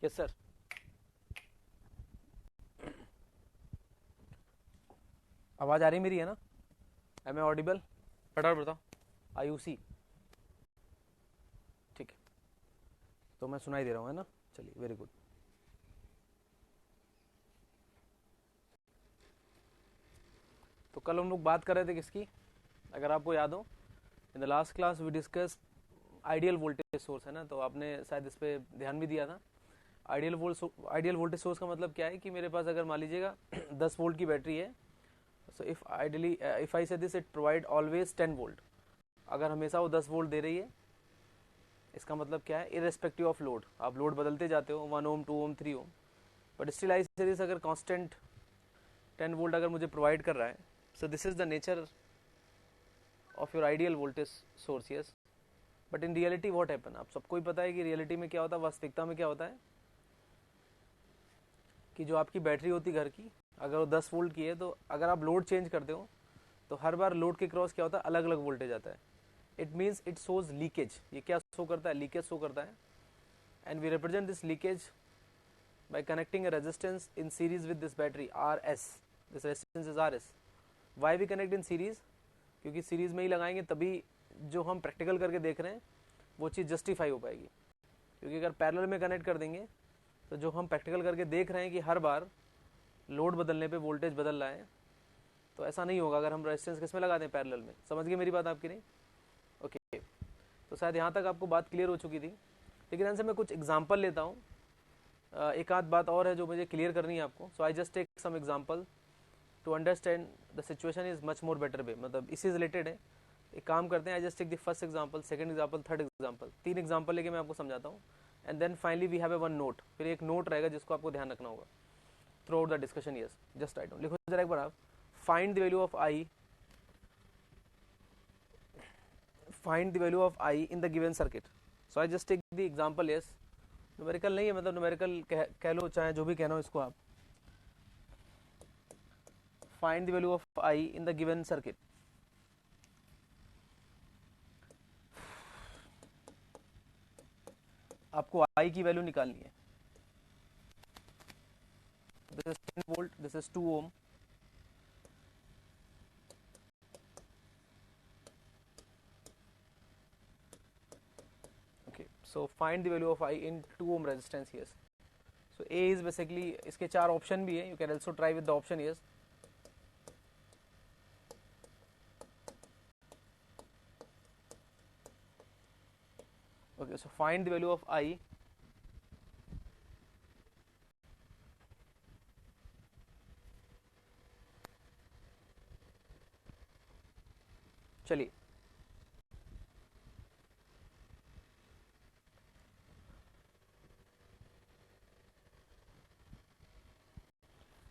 Yes sir. आवाज आ रही मेरी है ना? Am I audible? फटाफट बताओ। आयुषी, ठीक है, तो मैं सुनाई दे रहा हूँ है ना? चलिए, वेरी गुड। तो कल हम लोग बात कर रहे थे किसकी, अगर आपको याद हो? In the last class we discuss ideal voltage source, है ना? तो आपने शायद इस पे ध्यान भी दिया था। आइडियल वोल्टेज सोर्स का मतलब क्या है कि मेरे पास अगर मान लीजिएगा 10 वोल्ट की बैटरी है, so if I say this it provide always 10 volt. अगर हमेशा वो 10 वोल्ट दे रही है, इसका मतलब क्या है, इरेस्पेक्टिव ऑफ लोड। आप लोड बदलते जाते हो, 1 ओम, 2 ओम, 3 ओम, बट स्टिल आई सीरीज अगर कांस्टेंट 10 वोल्ट अगर मुझे प्रोवाइड कर रहा है, सो this is the nature of your ideal voltage source. Yes, but in reality what happen, आप सबको ही पता है कि रियलिटी में क्या होता है, वास्तविकता में क्या होता है कि जो आपकी बैटरी होती है घर की, अगर वो 10 वोल्ट की है, तो अगर आप लोड चेंज करते हो तो हर बार लोड के क्रॉस क्या होता है, अलग अलग वोल्टेज आता है। It means it shows leakage. ये क्या शो करता है? लीकेज शो करता है। And we represent this leakage by connecting a resistance in series with this battery RS. This resistance is RS. Why we connect in series? क्योंकि series में ही लगाएंगे तभी जो हम प्रैक्टिकल करके देख रहे हैं वो चीज़ जस्टिफाई हो पाएगी। क्योंकि अगर पैरेलल में कनेक्ट कर देंगे तो जो हम प्रैक्टिकल करके देख रहे हैं कि हर बार लोड बदलने पे वोल्टेज बदल रहा है, तो ऐसा नहीं होगा अगर हम रेजिस्टेंस किस में लगा दें, पैरेलल में। समझ गए मेरी बात आपकी? नहीं? ओके, तो शायद यहाँ तक आपको बात क्लियर हो चुकी थी, लेकिन यहाँ से मैं कुछ एग्जाम्पल लेता हूँ। एक आध बात और है जो मुझे क्लियर करनी है आपको। So I just take some example to understand the situation is much more better way, मतलब इसी रिलेटेड है। एक काम करते हैं, I just take the first example, second example, third example, 3 example लेके मैं आपको समझाता हूँ। And then finally we have a one note, फिर एक नोट रहेगा जिसको आपको ध्यान रखना होगा throughout the discussion. Yes, just write down, लिखो जरा एक बार आप। Find the value of I, find the value of I in the given circuit. So I just take the example. Yes, numerical नहीं है, मतलब न्यूमेरिकल कह लो, चाहे जो भी कहना हो इसको आप। find the value of I in the given circuit. आपको I की वैल्यू निकालनी है। This is 10 volt, this is 2 ohm. Okay, so find the value of I in 2 ohm resistance. Yes. So A is basically, इसके 4 option भी है, you can also try with the option. Yes. Okay, so find the value of I. चलिए,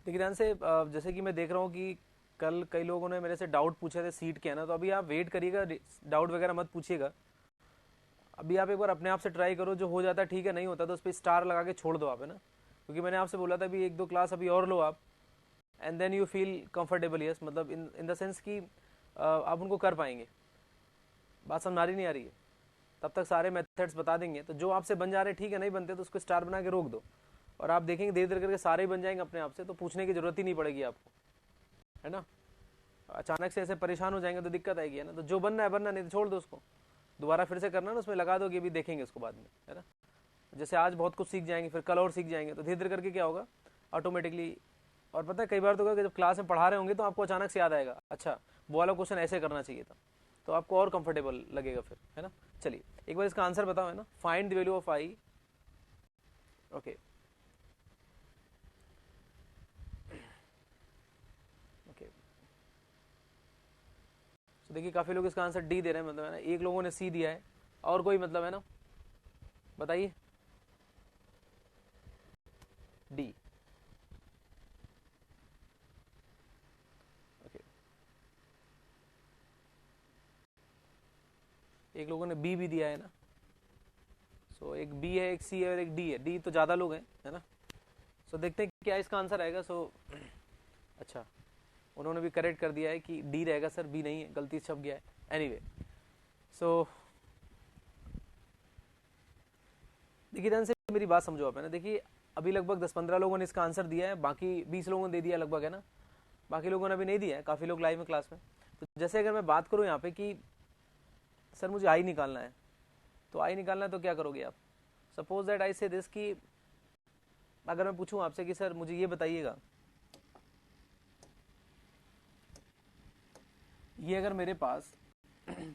देखिए ध्यान से, जैसे कि मैं देख रहा हूँ कि कल कई लोगों ने मेरे से डाउट पूछे थे सीट के, है ना? तो अभी आप वेट करिएगा, डाउट वगैरह मत पूछिएगा। अभी आप एक बार अपने आप से ट्राई करो, जो हो जाता है ठीक है, नहीं होता तो उस पर स्टार लगा के छोड़ दो आप, है ना? क्योंकि मैंने आपसे बोला था अभी 1-2 क्लास अभी और लो आप, and then you feel comfortable. Yes, मतलब इन द सेंस कि आप उनको कर पाएंगे। बात समझ आ रही नहीं आ रही है? तब तक सारे मेथड्स बता देंगे, तो जो आपसे बन जा रहे हैं ठीक है, नहीं बनते तो उसको स्टार बना के रोक दो, और आप देखेंगे धीरे धीरे करके सारे ही बन जाएंगे अपने आप से, तो पूछने की जरूरत ही नहीं पड़ेगी आपको, है ना? अचानक से ऐसे परेशान हो जाएंगे तो दिक्कत आएगी, है ना? तो जो बनना है बनना, नहीं तो छोड़ दो उसको, दोबारा फिर से करना ना, उसमें लगा दो कि अभी देखेंगे उसको बाद में, है ना? जैसे आज बहुत कुछ सीख जाएंगे, फिर कल और सीख जाएंगे, तो धीरे धीरे करके क्या होगा ऑटोमेटिकली। और पता है कई बार तो होगा कि जब क्लास में पढ़ा रहे होंगे तो आपको अचानक से याद आएगा, अच्छा वो वाला क्वेश्चन ऐसे करना चाहिए था, तो आपको और कंफर्टेबल लगेगा फिर, है ना? चलिए एक बार इसका आंसर बताओ, है ना? Find the value of I. Okay, okay, तो देखिए काफी लोग इसका आंसर डी दे रहे हैं, मतलब है ना? एक लोगों ने सी दिया है, और कोई मतलब, है ना? बताइए। डी। ओके, एक लोगों ने बी भी दिया है ना? सो एक बी है, एक सी है और एक डी है। डी तो ज्यादा लोग हैं, है ना? सो देखते हैं क्या इसका आंसर आएगा। सो अच्छा, उन्होंने भी करेक्ट कर दिया है कि डी रहेगा सर, बी नहीं है, गलती छप गया है। एनीवे, सो देखिए ध्यान से, मेरी बात समझो आप, है ना। देखिए अभी लगभग 10-15 लोगों ने इसका आंसर दिया है, बाकी 20 लोगों ने दे दिया लगभग, है ना। बाकी लोगों ने अभी नहीं दिया है, काफ़ी लोग लाइव में क्लास में। तो जैसे अगर मैं बात करूँ यहाँ पे कि सर मुझे आई निकालना है, तो आई निकालना है तो क्या करोगे आप। Suppose that I say this कि अगर मैं पूछूं आपसे कि सर मुझे ये बताइएगा, ये अगर मेरे पास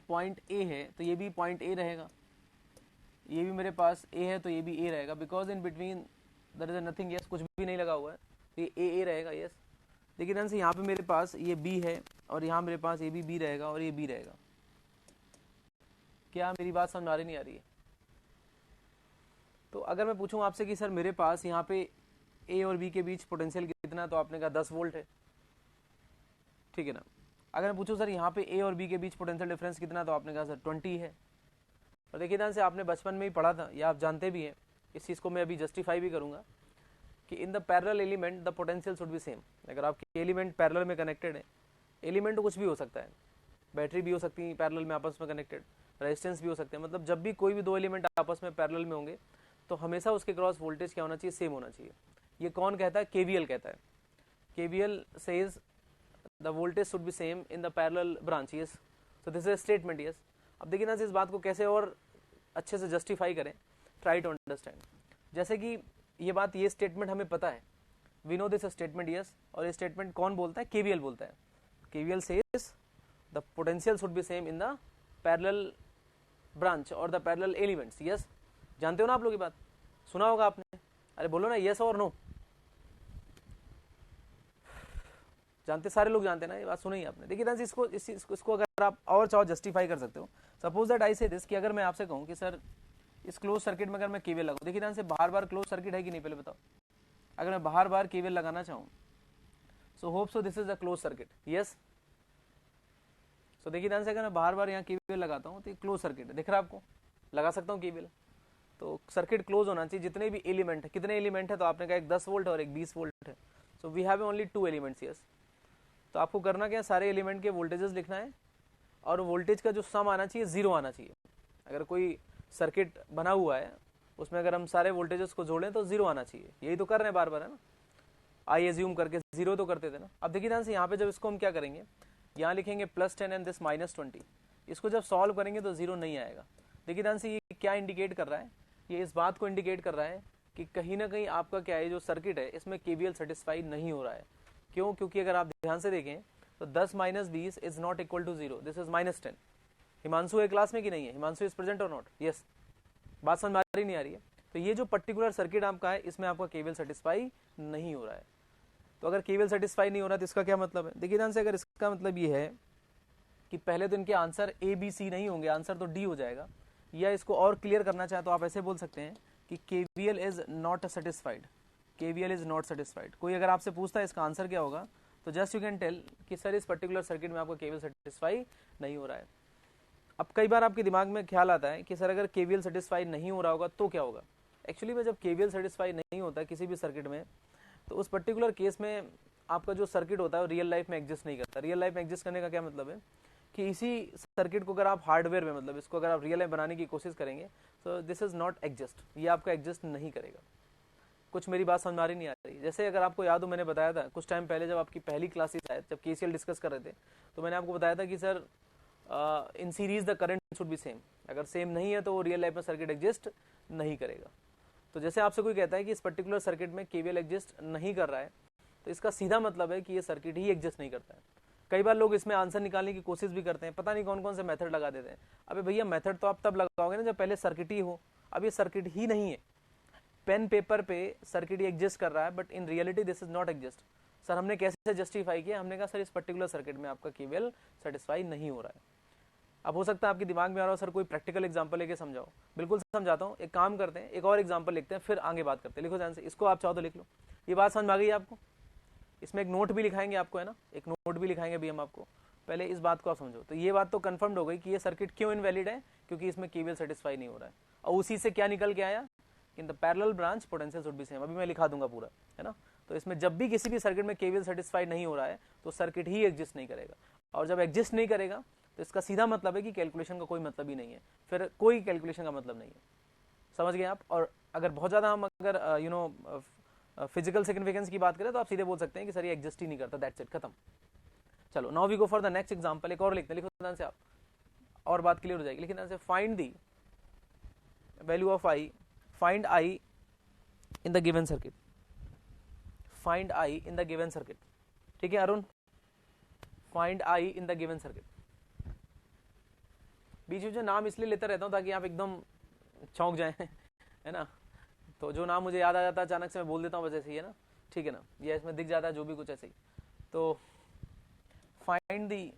पॉइंट ए है तो ये भी पॉइंट ए रहेगा, ये भी मेरे पास ए है तो ये भी ए रहेगा, because in between there is nothing, yes, कुछ भी नहीं लगा हुआ है, तो ये ए रहेगा, यस। देखिए ध्यान से, यहाँ पे मेरे पास ये बी है और यहाँ मेरे पास ये भी बी रहेगा और ये बी रहेगा। क्या मेरी बात समझ आ रही नहीं आ रही है। तो अगर मैं पूछूं आपसे कि सर मेरे पास यहाँ पे ए और बी के बीच पोटेंशियल कितना, तो आपने कहा 10 वोल्ट है, ठीक है ना। अगर मैं पूछूं सर यहाँ पे ए और बी के बीच पोटेंशियल डिफरेंस कितना, तो आपने कहा सर 20 है। और देखिए ध्यान से, आपने बचपन में ही पढ़ा था या आप जानते भी हैं, इस चीज़ को मैं अभी जस्टिफाई भी करूंगा कि इन the parallel element the potential should be same. अगर आपके एलिमेंट पैरेलल में कनेक्टेड है, एलिमेंट तो कुछ भी हो सकता है, बैटरी भी हो सकती है पैरेलल में आपस में कनेक्टेड, रेजिस्टेंस भी हो सकते हैं, मतलब जब भी कोई भी दो एलिमेंट आपस में पैरेलल में होंगे तो हमेशा उसके क्रॉस वोल्टेज क्या होना चाहिए, सेम होना चाहिए। ये कौन कहता है, केवीएल कहता है। KVL says the voltage should be same in the parallel branch, yes. So this is statement, yes. अब देखिए ना इस बात को कैसे और अच्छे से जस्टिफाई करें, ट्राई टू अंडरस्टैंड। जैसे कि ये बात, ये स्टेटमेंट हमें पता है, we know this statement, yes. और ये स्टेटमेंट कौन बोलता है, केवीएल बोलता है। KVL says the potential should be same in the parallel branch और द पैरेलल एलिमेंट्स, यस। जानते हो ना आप लोग ये बात, सुना होगा आपने, अरे बोलो ना यस और नो। जानते, सारे लोग जानते हैं ना, ये बात सुनी आपने। देखिए इसको अगर आप और चाहो जस्टिफाई कर सकते हो। Suppose that I say this कि अगर मैं आपसे कहूं कि सर इस क्लोज सर्किट में अगर मैं केवीएल लगाऊं, देखिए ध्यान से, बार बार क्लोज सर्किट है कि नहीं पहले बताओ। अगर मैं बार बार केवीएल लगाना चाहूं, so hope so this is a close circuit, yes. So देखिए ध्यान से, अगर मैं बार बार यहाँ केवीएल लगाता हूँ तो ये क्लोज सर्किट है, दिख रहा है आपको, लगा सकता हूँ केवीएल, तो सर्किट क्लोज होना चाहिए। जितने भी एलिमेंट है, कितने एलिमेंट है, तो आपने कहा एक 10 वोल्ट और एक 20 वोल्ट है, so we have only 2 elements, yes. तो आपको करना क्या है, सारे एलिमेंट के वोल्टेजेस लिखना है और वोल्टेज का जो सम आना चाहिए 0 आना चाहिए। अगर कोई सर्किट बना हुआ है उसमें अगर हम सारे वोल्टेजेस को जोड़ें तो 0 आना चाहिए, यही तो कर रहे हैं बार बार, है ना। आई एज्यूम करके 0 तो करते थे ना। अब देखिए ध्यान से, यहाँ पे जब इसको हम क्या करेंगे, यहाँ लिखेंगे +10 एंड दिस -20, इसको जब सॉल्व करेंगे तो 0 नहीं आएगा। देखिए ध्यान से, ये क्या इंडिकेट कर रहा है, ये इस बात को इंडिकेट कर रहा है कि कहीं ना कहीं आपका क्या है, जो सर्किट है इसमें केवीएल सेटिस्फाई नहीं हो रहा है। क्यों, क्योंकि अगर आप ध्यान से देखें तो 10 - 20 is not equal to 0, this is -10। Himanshu है क्लास में कि नहीं है, हिमांशु इज प्रेजेंट और नॉट, यस। बात समझ आ रही नहीं आ रही है। तो ये जो पर्टिकुलर सर्किट आपका है इसमें आपका केवीएल सेटिस्फाई नहीं हो रहा है। तो अगर केवीएल सेटिस्फाई नहीं हो रहा है तो इसका क्या मतलब है, देखिए ध्यान से, अगर इसका मतलब ये है कि पहले तो इनके आंसर ए बी सी नहीं होंगे, आंसर तो डी हो जाएगा। या इसको और क्लियर करना चाहे तो आप ऐसे बोल सकते हैं कि KVL is not satisfied, KVL is not satisfied. कोई अगर आपसे पूछता है इसका आंसर क्या होगा, तो जस्ट यू कैन टेल कि सर इस पर्टिकुलर सर्किट में आपका केवीएल सेटिस्फाई नहीं हो रहा है। अब कई बार आपके दिमाग में ख्याल आता है कि सर अगर केवीएल सेटिस्फाई नहीं हो रहा होगा तो क्या होगा। एक्चुअली में जब केवीएल सेटिस्फाई नहीं होता है किसी भी सर्किट में, तो उस पर्टिकुलर केस में आपका जो सर्किट होता है वो रियल लाइफ में एग्जिस्ट नहीं करता। रियल लाइफ में एग्जिस्ट करने का क्या मतलब है कि इसी सर्किट को अगर आप हार्डवेयर में, मतलब इसको अगर आप रियल लाइफ बनाने की कोशिश करेंगे तो दिस इज नॉट एग्जिस्ट, ये आपका एग्जिस्ट नहीं करेगा। कुछ मेरी बात समझ आ रही नहीं आ रही। जैसे अगर आपको याद हो, मैंने बताया था कुछ टाइम पहले जब आपकी पहली क्लासेस आए, जब केसीएल डिस्कस कर रहे थे, तो मैंने आपको बताया था कि sir in series the current should be same. अगर सेम नहीं है तो वो रियल लाइफ में सर्किट एग्जिस्ट नहीं करेगा। तो जैसे आपसे कोई कहता है कि इस पर्टिकुलर सर्किट में केवीएल एग्जिस्ट नहीं कर रहा है, तो इसका सीधा मतलब है कि ये सर्किट ही एग्जिस्ट नहीं करता है। कई बार लोग इसमें आंसर निकालने की कोशिश भी करते हैं, पता नहीं कौन कौन से मेथड लगा देते हैं। अबे भैया, मेथड तो आप तब लगाओगे ना जब पहले सर्किट ही हो। अब ये सर्किट ही नहीं है, पेन पेपर पे सर्किट ही एग्जिस्ट कर रहा है, but in reality this is not exist. Sir हमने कैसे जस्टिफाई किया, हमने कहा सर इस पर्टिकुलर सर्किट में आपका केवीएल सेटिस्फाई नहीं हो रहा है। अब हो सकता है आपके दिमाग में आ रहा हो सर कोई प्रैक्टिकल एग्जांपल लेके समझाओ, बिल्कुल समझाता हूँ। एक काम करते हैं, एक और एग्जांपल लिखते हैं, फिर आगे बात करते हैं। लिखो ध्यान से, इसको आप चाहो तो लिख लो। ये बात समझ आ गई आपको, इसमें एक नोट भी लिखाएंगे आपको, है ना, एक नोट भी लिखाएंगे भी हम आपको। पहले इस बात को आप समझो। तो ये बात तो कंफर्म्ड हो गई कि ये सर्किट क्यों इनवैलिड है, क्योंकि इसमें केवीएल सेटिस्फाई नहीं हो रहा है। और उसी से क्या निकल के आया, इन the parallel branch potential should be same. अभी मैं लिखा दूंगा पूरा, है ना। तो इसमें जब भी किसी भी सर्किट में केवीएल सेटिस्फाई नहीं हो रहा है तो सर्किट ही एग्जिस्ट नहीं करेगा। और जब एग्जिस्ट नहीं करेगा तो इसका सीधा मतलब है कि कैलकुलेशन का कोई मतलब ही नहीं है, फिर कोई कैलकुलेशन का मतलब नहीं है। समझ गए आप। और अगर बहुत ज़्यादा हम अगर यू नो फिजिकल सिग्निफिकेंस की बात करें तो आप सीधे बोल सकते हैं कि सर ये एग्जिस्ट ही नहीं करता, दैट्स इट, खत्म। चलो now we go for the next example. एक और लिखते हैं, लिखो ध्यान से आप, और बात क्लियर हो जाएगी। लिखिए ध्यान से, find the value of I, find I in the given circuit, find I in the given circuit. ठीक है Arun, find I in the given circuit. बीच में जो नाम इसलिए लेता रहता हूँ ताकि आप एकदम चौंक जाएं, है ना। तो जो नाम मुझे याद आ जाता है अचानक से मैं बोल देता हूँ, बस ऐसे ही है ना, ठीक है ना, ये इसमें दिख जाता है जो भी कुछ ऐसे ही। तो find the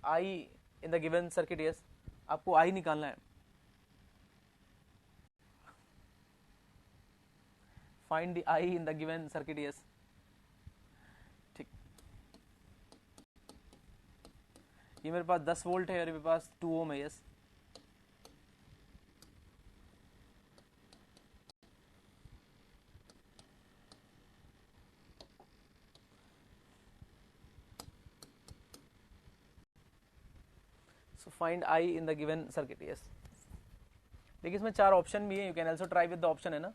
I in the given circuit, yes, आपको आई निकालना है। Find the I in the given circuit, yes, ठीक। ये मेरे पास 10 वोल्ट है और मेरे पास 2 ओम है, यस। Find I in the given circuit, yes. देखिए इसमें 4 ऑप्शन भी है, you can also try with the option, है ना।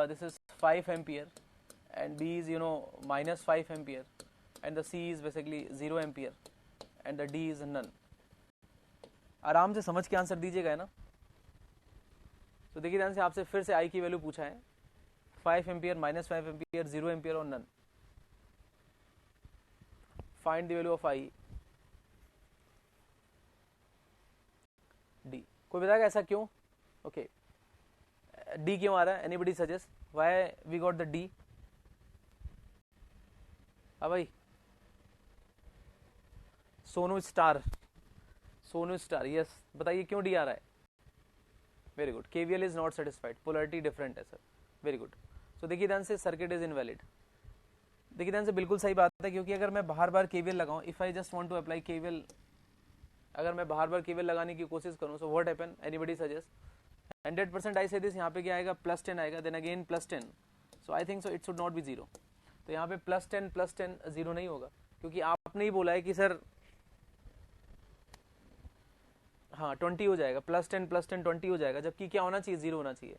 This is 5 ampere and B is you know -5 ampere and the C is basically 0 ampere and the D is none. आराम से समझ के आंसर दीजिएगा, है ना। तो देखिए ध्यान से, आपसे फिर से आई की वैल्यू पूछा है, 5 एम्पियर, -5 एम्पियर, 0 एम्पियर और none. Find the value of I D. कोई बताएगा ऐसा क्यों? ओके, डी क्यों आ रहा है? Anybody suggest why we got the D? हाँ भाई, Sonu star, Sonu star, yes, बताइए क्यों डी आ रहा है? Very good, KVL is not satisfied, polarity different है सर, वेरी गुड। सो देखिए ध्यान से, सर्किट इज इनवैलिड। देखिए ध्यान से, बिल्कुल सही बात है, क्योंकि अगर मैं बार बार केवीएल लगाऊं, if I just want to apply KVL, अगर मैं बार बार केवीएल लगाने की कोशिश करूं, so what happen? Anybody suggest? 100% I say this, यहाँ पे क्या आएगा? +10 आएगा, then again +10, so I think so it should not be 0। तो यहाँ पे +10 +10 0 नहीं होगा, क्योंकि आपने ही बोला है कि सर हाँ 20 हो जाएगा, +10 +10 20 हो जाएगा, जबकि क्या होना चाहिए? 0 होना चाहिए।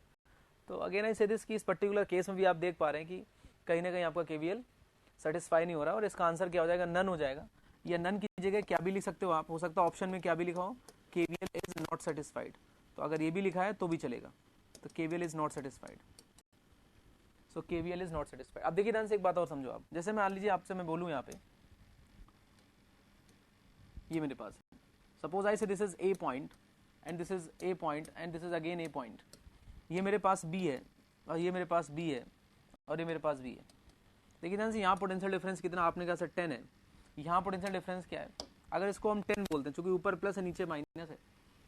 तो अगेन आई से दिस कि इस पर्टिकुलर केस में भी आप देख पा रहे हैं कि कहीं ना कहीं आपका केवीएल सेटिस्फाई नहीं हो रहा, और इसका आंसर क्या हो जाएगा? नन हो जाएगा। या नन की जगह क्या भी लिख सकते हो आप, हो सकता है ऑप्शन में क्या भी लिखा हो, केवीएल इज नॉट सेटिस्फाइड। तो अगर ये भी लिखा है तो भी चलेगा, तो KVL is not satisfied, so KVL is not satisfied. अब देखिए ध्यान से एक बात और समझो आप, जैसे मान लीजिए आपसे मैं बोलूँ यहाँ पे, ये मेरे पास, suppose I say this is a point and this is a point and this is again A point, ये मेरे पास बी है और ये मेरे पास बी है और ये मेरे पास बी है। देखिए ध्यान से, यहाँ पोटेंशियल डिफरेंस कितना? आपने कहा सर 10 है, यहाँ पोटेंशियल डिफरेंस क्या है? अगर इसको हम 10 बोलते हैं, चूंकि ऊपर प्लस है नीचे माइनस है,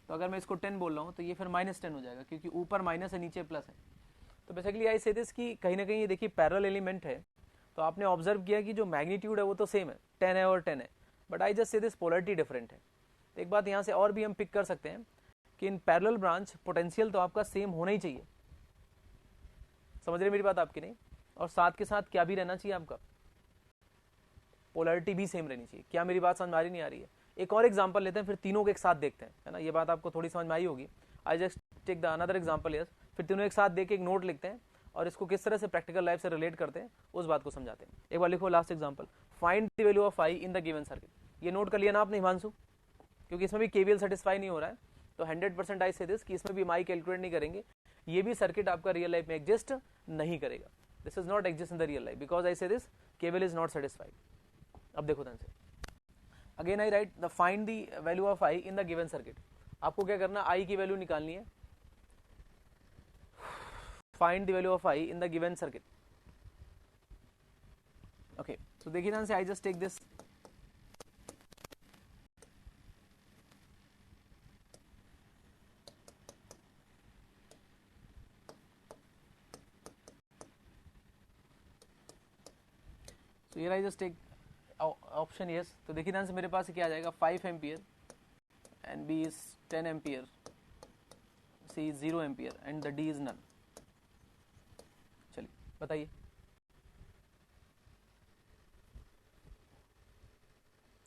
तो अगर मैं इसको 10 बोल रहा हूँ तो ये फिर -10 हो जाएगा, क्योंकि ऊपर माइनस है नीचे प्लस है। तो बेसिकली आई से दिस कि कहीं ना कहीं ये देखिए पैरेलल एलिमेंट है, तो आपने ऑब्जर्व किया कि जो मैग्नीट्यूड है वो तो सेम है, 10 है और 10 है, but I just say this polarity different है। तो एक बात यहाँ से और भी हम पिक कर सकते हैं कि इन पैरेलल ब्रांच पोटेंशियल तो आपका सेम होना ही चाहिए, समझ रहे मेरी बात आपकी? नहीं, और साथ के साथ क्या भी रहना चाहिए आपका? पोलरिटी भी सेम रहनी चाहिए। क्या मेरी बात समझ में आ रही नहीं आ रही है? एक और एग्जांपल लेते हैं, फिर तीनों को एक साथ देखते हैं, है ना। ये बात आपको थोड़ी समझ में आई होगी। I just take the another example, yes, फिर तीनों एक साथ देख के एक नोट लिखते हैं और इसको किस तरह से प्रैक्टिकल लाइफ से रिलेट करते हैं उस बात को समझाते हैं। एक बार लिखो last example, find the value of I in the given circuit. ये नोट कर लिया ना आपने हिमांशु? क्योंकि इसमें भी केवीएल सेटिस्फाई नहीं हो रहा है, तो 100% आई से दिस कि इसमें भी हम आई कैलकुलेट नहीं करेंगे, ये भी सर्किट आपका रियल लाइफ में एग्जिस्ट नहीं करेगा। This is not exist in the real life because I say this KVL is not satisfied. अब देखो ध्यान से, again I write the find the value of I in the given circuit. आपको क्या करना? आई की वैल्यू निकालनी है, find the value of I in the given circuit. Okay, तो देखिए ध्यान से, I just take this, so here I just take option yes. तो देखिए ध्यान से, मेरे पास क्या आ जाएगा? 5 ampere and B is 10 ampere, C is 0 ampere and the D is none. चलिए बताइए।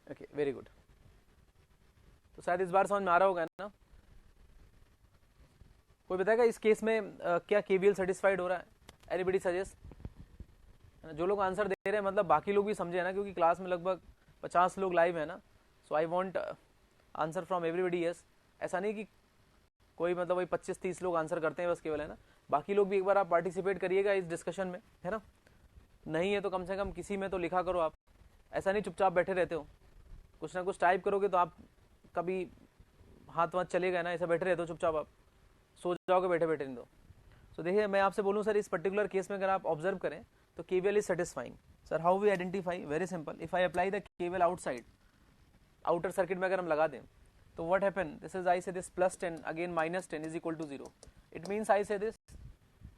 Okay, very good. तो शायद इस बार समझ में आ रहा होगा ना? कोई बताएगा इस केस में क्या केवीएल सेटिस्फाइड हो रहा है? Anybody suggest? जो लोग आंसर दे रहे हैं मतलब बाकी लोग भी समझे ना, क्योंकि क्लास में लगभग 50 लोग लाइव है ना, so I want answer from everybody. Yes, ऐसा नहीं कि कोई मतलब वही 25-30 लोग आंसर करते हैं बस केवल, है ना, बाकी लोग भी एक बार आप पार्टिसिपेट करिएगा इस डिस्कशन में, है ना। नहीं है तो कम से कम किसी में तो लिखा करो आप, ऐसा नहीं चुपचाप बैठे रहते हो, कुछ ना कुछ टाइप करोगे तो आप कभी हाथ वाथ चलेगा ना, ऐसा बैठे रहते हो चुपचाप, आप सो जाओगे बैठे बैठे। नहीं तो सो देखिए मैं आपसे बोलूँ सर, इस पर्टिकुलर केस में अगर आप ऑब्जर्व करें तो KVL is satisfying. Sir how we identify? Very simple, if I apply the KVL outside, outer circuit में अगर हम लगा दें तो what happen, this is I say this +10 again -10 is equal to 0, it means I say this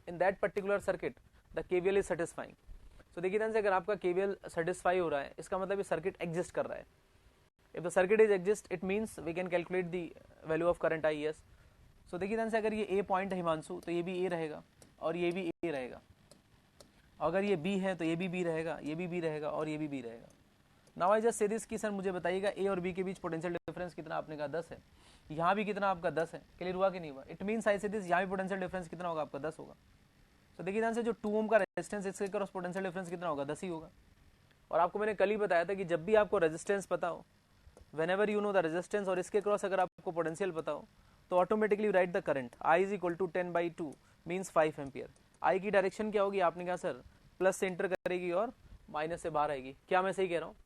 in that particular circuit the KVL is satisfying. तो देखिए ध्यान से, अगर आपका केवीएल सेटिस्फाई हो रहा है इसका मतलब ये सर्किट एग्जिस्ट कर रहा है। If the circuit is exist it means we can calculate the value of current I S. So देखिए ध्यान से, अगर ये ए पॉइंट है हिमांशु तो ये भी ए रहेगा और ये भी ए रहेगा, अगर ये बी है तो ये भी बी रहेगा, ये भी बी रहेगा और ये भी बी रहेगा। Now I just say this कि सर मुझे बताइएगा ए और बी के बीच पोटेंशियल डिफरेंस कितना? आपने कहा 10 है, यहाँ भी कितना आपका 10 है, क्लियर हुआ कि नहीं हुआ? It means I say this यहाँ भी पोटेंशियल डिफरेंस कितना होगा आपका? 10 होगा। तो देखिए ध्यान से, जो 2 ओम का रेजिस्टेंस इसके क्रॉस पोटेंशियल डिफरेंस कितना होगा? 10 ही होगा। और आपको मैंने कल ही बताया था कि जब भी आपको रेजिस्टेंस पता हो, whenever you know the resistance और इसके क्रॉस अगर आपको पोटेंशियल पता हो तो automatically write the current I is equal to 10/2 means 5 ampere. I की डायरेक्शन क्या होगी? आपने कहा सर प्लस से एंटर करेगी और माइनस से बाहर आएगी, क्या मैं सही कह रहा हूँ?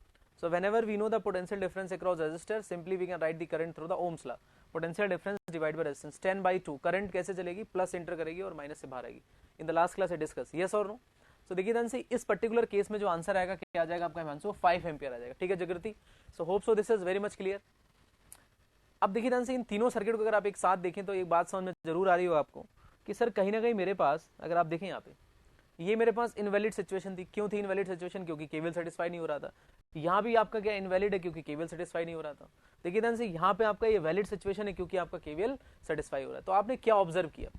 सो whenever we know the potential difference across resistor simply we can write the current through the Ohm's law, potential difference divided by resistance 10/2, current कैसे चलेगी? प्लस एंटर करेगी और माइनस से बाहर आएगी। इन the last class discuss, yes और no? तो देखिए ध्यान से, इस पर्टिकुलर केस में जो आंसर आएगा क्या आ जाएगा आपका हिमांशु? 5 एम्पियर आ जाएगा। ठीक है जागृति, सो hope so this is very much clear. अब देखिए ध्यान से, इन तीनों सर्किट को अगर आप एक साथ देखें तो एक बात समझ में जरूर आ रही हो आपको कि सर कहीं ना कहीं मेरे पास, अगर आप देखें यहाँ पे, ये मेरे पास इनवैलिड सिचुएशन थी। क्यों थी इनवैलिड सिचुएशन? क्योंकि केवीएल सेटिस्फाई नहीं हो रहा था। यहाँ भी आपका क्या इनवैलिड है? क्योंकि केवीएल सेटिस्फाई नहीं हो रहा था। देखिए ध्यान से, यहाँ पे आपका ये वैलिड सिचुएशन है क्योंकि आपका केवीएल सेटिस्फाई हो रहा है। तो आपने क्या ऑब्जर्व किया?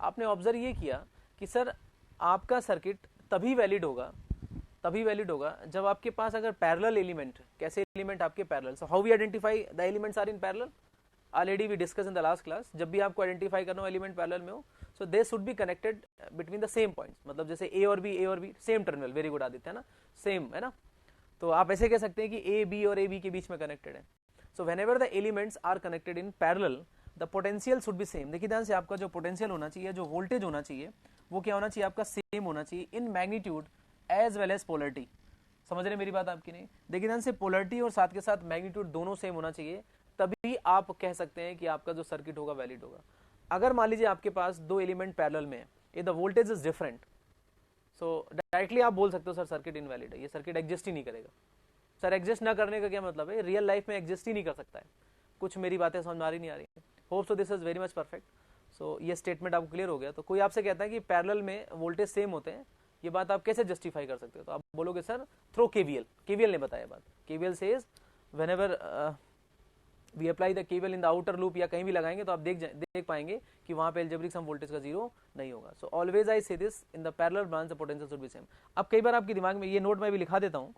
आपने ऑब्जर्व ये किया कि सर आपका सर्किट तभी वैलिड होगा जब आपके पास अगर पैरेलल एलिमेंट, कैसे एलिमेंट आपके parallel. So how we identify the elements are in parallel? Already we discuss in the last class. जब भी आपको आइडेंटिफाई करना हो एलिमेंट पैरेलल में हो, so they should be connected between the same points, मतलब जैसे ए और B same terminal. Very good Aditya, है ना, सेम, है ना। तो आप ऐसे कह सकते हैं कि ए बी और ए बी के बीच में कनेक्टेड है। So whenever the elements are connected in parallel the potential should be same. देखिए ध्यान से, आपका जो पोटेंशियल होना चाहिए, जो वोल्टेज होना चाहिए, वो क्या होना चाहिए? आपका सेम होना चाहिए in magnitude as well as polarity. समझ रहे मेरी बात आपकी? नहीं, देखिए ध्यान से, पोलरिटी और साथ के साथ मैग्नीट्यूड दोनों सेम होना चाहिए, तभी आप कह सकते हैं कि आपका जो सर्किट होगा वैलिड होगा। अगर मान लीजिए आपके पास दो एलिमेंट पैरेलल में है, ये the voltage is different, so directly आप बोल सकते हो सर सर्किट इनवैलिड है, ये सर्किट एग्जिस्ट ही नहीं करेगा। सर एग्जिस्ट ना करने का क्या मतलब है? रियल लाइफ में एग्जिस्ट ही नहीं कर सकता है। कुछ मेरी बातें समझ में आ रही नहीं आ रही है? Hope so this is very much perfect. So ये स्टेटमेंट आपको क्लियर हो गया। तो कोई आपसे कहता है कि पैरेलल में वोल्टेज सेम होते हैं, ये बात आप कैसे जस्टिफाई कर सकते हो? तो आप बोलोगे सर थ्रो केवीएल। केवीएल ने बताया बात। KVL says whenever we apply the KVL in the outer loop, या कहीं भी लगाएंगे तो आप देख पाएंगे कि वहां पे अलजेब्रिक सम वोल्टेज का जीरो नहीं होगा। So always I say this in the parallel branch the potential should be same. अब कई बार आपके दिमाग में ये नोट मैं भी लिखा देता हूँ,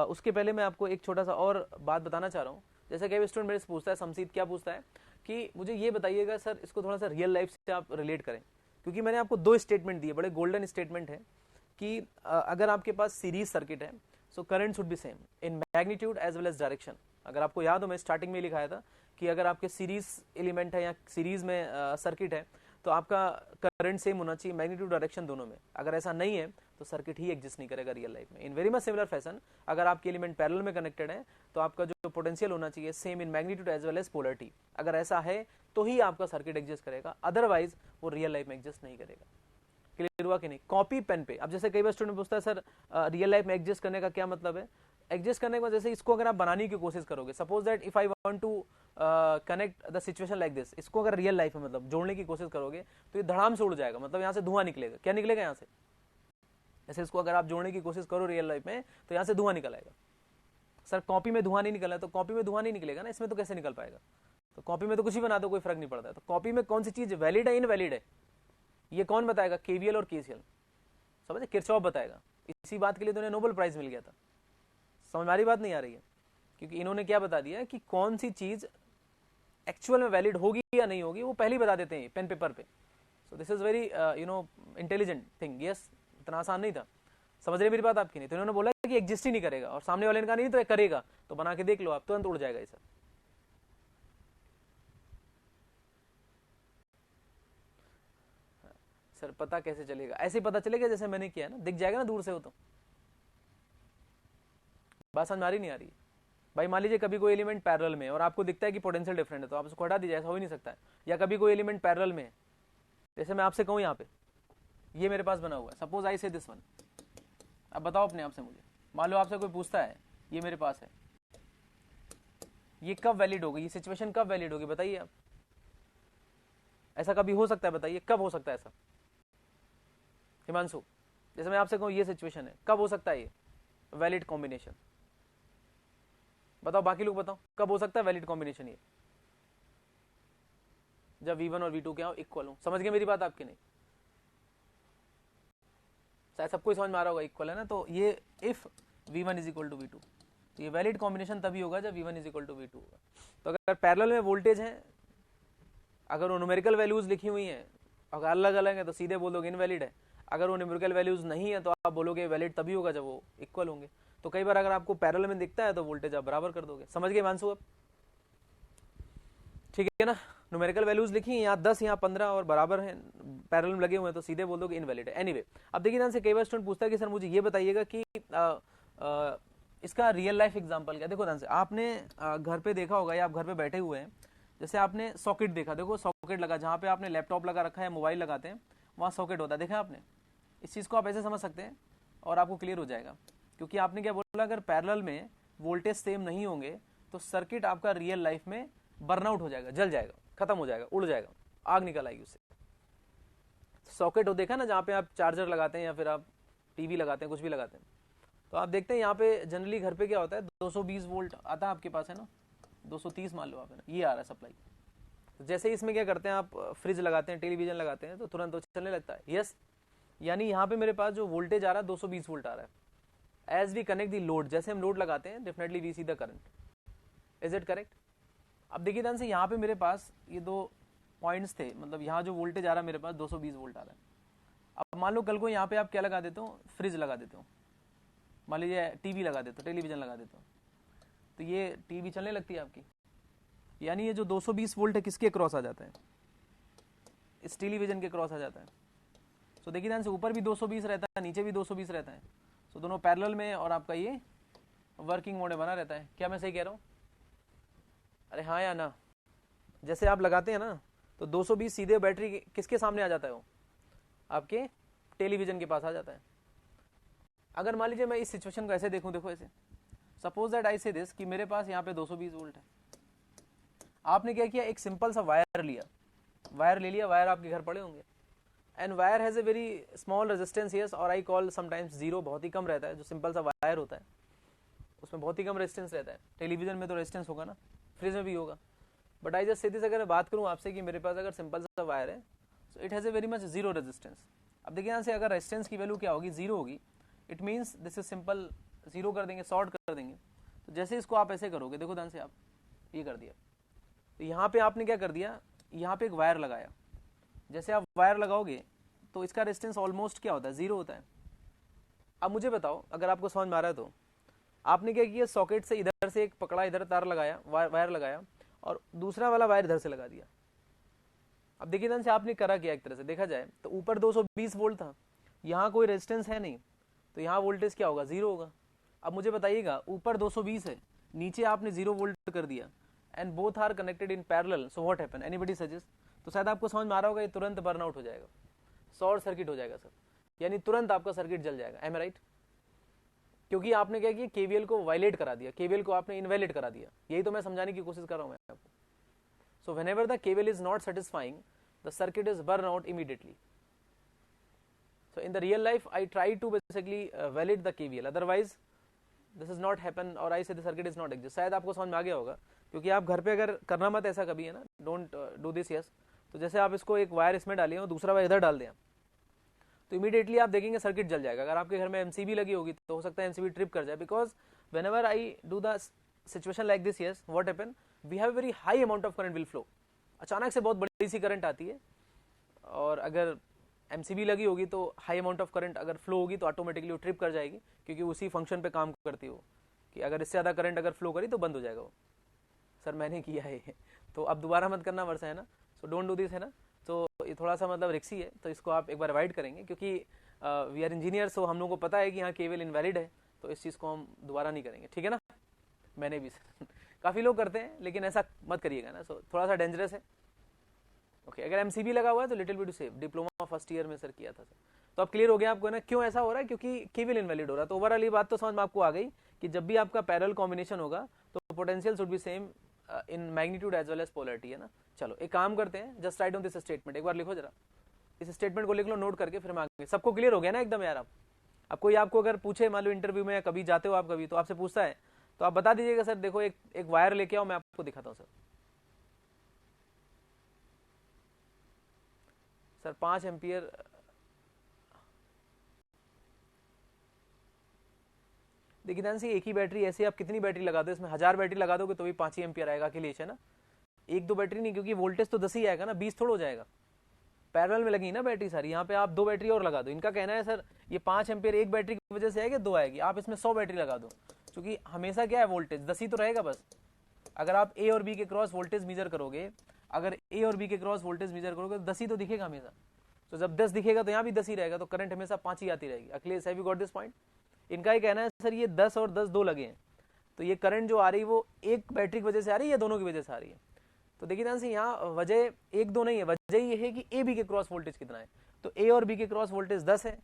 उसके पहले मैं आपको एक छोटा सा और बात बताना चाह रहा हूँ। जैसे कई स्टूडेंट मेरे से पूछता है, शमशीद क्या पूछता है कि मुझे ये बताइएगा सर, इसको थोड़ा सा रियल लाइफ से आप रिलेट करें, क्योंकि मैंने आपको दो स्टेटमेंट दिए, बड़े गोल्डन स्टेटमेंट है कि अगर आपके पास सीरीज सर्किट है, so current should be same in magnitude as well as direction. अगर आपको याद हो, मैं स्टार्टिंग में लिखाया था कि अगर आपके सीरीज एलिमेंट है या सीरीज में सर्किट है तो आपका करंट सेम होना चाहिए मैग्नीट्यूड डायरेक्शन दोनों में। अगर ऐसा नहीं है तो सर्किट ही एग्जिस्ट नहीं करेगा रियल लाइफ में। In very much similar fashion, अगर आपके एलिमेंट पैरेलल में कनेक्टेड है तो आपका जो पोटेंशियल होना चाहिए same in magnitude as well as polarity. अगर ऐसा है तो ही आपका सर्किट एग्जिस्ट करेगा, अदरवाइज वो रियल लाइफ में एग्जिस्ट नहीं करेगा। क्लियर हुआ कि नहीं? कॉपी पेन पे। अब जैसे कई बार स्टूडेंट पूछता है सर रियल लाइफ में एग्जिस्ट करने का क्या मतलब है? एग्जिस्ट करने के बाद जैसे इसको अगर आप बनाने की कोशिश करोगे, suppose that if I want to connect the situation like this, इसको अगर रियल लाइफ में मतलब जोड़ने की कोशिश करोगे तो ये धड़ाम से उड़ जाएगा, मतलब यहाँ से धुआं निकलेगा। क्या निकलेगा यहाँ से? जैसे इसको अगर आप जोड़ने की कोशिश करो रियल लाइफ में तो यहाँ से धुआं निकल आएगा। सर कॉपी में धुआं नहीं निकला, तो कॉपी में धुआं नहीं निकलेगा ना, इसमें तो कैसे निकल पाएगा? तो कॉपी में तो कुछ भी बना दो, कोई फर्क नहीं पड़ता है। तो कॉपी में कौन सी चीज वैलिड है इनवैलिड है, ये कौन बताएगा? केवीएल और केसीएल। समझे? किरचॉफ बताएगा। इसी बात के लिए तो उन्हें नोबेल प्राइज मिल गया था। समझ में आ रही बात नहीं आ रही है? क्योंकि इन्होंने क्या बता दिया कि कौन सी चीज एक्चुअल में वैलिड होगी या नहीं होगी वो पहले ही बता देते हैं पेन पेपर पे. सो this is very intelligent thing. Yes, इतना आसान नहीं था. समझ रहे मेरी बात आपकी? नहीं तो इन्होंने बोला कि एग्जिस्ट ही नहीं करेगा, और सामने वाले ने कहा नहीं तो करेगा, तो बना के देख लो आप, तुरंत उड़ जाएगा ये सब. सर पता कैसे चलेगा? ऐसे ही पता चलेगा जैसे मैंने किया ना, दिख जाएगा ना दूर से. हो तो बात समझ आ रही नहीं आ रही? भाई मान लीजिए कभी कोई एलिमेंट पैरेलल में और आपको दिखता है कि पोटेंशियल डिफरेंट है, तो आप उसको हटा दीजिए, ऐसा हो ही नहीं सकता है. या कभी कोई एलिमेंट पैरेलल में है, जैसे मैं आपसे कहूँ यहाँ पे ये मेरे पास बना हुआ है, suppose I say this one. अब बताओ अपने आप से मुझे, मान लो आपसे कोई पूछता है ये मेरे पास है, ये कब वैलिड होगी, ये सिचुएशन कब वैलिड होगी, बताइए आप. ऐसा कभी हो सकता है? बताइए कब हो सकता है ऐसा हिमांशु? जैसे मैं आपसे कहूँ ये सिचुएशन है, कब हो सकता है ये वैलिड कॉम्बिनेशन? बताओ, बाकी लोग बताओ कब हो सकता है वैलिड कॉम्बिनेशन ये? जब v1 और v2 क्या हो, इक्वल हो. समझ गए मेरी बात आपकी? नहीं शायद सबको समझ में आ रहा होगा, इक्वल है ना. तो ये if v1 is equal to v2, तो ये वैलिड कॉम्बिनेशन तभी होगा जब v1 is equal to v2 होगा. तो अगर पैरेलल में वोल्टेज है, अगर वो न्यूमेरिकल वैल्यूज लिखी हुई हैं, अगर अलग अलग है तो सीधे बोलोगे इनवैलिड है. अगर वो न्यूमेरिकल वैल्यूज नहीं है तो आप बोलोगे वैलिड तभी होगा जब वो इक्वल होंगे. तो कई बार अगर आपको पैरेलल में दिखता है तो वोल्टेज आप बराबर कर दोगे. समझ गए मानसू अब? ठीक है ना. न्यूमेरिकल वैल्यूज लिखी हैं, यहाँ 10 यहाँ 15 और बराबर हैं, पैरेलल में लगे हुए हैं, तो सीधे बोल दोगे इनवैलिड है. एनीवे, अब देखिए ध्यान से, कई बार स्टूडेंट पूछता है कि सर मुझे ये बताइएगा कि इसका रियल लाइफ एग्जांपल क्या. देखो ध्यान से, आपने घर पे देखा होगा या आप घर पे बैठे हुए हैं, जैसे आपने सॉकेट देखा, देखो सॉकेट लगा, जहाँ पे आपने लैपटॉप लगा रखा है, मोबाइल लगाते हैं, वहाँ सॉकेट होता है, देखा आपने? इस चीज़ को आप ऐसे समझ सकते हैं और आपको क्लियर हो जाएगा. क्योंकि आपने क्या बोला, अगर पैरेलल में वोल्टेज सेम नहीं होंगे तो सर्किट आपका रियल लाइफ में बर्नआउट हो जाएगा, जल जाएगा, खत्म हो जाएगा, उड़ जाएगा, आग निकल आएगी उससे. सॉकेट हो देखा ना, जहाँ पे आप चार्जर लगाते हैं या फिर आप टीवी लगाते हैं, कुछ भी लगाते हैं, तो आप देखते हैं यहाँ पे जनरली घर पे क्या होता है, 220 वोल्ट आता है आपके पास, है ना, 230 मान लो आप, है ना, ये आ रहा है सप्लाई. तो जैसे ही इसमें क्या करते हैं, आप फ्रिज लगाते हैं, टेलीविजन लगाते हैं, तो तुरंत वो चलने लगता है. यस, यानी यहाँ पे मेरे पास जो वोल्टेज आ रहा है 220 वोल्ट आ रहा है. As we connect the load, जैसे हम लोड लगाते हैं, definitely we see the current. Is it correct? अब देखिए ध्यान से, यहाँ पे मेरे पास ये दो पॉइंट्स थे, मतलब यहाँ जो वोल्टेज आ रहा है मेरे पास 220 वोल्ट आ रहा है. अब मान लो कल को यहाँ पे आप क्या लगा देते हो, फ्रिज लगा देते हो, मान लीजिए टीवी लगा देते हो, टेलीविजन लगा देते हो, तो ये टीवी चलने लगती है आपकी. यानी ये जो 220 वोल्ट है किसके क्रॉस आ जाता है? इस टेलीविजन के क्रॉस आ जाता है. तो देखिए ध्यान से, ऊपर भी 220 रहता है, नीचे भी 220 रहता है, तो दोनों पैरेलल में, और आपका ये वर्किंग मोड में बना रहता है. क्या मैं सही कह रहा हूँ? अरे हाँ या ना? जैसे आप लगाते हैं ना, तो 220 सीधे बैटरी किसके सामने आ जाता है? वो आपके टेलीविजन के पास आ जाता है. अगर मान लीजिए मैं इस सिचुएशन को ऐसे देखूं, देखो ऐसे, suppose that I say this, कि मेरे पास यहाँ पे 220 वोल्ट है. आपने क्या किया, एक सिंपल सा वायर लिया, वायर ले लिया, वायर आपके घर पड़े होंगे, and wire has a very small resistance, yes, और आई कॉल समटाइम्स जीरो, बहुत ही कम रहता है. जो सिंपल सा वायर होता है उसमें बहुत ही कम रेजिस्टेंस रहता है. टेलीविजन में तो रेजिस्टेंस होगा ना, फ्रिज में भी होगा. But I just say this, अगर बात करूँ आपसे कि मेरे पास अगर सिंपल सा वायर है, so it has a very much zero resistance. अब देखिए यहाँ से, अगर रेजिस्टेंस की वैल्यू क्या होगी, जीरो होगी, it means this is simple, zero कर देंगे, शॉर्ट कर देंगे. तो जैसे इसको आप ऐसे करोगे, देखो ध्यान से, आप ये कर दिया, तो यहाँ पे आपने क्या कर दिया, यहाँ पे एक वायर लगाया. जैसे आप वायर लगाओगे तो इसका रेजिस्टेंस ऑलमोस्ट क्या होता है, जीरो होता है. अब मुझे बताओ, अगर आपको समझ में आ रहा है तो, आपने क्या किया, सॉकेट से इधर से एक पकड़ा, इधर तार लगाया, वायर लगाया, और दूसरा वाला वायर इधर से लगा दिया. अब देखिए ध्यान से, आपने करा क्या, एक तरह से देखा जाए तो ऊपर 220 वोल्ट था, यहाँ कोई रेजिस्टेंस है नहीं, तो यहाँ वोल्टेज क्या होगा, जीरो होगा. अब मुझे बताइएगा, ऊपर 220 है, नीचे आपने जीरो वोल्ट कर दिया, and both are connected in parallel, so what happen, anybody suggest? तो शायद आपको समझ में आ रहा होगा, ये तुरंत बर्नआउट हो जाएगा, शॉर्ट सर्किट हो जाएगा सर, यानी तुरंत आपका सर्किट जल जाएगा. M I right? क्योंकि आपने क्या किया, केवीएल को वायलेट करा दिया, केवीएल को आपने इनवैलिड करा दिया. यही तो मैं समझाने की कोशिश कर रहा हूं मैं आपको. सो whenever the KVL is not satisfying, the circuit is burn out immediately. So in the real life, I try to basically validate the KVL. Otherwise, this is not happen, or I say the circuit is not exist. शायद आपको समझ में आ गया होगा, क्योंकि आप घर पे अगर करना मत ऐसा कभी, है ना, डोंट डू दिस. यस, तो जैसे आप इसको एक वायर इसमें डालिए और दूसरा वायर इधर डाल दें, तो इमीडिएटली आप देखेंगे सर्किट जल जाएगा. अगर आपके घर में एमसीबी लगी होगी तो हो सकता है एमसीबी ट्रिप कर जाए, because whenever I do the situation like this, yes, what happen, we have very high amount of current will flow, अचानक से बहुत बड़ी सी करंट आती है, और अगर एमसीबी लगी होगी तो हाई अमाउंट ऑफ करंट अगर फ्लो होगी तो ऑटोमेटिकली वो ट्रिप कर जाएगी, क्योंकि उसी फंक्शन पे काम करती है वो, कि अगर इससे ज़्यादा करंट अगर फ्लो करी तो बंद हो जाएगा वो। सर मैंने किया है तो अब दोबारा मत करना वर्षा, है ना, सो डोंट डू दिस, है ना। तो ये थोड़ा सा मतलब रिक्सी है, तो इसको आप एक बार अवॉइड करेंगे, क्योंकि वी आर इंजीनियर, सो हम लोग को पता है कि यहाँ केवल इनवैलिड है, तो इस चीज़ को हम दोबारा नहीं करेंगे, ठीक है ना। मैंने भी काफ़ी लोग करते हैं, लेकिन ऐसा मत करिएगा ना, सो थोड़ा सा डेंजरस है। ओके, अगर एमसीबी लगा हुआ है तो little bit safe, diploma first year में सर किया था सर। तो अब क्लियर हो गया आपको ना क्यों ऐसा हो रहा है, क्योंकि केवल इनवैलिड हो रहा है। तो ओवरऑल ये बात तो समझ में आपको आ गई कि जब भी आपका पैरेलल कॉम्बिनेशन होगा तो potential should be same in magnitude as well as polarity, है ना। चलो एक काम करते हैं, just write on this statement, एक बार लिखो जरा, इस स्टेटमेंट को लिख लो नोट करके, फिर हम आगे। सबको क्लियर हो गया ना एकदम यार। आप कोई आपको अगर पूछे, मान लो इंटरव्यू में या कभी जाते हो आप कभी, तो आपसे पूछता है तो आप बता दीजिएगा सर देखो एक वायर लेके आओ, मैं आपको दिखाता हूँ सर। सर 5 एम्पियर, देखिए ध्यान से, एक ही बैटरी, ऐसे आप कितनी बैटरी लगा दो इसमें, 1000 बैटरी लगा दोगे तो भी 5 ही एम्पियर आएगा अकेले, है ना। एक दो बैटरी नहीं, क्योंकि वोल्टेज तो 10 ही आएगा ना, 20 थोड़ा हो जाएगा। पैरेलल में लगी ना बैटरी सारी, यहाँ पे आप 2 बैटरी और लगा दो। इनका कहना है सर ये 5 एम्पियर एक बैटरी की वजह से आएगी, 2 आएगी, आप इसमें 100 बैटरी लगा दो, क्योंकि हमेशा क्या है वोल्टेज 10 ही तो रहेगा बस। अगर आप ए और बी के क्रॉस वोल्टेज मेजर करोगे, अगर ए और बी के क्रॉस वोल्टेज मेजर करोगे तो 10 ही तो दिखेगा हमेशा। तो जब 10 दिखेगा तो यहाँ भी 10 ही रहेगा, तो करंट हमेशा 5 ही आती रहेगी। Akhilesh, have you got this point. इनका ही कहना है सर ये 10 और 10 दो लगे हैं, तो ये करंट जो आ रही है वो एक बैटरी की वजह से आ रही है या दोनों की वजह से आ रही है। तो देखिए ध्यान से, यहाँ वजह एक दो नहीं है, वजह ये है कि ए बी के क्रॉस वोल्टेज कितना है। तो ए और बी के क्रॉस वोल्टेज 10 है,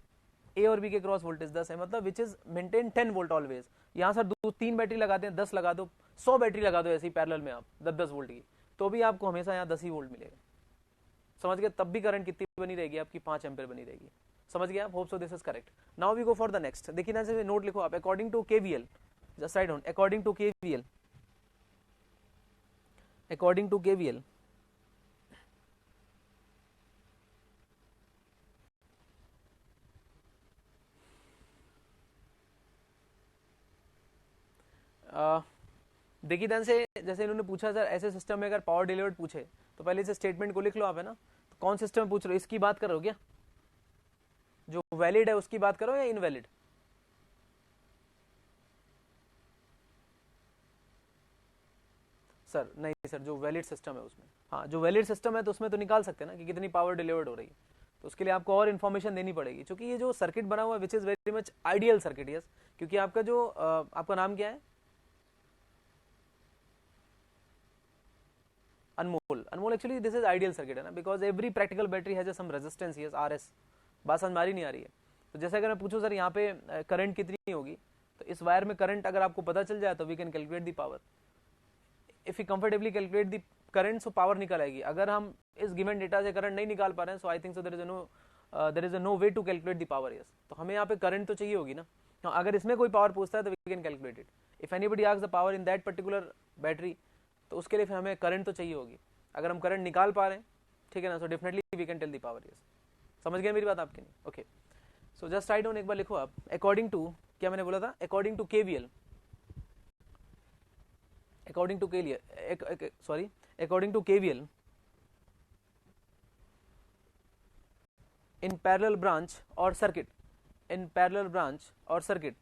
ए और बी के क्रॉस वोल्टेज 10 है, मतलब which is maintain 10 volt always. यहाँ सर 2-3 बैटरी लगाते हैं, 10 लगा दो, 100 बैटरी लगा दो ऐसे ही पैरेलल में आप 10-10 वोल्ट की, तो भी आपको हमेशा यहाँ 10 ही वोल्ट मिलेगा। समझ गए, तब भी करंट कितनी बनी रहेगी आपकी, 5 एम्पियर बनी रहेगी। समझ गया आप, hope so this is correct. Now we go for the next. देखिए ना से नोट लिखो आप, according to KVL, just write down according to KVL, according to KVL देखिए ध्यान से, जैसे इन्होंने पूछा सर ऐसे सिस्टम में अगर पावर डिलीवर्ड पूछे तो पहले इस स्टेटमेंट को लिख लो आप, है ना। तो कौन सिस्टम पूछ रहे हो, इसकी बात करो क्या, जो वैलिड है उसकी बात करो या इनवैलिड। सर नहीं सर, जो वैलिड सिस्टम है उसमें, हाँ जो वैलिड सिस्टम है तो उसमें तो निकाल सकते हैं ना कि कितनी पावर डिलीवर्ड हो रही है। तो उसके लिए आपको और इन्फॉर्मेशन देनी पड़ेगी, क्योंकि ये जो सर्किट बना हुआ है which is very much ideal circuit, yes. क्योंकि आपका जो आपका नाम क्या है, Anmol. Anmol, actually this is ideal circuit, है ना, because every practical battery has some resistance, yes, RS. बात समझ मारी नहीं आ रही है। तो जैसे अगर मैं पूछूं सर यहाँ पे करंट कितनी होगी, तो इस वायर में करंट अगर आपको पता चल जाए तो we can calculate the power. If you comfortably calculate the current, so power निकल आएगी। अगर हम इस गिवन डेटा से करंट नहीं निकाल पा रहे हैं, so I think so there is no way to calculate the power, yes. तो हमें यहाँ पे करंट तो चाहिए होगी ना। हाँ, अगर इसमें कोई पावर पूछता है तो we can calculate it. If anybody asks the power in that particular battery, तो उसके लिए फिर हमें करंट तो चाहिए होगी। अगर हम करंट निकाल पा रहे हैं, ठीक है ना, so definitely we can tell the power, yes. समझ गए मेरी बात आपके नहीं, okay. So just write down, एक बार लिखो आप, अकॉर्डिंग टू, क्या मैंने बोला था, according to KVL, according to KVL, sorry, according to KVL, in parallel branch or circuit, in parallel branch or circuit,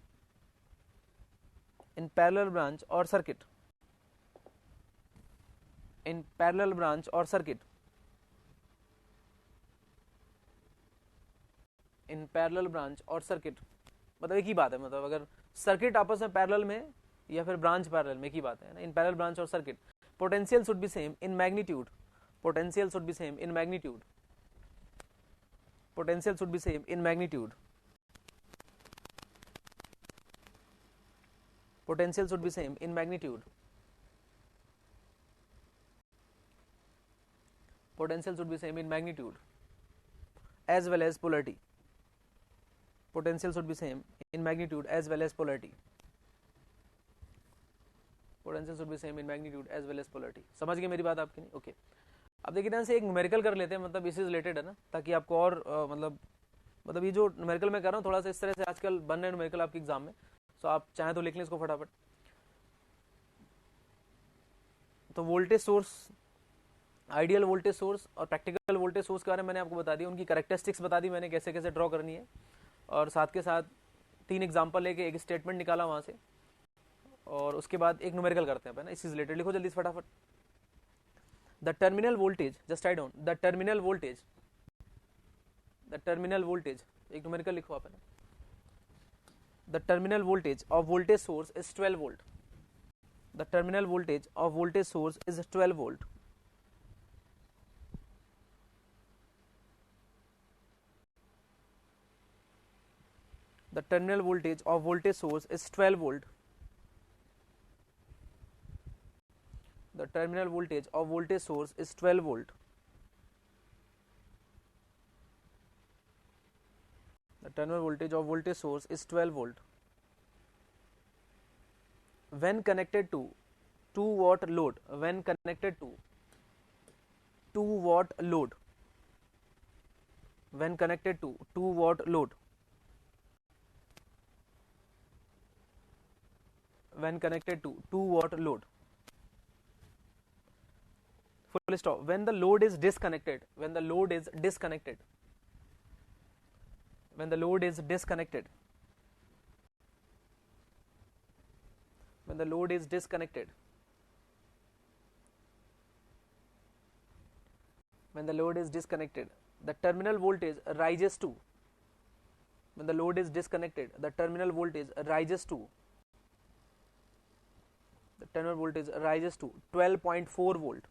in parallel branch or circuit, in parallel branch or circuit, in parallel branch or circuit, मतलब एक ही बात है, मतलब अगर circuit आपस में parallel में या फिर ब्रांच पैरेलल में, एक ही बात है ना। इन पैरेलल ब्रांच और circuit, potential should be same in magnitude, potential should be same in magnitude, potential should be same in magnitude, potential should be same in magnitude, potential should be same in magnitude as well as polarity, potential should be same in magnitude as well as polarity, potential should be same in magnitude as well as polarity। समझ गए मेरी बात आपकी नहीं, okay. अब देखिए ध्यान से, एक न्यूमेरिकल कर लेते हैं, मतलब इससे रिलेटेड है ना, ताकि आपको और मतलब ये जो न्यूमेरिकल मैं कर रहा हूँ थोड़ा सा इस तरह से आजकल बन रहे हैं न्यूमेरिकल आपके एग्जाम में, तो आप चाहें तो लिख लें इसको फटाफट। तो voltage source, ideal voltage source और प्रैक्टिकल वोल्टेज सोर्स के बारे में मैंने आपको बता दिया, उनकी कैरेक्टरिस्टिक्स बता दी मैंने, कैसे कैसे ड्रॉ करनी है, और साथ के साथ 3 एग्जांपल लेके एक स्टेटमेंट निकाला वहाँ से, और उसके बाद एक न्यूमेरिकल करते हैं ना, इससे रिलेटेड। लिखो जल्दी से फटाफट। The terminal voltage, just write down the terminal voltage, the terminal voltage, एक न्यूमेरिकल लिखो आप, है ना। The terminal voltage of voltage source is 12 volt. The terminal voltage of voltage source is 12 volt. The terminal voltage of voltage source is 12 volt. The terminal voltage of voltage source is 12 volt. The terminal voltage of voltage source is 12 volt. When connected to 2 watt load, when connected to 2 watt load, when connected to 2 watt load, when connected to 2 watt load, full stop. When the load is disconnected, when the load is disconnected, when the load is disconnected, when the load is disconnected, when the load is disconnected, the terminal voltage rises to, when the load is disconnected, the terminal voltage rises to, the terminal voltage rises to 12.4 volt,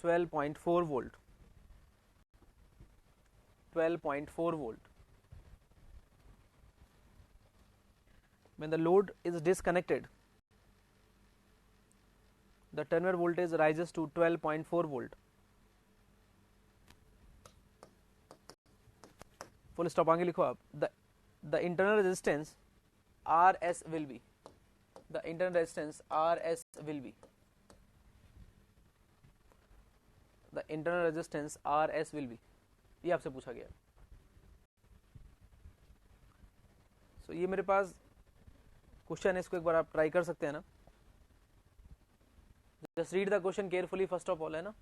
12.4 volt, 12.4 volt. When the load is disconnected, the terminal voltage rises to 12.4 volt. Full stop, आगे लिखो आप। The internal resistance RS will be, the internal resistance RS will be, the internal resistance RS will be, ये आपसे पूछा गया। So ये मेरे पास question है, इसको एक बार आप ट्राई कर सकते हैं ना। Just read the question carefully first of all, है ना,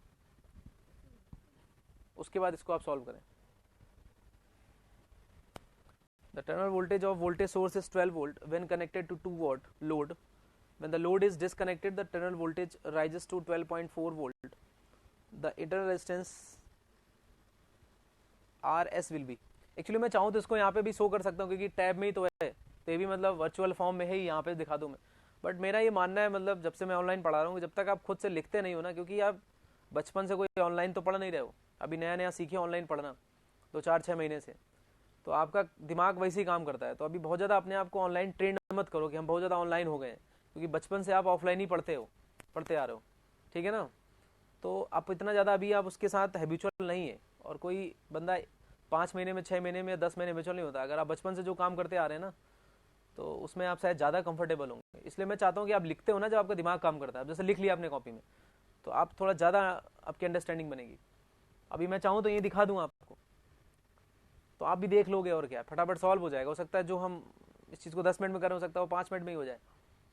उसके बाद इसको आप सॉल्व करें। The terminal voltage of voltage source is 12 volt when connected to 2 watt load. When the load is disconnected, the terminal voltage rises to 12.4 volt. The internal resistance RS will be. Actually मैं चाहूँ तो इसको यहाँ पे भी show कर सकता हूँ, क्योंकि टैब में ही तो है, तो ये भी मतलब वर्चुअल फॉर्म में है ही, यहाँ पे दिखा दूँ मैं। बट मेरा ये मानना है, मतलब जब से मैं ऑनलाइन पढ़ा रहा हूँ, जब तक आप खुद से लिखते नहीं हो ना, क्योंकि आप बचपन से कोई ऑनलाइन तो पढ़ नहीं रहे हो, अभी नया नया सीखे ऑनलाइन पढ़ना 2-4-6 महीने से, तो आपका दिमाग वैसे ही काम करता है। तो अभी बहुत ज़्यादा अपने आप को ऑनलाइन ट्रेन मत करो कि हम बहुत ज़्यादा ऑनलाइन हो गए हैं, क्योंकि बचपन से आप ऑफलाइन ही पढ़ते आ रहे हो, ठीक है ना। तो आप इतना ज़्यादा अभी आप उसके साथ हैबिचुअल नहीं है, और कोई बंदा 5 महीने में, 6 महीने में, 10 महीने में नहीं होता। अगर आप बचपन से जो काम करते आ रहे हैं ना, तो उसमें आप शायद ज़्यादा कंफर्टेबल होंगे। इसलिए मैं चाहता हूँ कि आप लिखते हो ना, जब आपका दिमाग काम करता है, जैसे लिख लिया आपने कॉपी में, तो आप थोड़ा ज़्यादा आपकी अंडरस्टैंडिंग बनेगी। अभी मैं चाहूँ तो ये दिखा दूँ आपको, तो आप भी देख लोगे, और क्या फटाफट सॉल्व हो जाएगा। हो सकता है जो हम इस चीज़ को 10 मिनट में करें, हो सकता है वो 5 मिनट में ही हो जाए।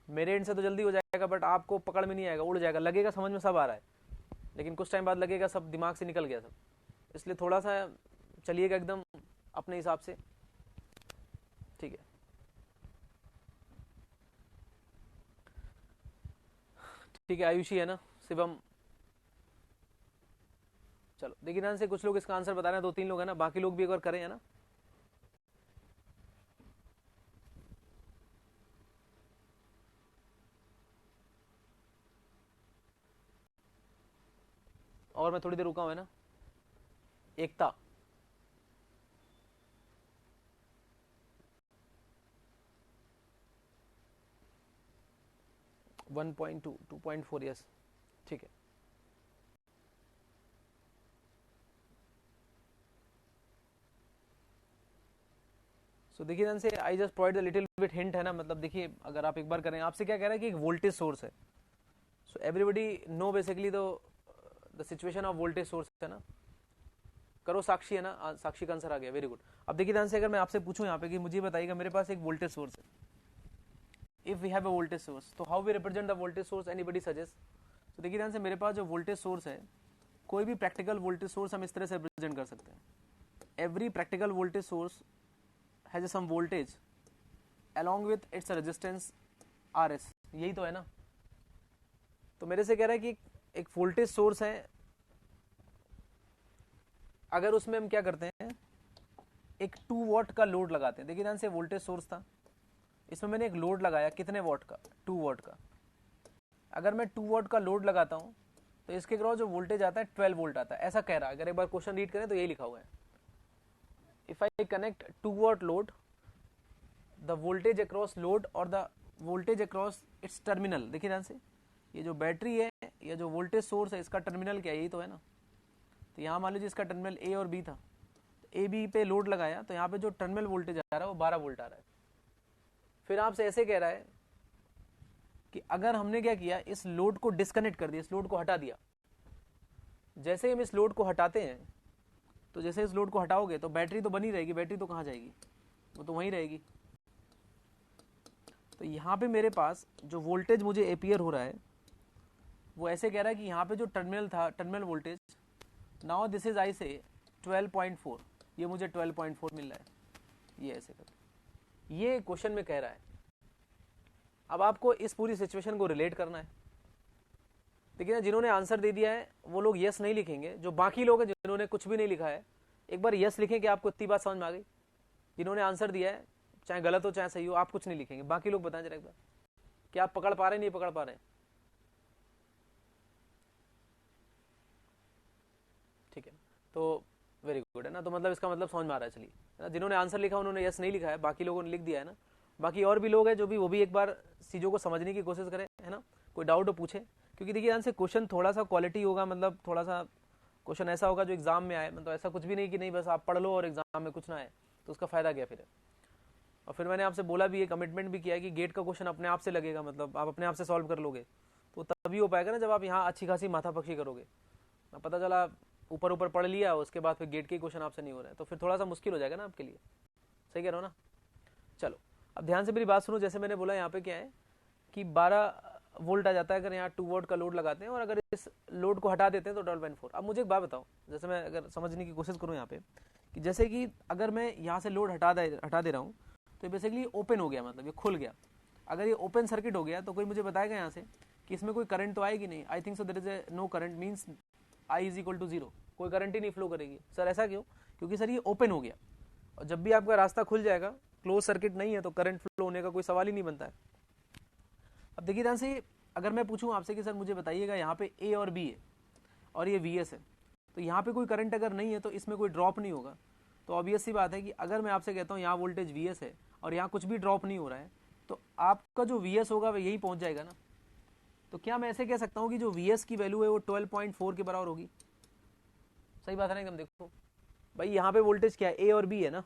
मेरे एंड से तो जल्दी हो जाएगा, बट आपको पकड़ में नहीं आएगा, उड़ जाएगा, लगेगा समझ में सब आ रहा है, लेकिन कुछ टाइम बाद लगेगा सब दिमाग से निकल गया सब। इसलिए थोड़ा सा चलिएगा एकदम अपने हिसाब से, ठीक है। ठीक है, आयुषी है ना, शिवम, चलो देखिए ध्यान से, कुछ लोग इसका आंसर बता रहे हैं, 2-3 लोग हैं ना, बाकी लोग भी एक बार करें, है ना। और मैं थोड़ी देर रुका हूं, है ना। एकता, वन 2.4, यस, ठीक है। सो देखिए ध्यान से, I just provide the little bit hint, है ना। मतलब देखिए, अगर आप एक बार करें, आपसे क्या कह रहा है कि एक वोल्टेज सोर्स है। So everybody know basically the situation of voltage source, है ना। करो साक्षी, है ना, साक्षी का आंसर आ गया, वेरी गुड। अब देखिए ध्यान से, अगर मैं आपसे पूछूं यहाँ पे कि मुझे बताइएगा, मेरे पास एक वोल्टेज सोर्स है, if we have a voltage source, तो how we represent the voltage source, anybody suggest. तो देखिए ध्यान से, मेरे पास जो वोल्टेज सोर्स है, कोई भी प्रैक्टिकल वोल्टेज सोर्स हम इस तरह से रिप्रेजेंट कर सकते हैं. Every practical voltage source has some voltage along with its resistance RS. यही तो है ना. तो मेरे से कह रहा है कि एक वोल्टेज सोर्स है, अगर उसमें हम क्या करते हैं, एक 2 वॉट का लोड लगाते हैं. देखिए ध्यान से, वोल्टेज सोर्स था, इसमें मैंने एक लोड लगाया, कितने वॉट का, 2 वॉट का. अगर मैं 2 वॉट का लोड लगाता हूं तो इसके अक्रॉस जो वोल्टेज आता है 12 वोल्ट आता है, ऐसा कह रहा है. अगर एक बार क्वेश्चन रीड करें तो यही लिखा हुआ है. If I connect 2 watt load, the voltage across load और the voltage across its terminal. देखिए ध्यान से, ये जो बैटरी है या जो वोल्टेज सोर्स है, इसका टर्मिनल क्या है, यही तो है ना. तो यहाँ मान लीजिए इसका टर्मिनल ए और बी था, तो ए बी पे लोड लगाया, तो यहाँ पे जो टर्मिनल वोल्टेज आ रहा है वो 12 वोल्ट आ रहा है. फिर आपसे ऐसे कह रहा है कि अगर हमने क्या किया, इस लोड को डिस्कनेक्ट कर दिया, इस लोड को हटा दिया. जैसे हम इस लोड को हटाते हैं, तो जैसे इस लोड को हटाओगे तो बैटरी तो बनी रहेगी, बैटरी तो कहाँ जाएगी, वो तो वहीं रहेगी. तो यहाँ पे मेरे पास जो वोल्टेज मुझे अपियर हो रहा है, वो ऐसे कह रहा है कि यहाँ पे जो टर्मिनल था, terminal voltage, now this is I से 12.4, ये मुझे 12.4 मिल रहा है, ये ऐसे कर, ये क्वेश्चन में कह रहा है. अब आपको इस पूरी सिचुएशन को रिलेट करना है. देखिए ना, जिन्होंने आंसर दे दिया है वो लोग यस नहीं लिखेंगे. जो बाकी लोग हैं जिन्होंने कुछ भी नहीं लिखा है, एक बार यस लिखें कि आपको इतनी बात समझ में आ गई. जिन्होंने आंसर दिया है, चाहे गलत हो चाहे सही हो, आप कुछ नहीं लिखेंगे. बाकी लोग बताएं जरा एक बार, क्या आप पकड़ पा रहे हैं, नहीं पकड़ पा रहे हैं. ठीक है, तो वेरी गुड है ना. तो मतलब इसका मतलब समझ में आ रहा है. चलिए, जिन्होंने आंसर लिखा उन्होंने यस नहीं लिखा है, बाकी लोगों ने लिख दिया है ना. बाकी और भी लोग हैं जो भी, वो भी एक बार चीज़ों को समझने की कोशिश करें, है ना. कोई डाउट हो पूछे, क्योंकि देखिए ध्यान से, क्वेश्चन थोड़ा सा क्वालिटी होगा, मतलब थोड़ा सा क्वेश्चन ऐसा होगा जो एग्जाम में आए. मतलब ऐसा कुछ भी नहीं कि नहीं बस आप पढ़ लो और एग्जाम में कुछ ना आए, तो उसका फायदा क्या फिर है. और फिर मैंने आपसे बोला भी, ये कमिटमेंट भी किया है कि गेट का क्वेश्चन अपने आप से लगेगा, मतलब आप अपने आप से सॉल्व कर लोगे. तो तभी हो पाएगा ना जब आप यहाँ अच्छी खासी माथापक्षी करोगे. पता चला ऊपर ऊपर पढ़ लिया, उसके बाद फिर गेट के क्वेश्चन आपसे नहीं हो रहा है, तो फिर थोड़ा सा मुश्किल हो जाएगा ना आपके लिए. सही कह रहा हूँ ना. चलो अब ध्यान से मेरी बात सुनो. जैसे मैंने बोला, यहाँ पे क्या है कि 12 वोल्ट आ जाता है अगर यहाँ 2 वोल्ट का लोड लगाते हैं, और अगर इस लोड को हटा देते हैं तो 12.4. अब मुझे एक बात बताओ, जैसे मैं अगर समझने की कोशिश करूँ यहाँ पे, कि जैसे कि अगर मैं यहाँ से लोड हटा दे रहा हूँ, तो बेसिकली ओपन हो गया, मतलब ये खुल गया. अगर ये ओपन सर्किट हो गया तो कोई मुझे बताएगा यहाँ से कि इसमें कोई करंट तो आएगी नहीं. I think so there is a no current, means I is equal to 0. कोई करंट ही नहीं फ्लो करेगी. सर ऐसा क्यों? क्योंकि सर ये ओपन हो गया, और जब भी आपका रास्ता खुल जाएगा, क्लोज सर्किट नहीं है, तो करंट फ्लो होने का कोई सवाल ही नहीं बनता है. अब देखिए ध्यान से, अगर मैं पूछूं आपसे कि सर मुझे बताइएगा यहाँ पे ए और बी है और ये वी एस है, तो यहाँ पे कोई करंट अगर नहीं है तो इसमें कोई ड्रॉप नहीं होगा. तो ऑब्वियस सी बात है कि अगर मैं आपसे कहता हूँ यहाँ वोल्टेज वी एस है और यहाँ कुछ भी ड्रॉप नहीं हो रहा है, तो आपका जो वी एस होगा वह यही पहुँच जाएगा ना. तो क्या मैं ऐसे कह सकता हूँ कि जो वी एस की वैल्यू है वो 12.4 के बराबर होगी? सही बात है ना एकदम. देखो भाई, यहाँ पे वोल्टेज क्या है, ए और बी है ना.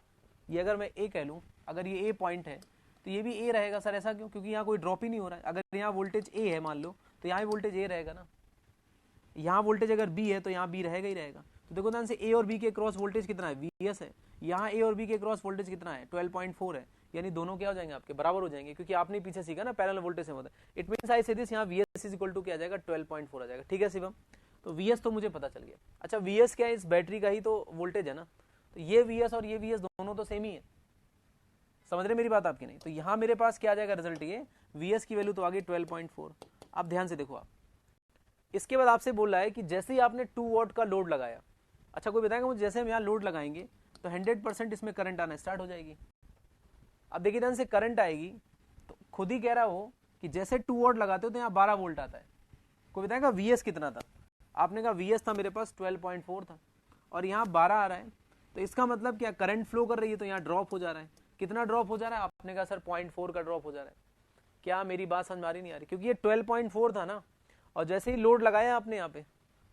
ये अगर मैं ए कह लूँ, अगर ये ए पॉइंट है तो ये भी ए रहेगा. सर ऐसा क्यों? क्योंकि यहाँ कोई ड्रॉप ही नहीं हो रहा है. अगर यहाँ वोल्टेज ए है मान लो, तो यहाँ वोल्टेज ए रहेगा ना. यहाँ वोल्टेज अगर बी है तो यहाँ बी रहेगा ही रहेगा. तो देखो ध्यान से, ए और बी के क्रॉस वोल्टेज कितना है, वी एस है. यहाँ ए और बी के क्रॉस वोल्टेज कितना है, 12.4 है. यानी दोनों क्या हो जाएंगे, आपके बराबर हो जाएंगे, क्योंकि आपने पीछे सीखा ना पैरेलल वोल्टेज से होता है. It means I say this, यहाँ V S is equal to क्या आ जाएगा, 12.4 आ जाएगा. ठीक है शिवम, तो वी एस तो मुझे पता चल गया. अच्छा, वी एस क्या है, इस बैटरी का ही तो वोल्टेज है ना. तो ये वी एस और ये वी एस दोनों तो सेम ही है. समझ रहे मेरी बात आपकी? नहीं. तो यहाँ मेरे पास क्या आ जाएगा रिजल्ट, ये वी एस की वैल्यू तो आ गई 12.4. अब ध्यान से देखो आप, इसके बाद आपसे बोल रहा है कि जैसे ही आपने 2 वॉट का लोड लगाया, अच्छा कोई बताएगा मुझे, जैसे हम यहाँ लोड लगाएंगे तो 100% इसमें करंट आना स्टार्ट हो जाएगी. अब देखिए ध्यान से, करंट आएगी तो खुद ही कह रहा हो कि जैसे 2 वॉट लगाते हो तो यहाँ 12 वोल्ट आता है. कोई बताएगा वी एस कितना था? आपने कहा वी एस था मेरे पास 12.4 था, और यहाँ 12 आ रहा है. तो इसका मतलब क्या, करंट फ्लो कर रही है, तो यहाँ ड्रॉप हो जा रहा है. कितना ड्रॉप हो जा रहा है? आपने कहा सर 0.4 का ड्रॉप हो जा रहा है. क्या मेरी बात समझ में आ रही नहीं आ रही? क्योंकि ये 12.4 था ना, और जैसे ही लोड लगाया आपने यहाँ पे,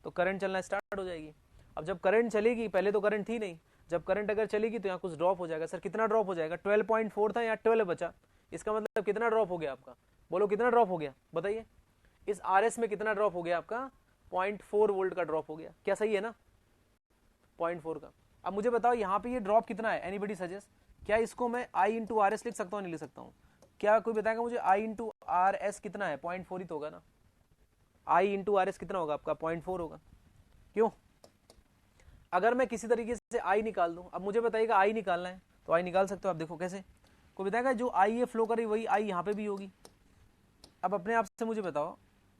तो करंट चलना स्टार्ट हो जाएगी. अब जब करंट चलेगी, पहले तो करंट थी नहीं, जब करंट अगर चलेगी तो यहाँ कुछ ड्रॉप हो जाएगा. सर कितना ड्रॉप हो जाएगा? 12.4 था, यहाँ 12 बचा. इसका मतलब कितना ड्रॉप हो गया आपका? बोलो कितना ड्रॉप हो गया, बताइए. इस आर एस में कितना ड्रॉप हो गया आपका? 0.4 वोल्ट का ड्रॉप हो गया. क्या सही है ना, 0.4 का. अब मुझे बताओ यहाँ पे ये ड्रॉप कितना है, एनीबडी सजेस्ट? क्या इसको मैं आई इंटू आर एस लिख सकता हूँ, नहीं लिख सकता हूँ? क्या कोई बताएगा मुझे आई इंटू आर एस कितना है? 0.4 ही तो होगा ना. आई इंटू आर एस कितना होगा आपका 0.4 होगा। क्यों? अगर मैं किसी तरीके से आई निकाल दूं, अब मुझे बताइएगा आई निकालना है तो आई निकाल सकते हो आप, देखो कैसे, कोई बताएगा जो आई ये फ्लो कर रही वही आई यहाँ पे भी होगी। अब अपने आप से मुझे बताओ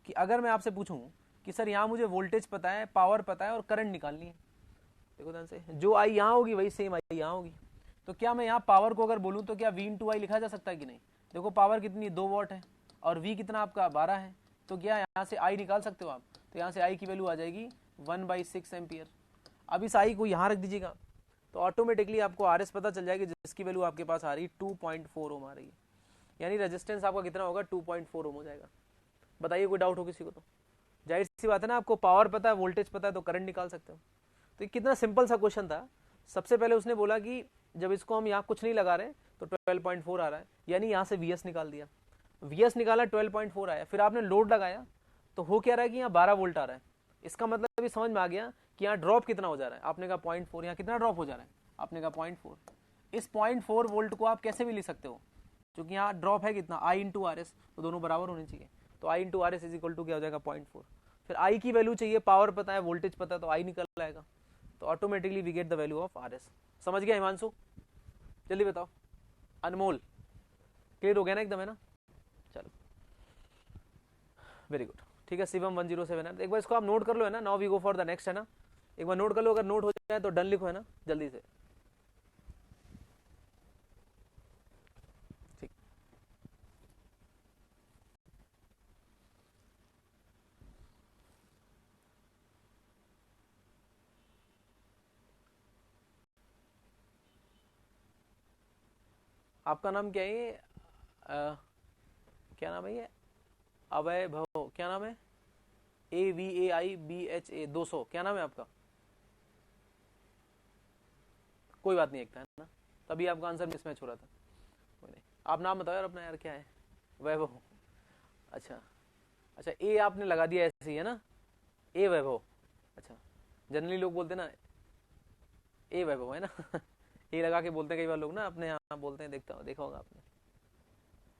कि अगर मैं आपसे पूछूं कि सर यहाँ मुझे वोल्टेज पता है, पावर पता है और करंट निकालनी है, देखो ध्यान से, जो आई यहाँ होगी वही सेम आई यहाँ होगी। तो क्या मैं यहाँ पावर को अगर बोलूँ तो क्या V इंटू आई लिखा जा सकता है कि नहीं? देखो पावर कितनी 2 वॉट है और V कितना आपका 12 है, तो क्या यहाँ से आई निकाल सकते हो आप? तो यहाँ से आई की वैल्यू आ जाएगी 1/6 एम्पियर। अब इस आई को यहाँ रख दीजिएगा तो ऑटोमेटिकली आपको आर एस पता चल जाएगी, जिसकी वैल्यू आपके पास आ रही है 2.4 ओम आ रही है, यानी रेजिस्टेंस आपका कितना होगा 2.4 ओम हो जाएगा। बताइए कोई डाउट हो किसी को? तो जाहिर सी बात है ना, आपको पावर पता है, वोल्टेज पता है, तो करंट निकाल सकते हो। तो ये कितना सिंपल सा क्वेश्चन था। सबसे पहले उसने बोला कि जब इसको हम यहाँ कुछ नहीं लगा रहे तो 12.4 आ रहा है, यानी यहाँ से वी एस निकाल दिया, वी एस निकाला 12.4 आया, फिर आपने लोड लगाया तो हो क्या रहा है कि यहाँ 12 वोल्ट आ रहा है। इसका मतलब अभी समझ में आ गया कि यहाँ ड्रॉप कितना हो जा रहा है, आपने कहा 0.4, यहाँ कितना ड्रॉप हो जा रहा है, आपने कहा 0.4। इस 0.4 वोल्ट को आप कैसे भी लिख सकते हो, क्योंकि यहाँ ड्रॉप है कितना, आई इंटू आर एस, तो दोनों बराबर होने चाहिए। तो I into R S is equal to क्या हो जाएगा 0.4। फिर आई की वैल्यू चाहिए, पावर पता है, वोल्टेज पता है, तो आई निकल आएगा, तो automatically we get the value of R S. समझ गया हिमांशु? जल्दी बताओ। अनमोल क्लियर हो गया ना एकदम, है ना? चलो वेरी गुड, ठीक है। शिवम 107 है, एक बार इसको आप नोट कर लो, है ना। Now we go for the next, है ना। एक बार नोट कर लो, अगर नोट हो जाए तो डन लिखो, है ना, जल्दी से। ठीक, आपका नाम क्या है? क्या नाम है ये? अवैभव, क्या नाम है? AVAIBHA 200, क्या नाम है आपका? कोई बात नहीं, एक था, है ना, तभी आपका आंसर मिसमैच हो रहा था। कोई नहीं, आप नाम बताओ यार अपना, यार क्या है? वैभव, अच्छा अच्छा, ए आपने लगा दिया ऐसे ही, है ना, ए वैभव। अच्छा, जनरली लोग बोलते ना ए वैभव, है ना ए लगा के बोलते हैं कई बार लोग ना, अपने यहाँ बोलते हैं, देखा होगा आपने,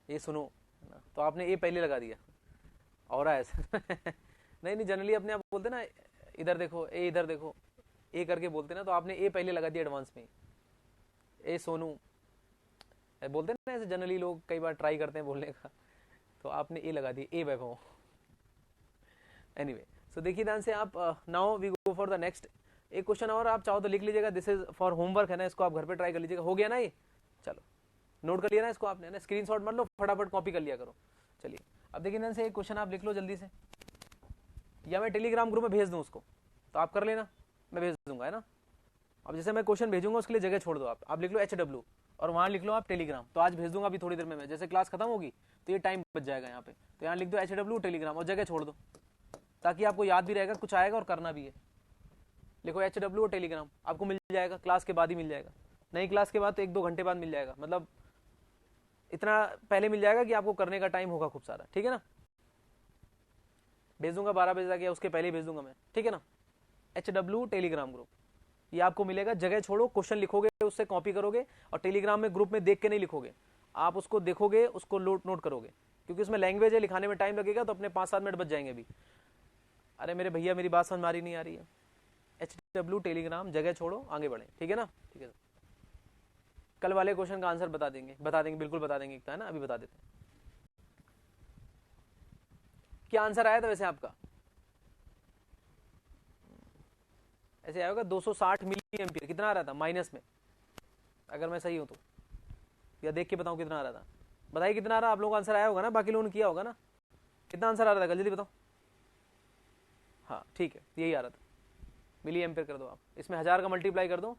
ये सुनो, है ना, तो आपने ए पहले लगा दिया, और ऐसा नहीं नहीं, जनरली अपने आप बोलते ना, इधर देखो, ए इधर देखो, ए करके बोलते ना, तो आपने ए पहले लगा दिया एडवांस में, ए सोनू बोलते ना ऐसे, जनरली लोग कई बार ट्राई करते हैं बोलने का, तो आपने ए लगा दिया, ए वैभव। एनीवे, सो देखिए ध्यान से आप, now we go for the next. एक क्वेश्चन और आप चाहो तो लिख लीजिएगा, दिस इज फॉर होमवर्क, है ना, इसको आप घर पे ट्राई कर लीजिएगा। हो गया ना ये? चलो नोट कर लिया ना इसको आपने, ना स्क्रीनशॉट मत लो, फटाफट कॉपी कर लिया करो। चलिए अब देखिए ध्यान से, एक क्वेश्चन आप लिख लो जल्दी से, या मैं टेलीग्राम ग्रुप में भेज दूं उसको, तो आप कर लेना, मैं भेज दूंगा, है ना। अब जैसे मैं क्वेश्चन भेजूंगा उसके लिए जगह छोड़ दो, आप लिख लो HW और वहां लिख लो आप टेलीग्राम, तो आज भेज दूंगा अभी थोड़ी देर में मैं, जैसे क्लास खत्म होगी तो ये टाइम बच जाएगा यहाँ पे, तो यहाँ लिख दो HW टेलीग्राम और जगह छोड़ दो, ताकि आपको याद भी रहेगा, कुछ आएगा और करना भी है। लिखो HW और टेलीग्राम, आपको मिल जाएगा, क्लास के बाद ही मिल जाएगा, नई क्लास के बाद तो 1-2 घंटे बाद मिल जाएगा, मतलब इतना पहले मिल जाएगा कि आपको करने का टाइम होगा खूब सारा, ठीक है ना। भेज दूंगा 12 बजे तक या उसके पहले ही भेज दूंगा मैं, ठीक है ना। HW टेलीग्राम ग्रुप, ये आपको मिलेगा, जगह छोड़ो, क्वेश्चन लिखोगे उससे कॉपी करोगे, और टेलीग्राम में ग्रुप में देख के नहीं लिखोगे, आप उसको देखोगे, उसको नोट करोगे, क्योंकि उसमें लैंग्वेज है, लिखाने में टाइम लगेगा, तो अपने 5-7 मिनट बच जाएंगे अभी। अरे मेरे भैया मेरी बात समझ मारी नहीं आ रही है। HW टेलीग्राम, जगह छोड़ो, आगे बढ़े, ठीक है ना। ठीक है, कल वाले क्वेश्चन का आंसर बता देंगे बिल्कुल बता देंगे, है ना, अभी बता देते हैं। क्या आंसर आया था वैसे आपका? ऐसे आया होगा 260 मिली एम्पियर, कितना आ रहा था माइनस में, अगर मैं सही हूं तो, या देख के बताऊं कितना आ रहा था, बताइए कितना आ रहा, आप लोगों का आंसर आया होगा ना, बाकी लोगों ने किया होगा ना, कितना आंसर आ रहा था जल्दी बताओ। हाँ ठीक है, यही आ रहा था, मिली एम्पियर कर दो आप, इसमें 1000 का मल्टीप्लाई कर दो,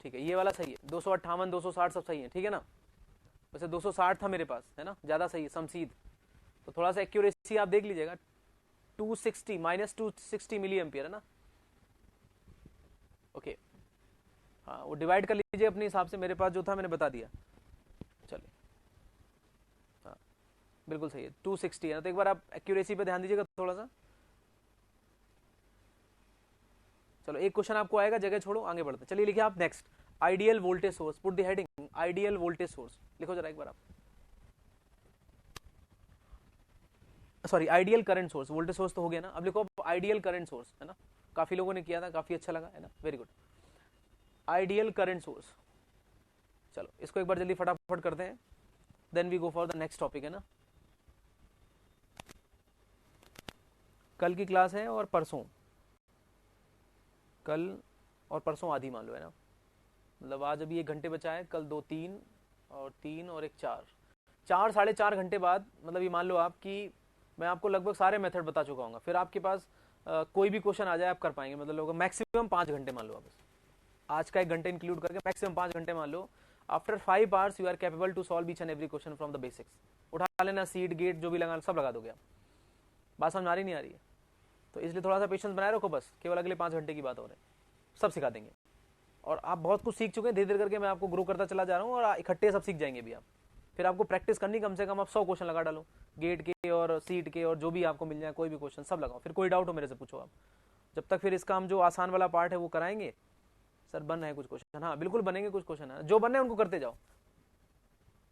ठीक है, ये वाला सही है, 258 260 सब सही है, ठीक है ना। वैसे 260 था मेरे पास, है ना, ज्यादा सही है, समसीध, तो थोड़ा सा एक्यूरेसी आप देख लीजिएगा, 260 -260 मिली एम्पियर, है ना। ओके, हाँ वो डिवाइड कर लीजिए अपने हिसाब से, मेरे पास जो था मैंने बता दिया। चलिए, हाँ बिल्कुल सही है, 260 है ना, तो एक बार आप एक्यूरेसी पे ध्यान दीजिएगा थोड़ा सा। चलो एक क्वेश्चन आपको आएगा, जगह छोड़ो, आगे बढ़ते हैं। चलिए लिखिए आप next, ideal voltage source, put the heading ideal voltage source, लिखो जरा एक बार आप। Sorry ideal current source, voltage source तो हो गया ना, अब लिखो आइडियल करंट सोर्स, है ना, काफी लोगों ने किया था, काफी अच्छा लगा, है ना, very good. Ideal current source, चलो इसको एक बार जल्दी फटाफट करते हैं, then we go for the next topic, है ना। कल की क्लास है और परसों, कल और परसों आधी मान लो, है ना, मतलब आज अभी 1 घंटे बचा है, कल 2 3 और 3 और 1 4, 4 साढ़े 4 घंटे बाद, मतलब ये मान लो आप कि मैं आपको लगभग सारे मेथड बता चुका हूँ, फिर आपके पास कोई भी क्वेश्चन आ जाए आप कर पाएंगे, मतलब लोगों मैक्सिमम 5 घंटे मान लो आप, आज का 1 घंटे इंक्लूड करके मैक्सिमम 5 घंटे मान लो। After 5 hours you are capable to solve each and every question from the basics, उठा लेना, सीड गेट जो भी लगा सब लगा दोगे आप, बात समझ आ रही नहीं आ रही है, तो इसलिए थोड़ा सा पेशेंस बनाए रखो, बस केवल अगले 5 घंटे की बात हो रही है, सब सिखा देंगे, और आप बहुत कुछ सीख चुके हैं, धीरे धीरे करके मैं आपको ग्रो करता चला जा रहा हूँ, और इकट्ठे सब सीख जाएंगे भी आप, फिर आपको प्रैक्टिस करनी, कम से कम आप 100 क्वेश्चन लगा डालो, गेट के और सीट के और जो भी आपको मिल जाए, कोई भी क्वेश्चन सब लगाओ, फिर कोई डाउट हो मेरे से पूछो आप, जब तक फिर इसका हम जो आसान वाला पार्ट है वो कराएंगे। सर बन रहे हैं कुछ क्वेश्चन, हाँ बिल्कुल बनेंगे कुछ क्वेश्चन, है जो बनने हैं उनको करते जाओ।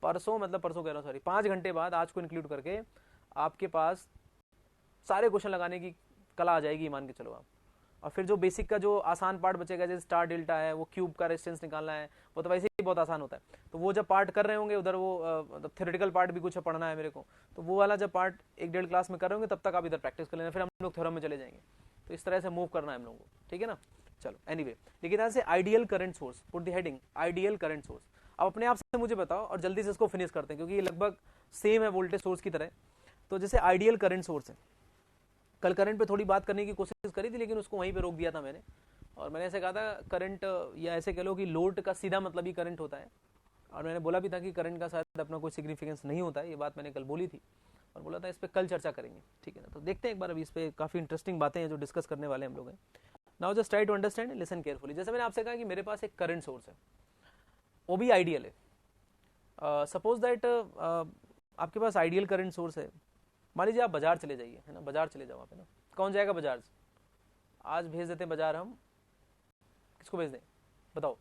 परसों, मतलब परसों कह रहा हूँ सॉरी, 5 घंटे बाद आज को इंक्लूड करके आपके पास सारे क्वेश्चन लगाने की कला आ जाएगी, मान के चलो आप, और फिर जो बेसिक का जो आसान पार्ट बचेगा, जैसे स्टार डेल्टा है, वो क्यूब का रेजिस्टेंस निकालना है, वो तो वैसे ही बहुत आसान होता है, तो वो जब पार्ट कर रहे होंगे उधर, वो मतलब थ्योरेटिकल पार्ट भी कुछ पढ़ना है मेरे को, तो वो वाला जब पार्ट 1-1.5 क्लास में कर रहे होंगे, तब तक आप इधर प्रैक्टिस कर लेना, फिर हम लोग थ्योरम में चले जाएंगे, तो इस तरह से मूव करना है हम लोगों को, ठीक है ना। चलो एनीवे, लेकिन यहाँ से ideal current source, put the heading ideal current source. अब अपने आप से मुझे बताओ, और जल्दी से इसको फिनिश करते हैं क्योंकि ये लगभग सेम है वोल्टेज सोर्स की तरह। तो जैसे आइडियल करंट सोर्स है, कल करंट पे थोड़ी बात करने की कोशिश करी थी, लेकिन उसको वहीं पे रोक दिया था मैंने, और मैंने ऐसे कहा था करंट, या ऐसे कह लो कि लोड का सीधा मतलब ही करंट होता है, और मैंने बोला भी था कि करंट का शायद अपना कोई सिग्निफिकेंस नहीं होता है, ये बात मैंने कल बोली थी, और बोला था इस पर कल चर्चा करेंगे, ठीक है ना। तो देखते हैं एक बार, अभी इस पर काफ़ी इंटरेस्टिंग बातें हैं जो डिस्कस करने वाले हम लोग हैं। Now just try to understand, listen carefully. जैसे मैंने आपसे कहा कि मेरे पास एक करंट सोर्स है, वो भी आइडियल है। सपोज दैट आपके पास आइडियल करंट सोर्स है, मान लीजिए आप बाजार चले जाइए, है ना, बाजार चले जाओ आप, है ना, कौन जाएगा बाजार? आज भेज देते हैं बाजार हम, किसको भेज दें बताओ,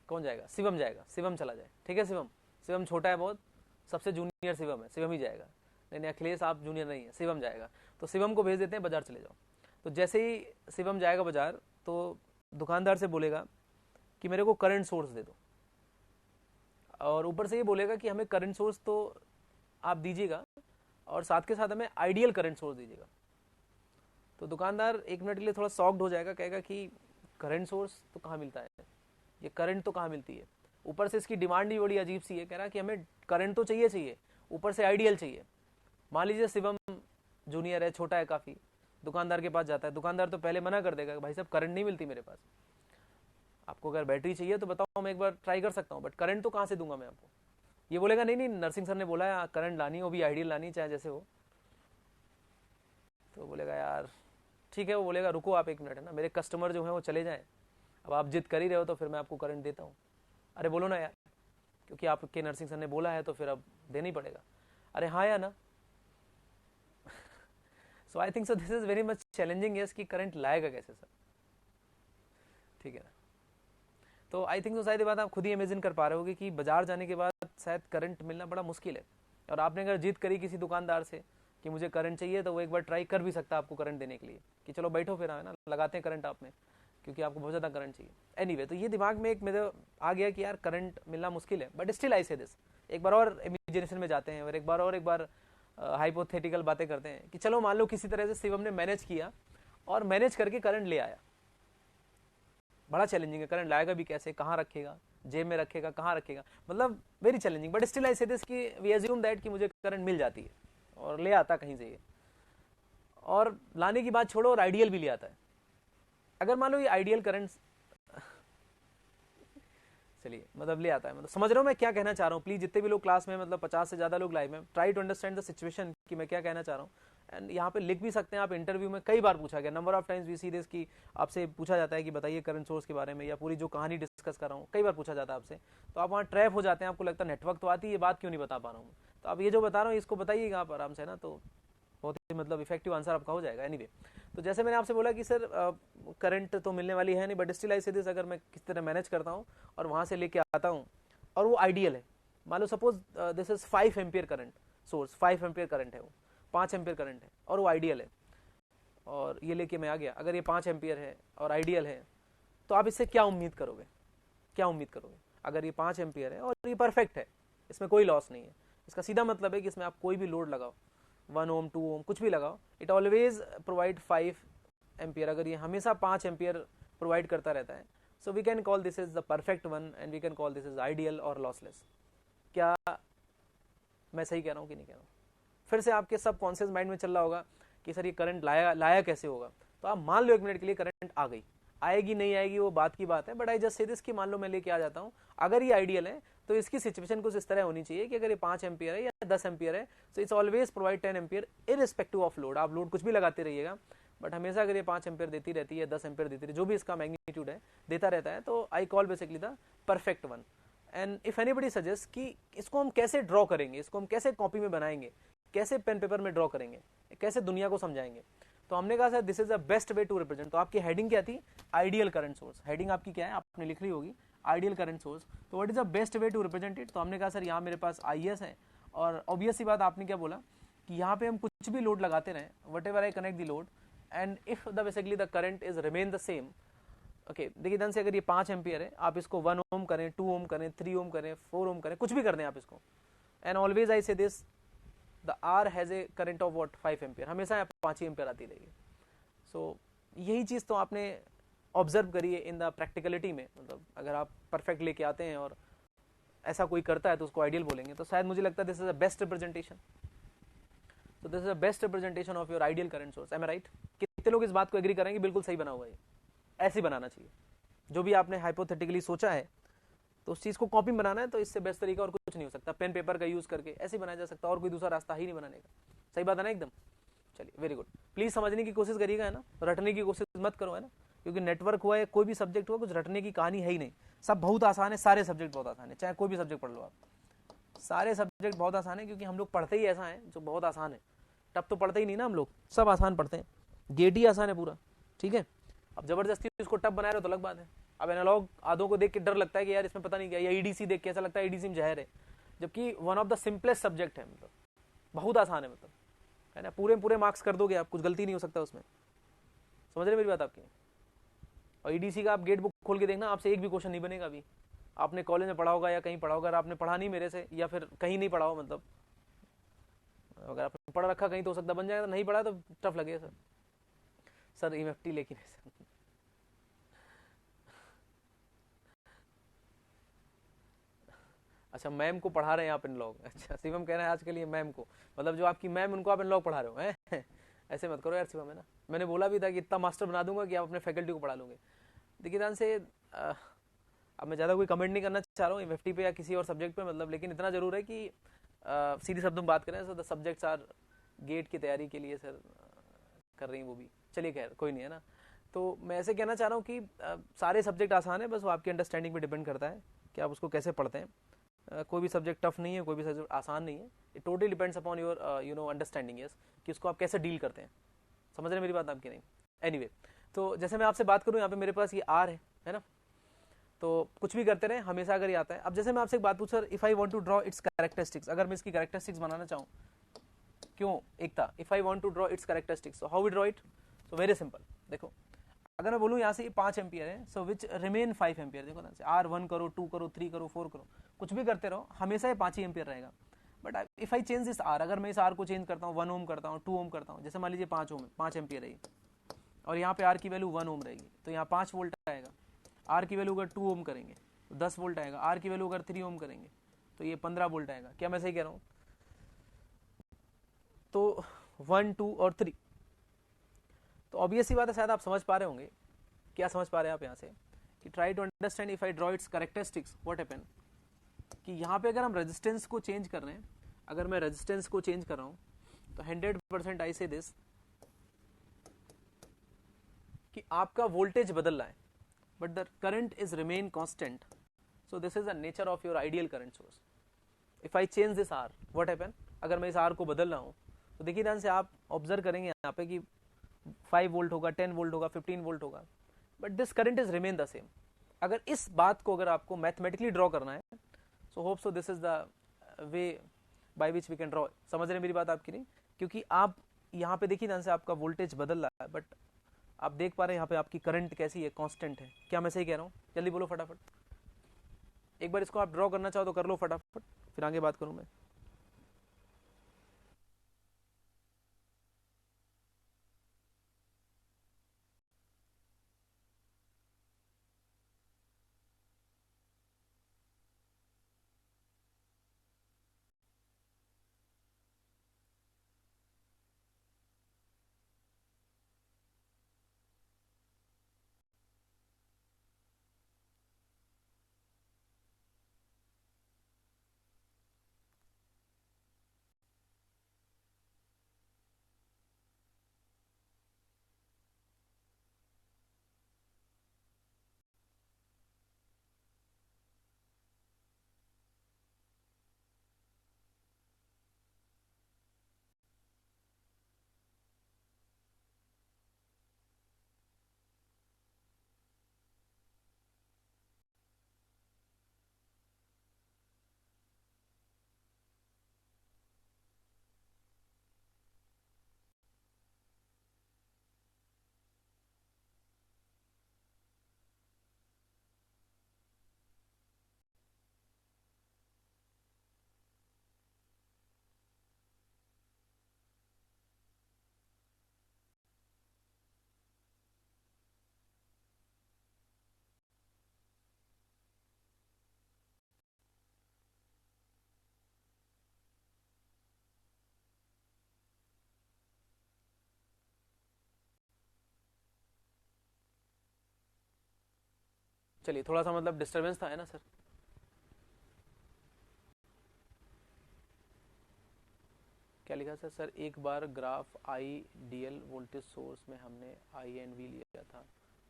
कौन जाएगा? शिवम जाएगा, शिवम चला जाए, ठीक है, शिवम, शिवम छोटा है बहुत, सबसे जूनियर शिवम है, शिवम ही जाएगा, नहीं अखिलेश आप जूनियर नहीं है, शिवम जाएगा, तो शिवम को भेज देते हैं बाजार चले जाओ। तो जैसे ही शिवम जाएगा बाजार, तो दुकानदार से बोलेगा कि मेरे को करंट सोर्स दे दो, और ऊपर से ये बोलेगा कि हमें करंट सोर्स तो आप दीजिएगा, और साथ के साथ हमें आइडियल करंट सोर्स दीजिएगा। तो दुकानदार 1 मिनट के लिए थोड़ा शॉक्ड हो जाएगा, कहेगा कि करंट सोर्स तो कहाँ मिलता है, ये करंट तो कहाँ मिलती है, ऊपर से इसकी डिमांड ही बड़ी अजीब सी है, कह रहा कि हमें करंट तो चाहिए चाहिए, ऊपर से आइडियल चाहिए। मान लीजिए शिवम जूनियर है, छोटा है काफ़ी, दुकानदार के पास जाता है, दुकानदार तो पहले मना कर देगा, भाई साहब करंट नहीं मिलती मेरे पास, आपको अगर बैटरी चाहिए तो बताओ, मैं एक बार ट्राई कर सकता हूँ, बट करंट तो कहाँ से दूंगा मैं आपको। ये बोलेगा नहीं नहीं, नर्सिंग सर ने बोला है करंट लानी, वो भी आइडियल लानी, चाहे जैसे हो। तो बोलेगा यार ठीक है, वो बोलेगा रुको आप 1 मिनट, है ना, मेरे कस्टमर जो है वो चले जाएं, अब आप जिद कर ही रहे हो तो फिर मैं आपको करंट देता हूँ। अरे बोलो ना यार, क्योंकि आपके नर्सिंग सर ने बोला है तो फिर अब देना ही पड़ेगा। अरे हाँ या ना। So I think so this is very much challenging, yes, कि करंट लाएगा कैसे सर, ठीक है ना। तो आई थिंक सो शायद ये बात आप खुद ही इमेजिन कर पा रहे होगे कि बाजार जाने के बाद शायद करंट मिलना बड़ा मुश्किल है, और आपने अगर जिद करी किसी दुकानदार से कि मुझे करंट चाहिए, तो वो एक बार ट्राई कर भी सकता है आपको करंट देने के लिए, कि चलो बैठो फिर, है ना, लगाते हैं करंट आप में, क्योंकि आपको बहुत ज़्यादा करंट चाहिए। एनीवे, तो ये दिमाग में एक मेरे आ गया कि यार करंट मिलना मुश्किल है, but still I say this, एक बार और इमेजिनेशन में जाते हैं, और एक बार हाइपोथेटिकल बातें करते हैं कि चलो मान लो किसी तरह से शिवम ने मैनेज किया, और मैनेज करके करंट ले आया। बड़ा चैलेंजिंग है, करंट लाएगा भी कैसे, कहाँ रखेगा, जेब में रखेगा, कहाँ रखेगा, मतलब very challenging, but still I say this कि वी अज्यूम दैट कि मुझे करंट मिल जाती है, और ले आता कहीं से ये, और लाने की बात छोड़ो, और आइडियल भी ले आता है। अगर मान लो ये आइडियल करंट, चलिए मतलब ले आता है, मतलब समझ रहा हूँ मैं क्या कहना चाह रहा हूँ। प्लीज जितने भी लोग क्लास में, मतलब 50 से ज्यादा लोग लाइव में, try to understand the situation कि मैं क्या कहना चाह रहा हूँ, एंड यहाँ पे लिख भी सकते हैं आप। इंटरव्यू में कई बार पूछा गया, number of times we see this, कि आपसे पूछा जाता है कि बताइए करंट सोर्स के बारे में, या पूरी जो कहानी डिस्कस कर रहा हूँ कई बार पूछा जाता है आपसे, तो आप वहाँ ट्रैप हो जाते हैं, आपको लगता है नेटवर्क तो आती है, ये बात क्यों नहीं बता पा रहा हूँ। तो आप ये जो बता रहा हूँ इसको बताइएगा आप आराम से ना, तो बहुत ही मतलब इफेक्टिव आंसर आपका हो जाएगा। एनीवे, तो जैसे मैंने आपसे बोला कि सर करंट तो मिलने वाली है नहीं, but still I say this, अगर मैं किस तरह मैनेज करता हूँ और वहाँ से लेके आता हूँ, और वो आइडियल है, मान लो suppose this is 5 ampere current, source, 5 ampere current है, वो 5 एम्पियर करंट है और वो आइडियल है, और ये लेके मैं आ गया, अगर ये 5 एम्पियर है और आइडियल है, तो आप इससे क्या उम्मीद करोगे? क्या उम्मीद करोगे? अगर ये 5 एम्पियर है और ये परफेक्ट है, इसमें कोई लॉस नहीं है, इसका सीधा मतलब है कि इसमें आप कोई भी लोड लगाओ, 1 ओम 2 ओम कुछ भी लगाओ, इट ऑलवेज प्रोवाइड 5 एम्पियर। अगर ये हमेशा 5 एम्पियर प्रोवाइड करता रहता है, so we can call this is the perfect one and we can call this is ideal और लॉसलेस। क्या मैं सही कह रहा हूँ कि नहीं कह रहा हूँ? फिर से आपके सब कॉन्शियस माइंड में चल रहा होगा कि सर ये करंट लाया कैसे होगा? तो आप मान लो 1 मिनट के लिए करंट आ गई, आएगी नहीं आएगी वो बात की बात है, but I just say this कि मान लो मैं लेके आ जाता हूँ, अगर ये आइडियल है तो इसकी सिचुएशन कुछ इस तरह होनी चाहिए कि अगर ये 5 एम्पियर है या 10 एम्पियर है, तो it's always provide 10 ampere irrespective of load. आप लोड कुछ भी लगाते रहिएगा, बट हमेशा अगर ये 5 एम्पियर देती रहती है, 10 एम्पियर देती रहती है, जो भी इसका मैग्नीट्यूड है देता रहता है, तो I call basically the perfect one. And if anybody suggest कि इसको हम कैसे ड्रॉ करेंगे, इसको हम कैसे कॉपी में बनाएंगे, कैसे पेन पेपर में ड्रॉ करेंगे, कैसे दुनिया को समझाएंगे, तो हमने कहा sir this is the best way to represent. तो आपकी हेडिंग क्या थी? Ideal current source. हेडिंग आपकी क्या है? आपने लिख ली होगी आइडियल करंट सोर्स। तो what is the best way to represent it? तो हमने कहा सर यहाँ मेरे पास IS है, और ऑब्वियस सी बात आपने क्या बोला कि यहाँ पे हम कुछ भी लोड लगाते रहें, what ever I connect the load, and if the basically the current is remain the same. Okay, देखिए ध्यान से, अगर ये 5 एम्पियर है, आप इसको 1 ओम करें, 2 ओम करें, 3 ओम करें, 4 ओम करें, कुछ भी कर दें आप इसको, and always I say this the R has a current of what 5 ampere, हमेशा 5 ही एम्पियर आती रहेगी। सो यही चीज तो आपने ऑब्जर्व करी है इन द प्रैक्टिकलिटी में। मतलब अगर आप परफेक्ट लेके आते हैं और ऐसा कोई करता है तो उसको आइडियल बोलेंगे। तो शायद मुझे लगता है this is the best representation. तो this is the best representation of your ideal current source. Am I right? कितने लोग इस बात को एग्री करेंगे? बिल्कुल सही बना हुआ है, ऐसे बनाना चाहिए। जो भी आपने हाइपोथेटिकली सोचा है तो उस चीज को कॉपी बनाना है, तो इससे बेस्ट तरीका और कुछ नहीं हो सकता। पेन पेपर का यूज करके ऐसे बनाया जा सकता है, और कोई दूसरा रास्ता ही नहीं बनाने का। सही बात है ना एकदम? चलिए, वेरी गुड। प्लीज समझने की कोशिश करिएगा, है ना, रटने की कोशिश मत करो, है ना, क्योंकि नेटवर्क हुआ या कोई भी सब्जेक्ट हुआ, कुछ रटने की कहानी है ही नहीं। सब बहुत आसान है, सारे सब्जेक्ट बहुत आसान है, चाहे कोई भी सब्जेक्ट पढ़ लो आप, सारे सब्जेक्ट बहुत आसान है, क्योंकि हम लोग पढ़ते ही ऐसा है जो बहुत आसान है। टफ तो पढ़ते ही नहीं ना हम लोग, सब आसान पढ़ते हैं, गेट ही आसान है पूरा, ठीक है। अब जबरदस्ती उसको टफ बना रहे हो तो अलग बात है। अब एनालॉग आधों को देख के डर लगता है कि यार इसमें पता नहीं क्या, या ईडीसी देख के ऐसा लगता है ईडीसी में जहर है, जबकि one of the simplest subject है, मतलब बहुत आसान है, मतलब है ना, पूरे पूरे मार्क्स कर दोगे आप, कुछ गलती नहीं हो सकता उसमें। समझ रहे मेरी बात आपकी? और ईडीसी का आप गेट बुक खोल के देखना, आपसे एक भी क्वेश्चन नहीं बनेगा। अभी आपने कॉलेज में पढ़ा होगा या कहीं पढ़ा होगा, अगर आपने पढ़ा नहीं मेरे से, या फिर कहीं नहीं पढ़ा हो, मतलब अगर आपने पढ़ रखा कहीं तो हो सकता बन जाएगा, नहीं पढ़ा तो टफ लगेगा सर EMFT लेकिन ऐसा। अच्छा, मैम को पढ़ा रहे हैं आप इन लोग? अच्छा, शिवम कह रहे हैं आजकल ये मैम को, मतलब जो आपकी मैम उनको आप इन लोग पढ़ा रहे हो हैं? ऐसे मत करो यार शिवम, है ना। मैंने बोला भी था कि इतना मास्टर बना दूंगा कि आप अपने फैकल्टी को पढ़ा लोगे। देखिए ध्यान से, अब मैं ज़्यादा कोई कमेंट नहीं करना चाह रहा हूँ EMFT पे या किसी और सब्जेक्ट पे, मतलब लेकिन इतना जरूर है कि सीधी शब्दों में बात करें, sir the subjects are GATE की तैयारी के लिए सर कर रही हैं वो भी। चलिए खैर कोई नहीं, है ना। तो मैं ऐसे कहना चाह रहा हूँ कि सारे सब्जेक्ट आसान है, बस वो आपकी अंडरस्टैंडिंग पे डिपेंड करता है कि आप उसको कैसे पढ़ते हैं। कोई भी सब्जेक्ट टफ नहीं है, कोई भी सब्जेक्ट आसान नहीं है। It totally depends upon your understanding, yes, कि उसको आप कैसे डील करते हैं। समझ रहे मेरी बात आपकी? नहीं? एनीवे, तो जैसे मैं आपसे बात करूँ, यहाँ पे मेरे पास ये R है ना, तो कुछ भी करते रहे हमेशा अगर ये आता है। अब जैसे मैं आपसे एक बात पूछूं, if I want to draw its characteristics, अगर मैं इसकी कैरेक्टरिस्टिक्स बनाना चाहूँ, क्यों Ekta, if I want to draw its characteristics, so how we draw it? So very simple. देखो, अगर मैं बोलूँ यहाँ से 5 एम्पियर है, सो विच रिमेन 5 एम्पियर। देखो ना, R1 करो, 2 करो, 3 करो, 4 करो, कुछ भी करते रहो, हमेशा ये 5 ही एम्पियर रहेगा। But if I change this R, अगर मैं इस R को चेंज करता हूँ, 1 ओम करता हूँ, 2 ओम करता हूँ, जैसे मान लीजिए 5 ओम, 5 एम्पियर रहेगी, और यहाँ पे R की वैल्यू 1 ओम रहेगी, तो यहाँ 5 वोल्ट आएगा। R की वैल्यू अगर 2 ओम करेंगे तो 10 वोल्ट आएगा। R की वैल्यू अगर 3 ओम करेंगे तो ये 15 वोल्ट आएगा। क्या मैं सही कह रहा हूँ? तो 1, 2 और 3, तो ऑब्वियस सी बात है, शायद आप समझ पा रहे होंगे। क्या समझ पा रहे हैं आप यहाँ से? कि try to understand if I draw its characteristics what happen, कि यहाँ पे अगर हम रेजिस्टेंस को चेंज कर रहे हैं, अगर मैं रेजिस्टेंस को चेंज कर रहा हूँ, तो 100% आई से दिस कि आपका वोल्टेज बदल रहा है, but the current is remain constant. So this is the nature of your ideal current source. If I change this R, what happen, अगर मैं इस R को बदल रहा हूँ, तो देखिए ध्यान से, आप ऑब्जर्व करेंगे यहाँ पे कि 5 वोल्ट होगा, 10 वोल्ट होगा, 15 वोल्ट होगा, but this current is remain the same. अगर इस बात को अगर आपको मैथमेटिकली ड्रॉ करना है, so hope so this is the way by which we can draw. समझ रहे हैं मेरी बात आपकी? नहीं, क्योंकि आप यहाँ पे देखिए ध्यान से, आपका वोल्टेज बदल रहा है, बट आप देख पा रहे हैं यहाँ पे आपकी करंट कैसी है, कांस्टेंट है। क्या मैं सही कह रहा हूँ? जल्दी बोलो फटाफट। एक बार इसको आप ड्रॉ करना चाहो तो कर लो फटाफट, फिर आगे बात करूँ मैं। चलिए, थोड़ा सा मतलब डिस्टर्बेंस था, है ना सर? क्या लिखा सर? सर एक bar graph ideal voltage source में हमने आई एन वी लिया था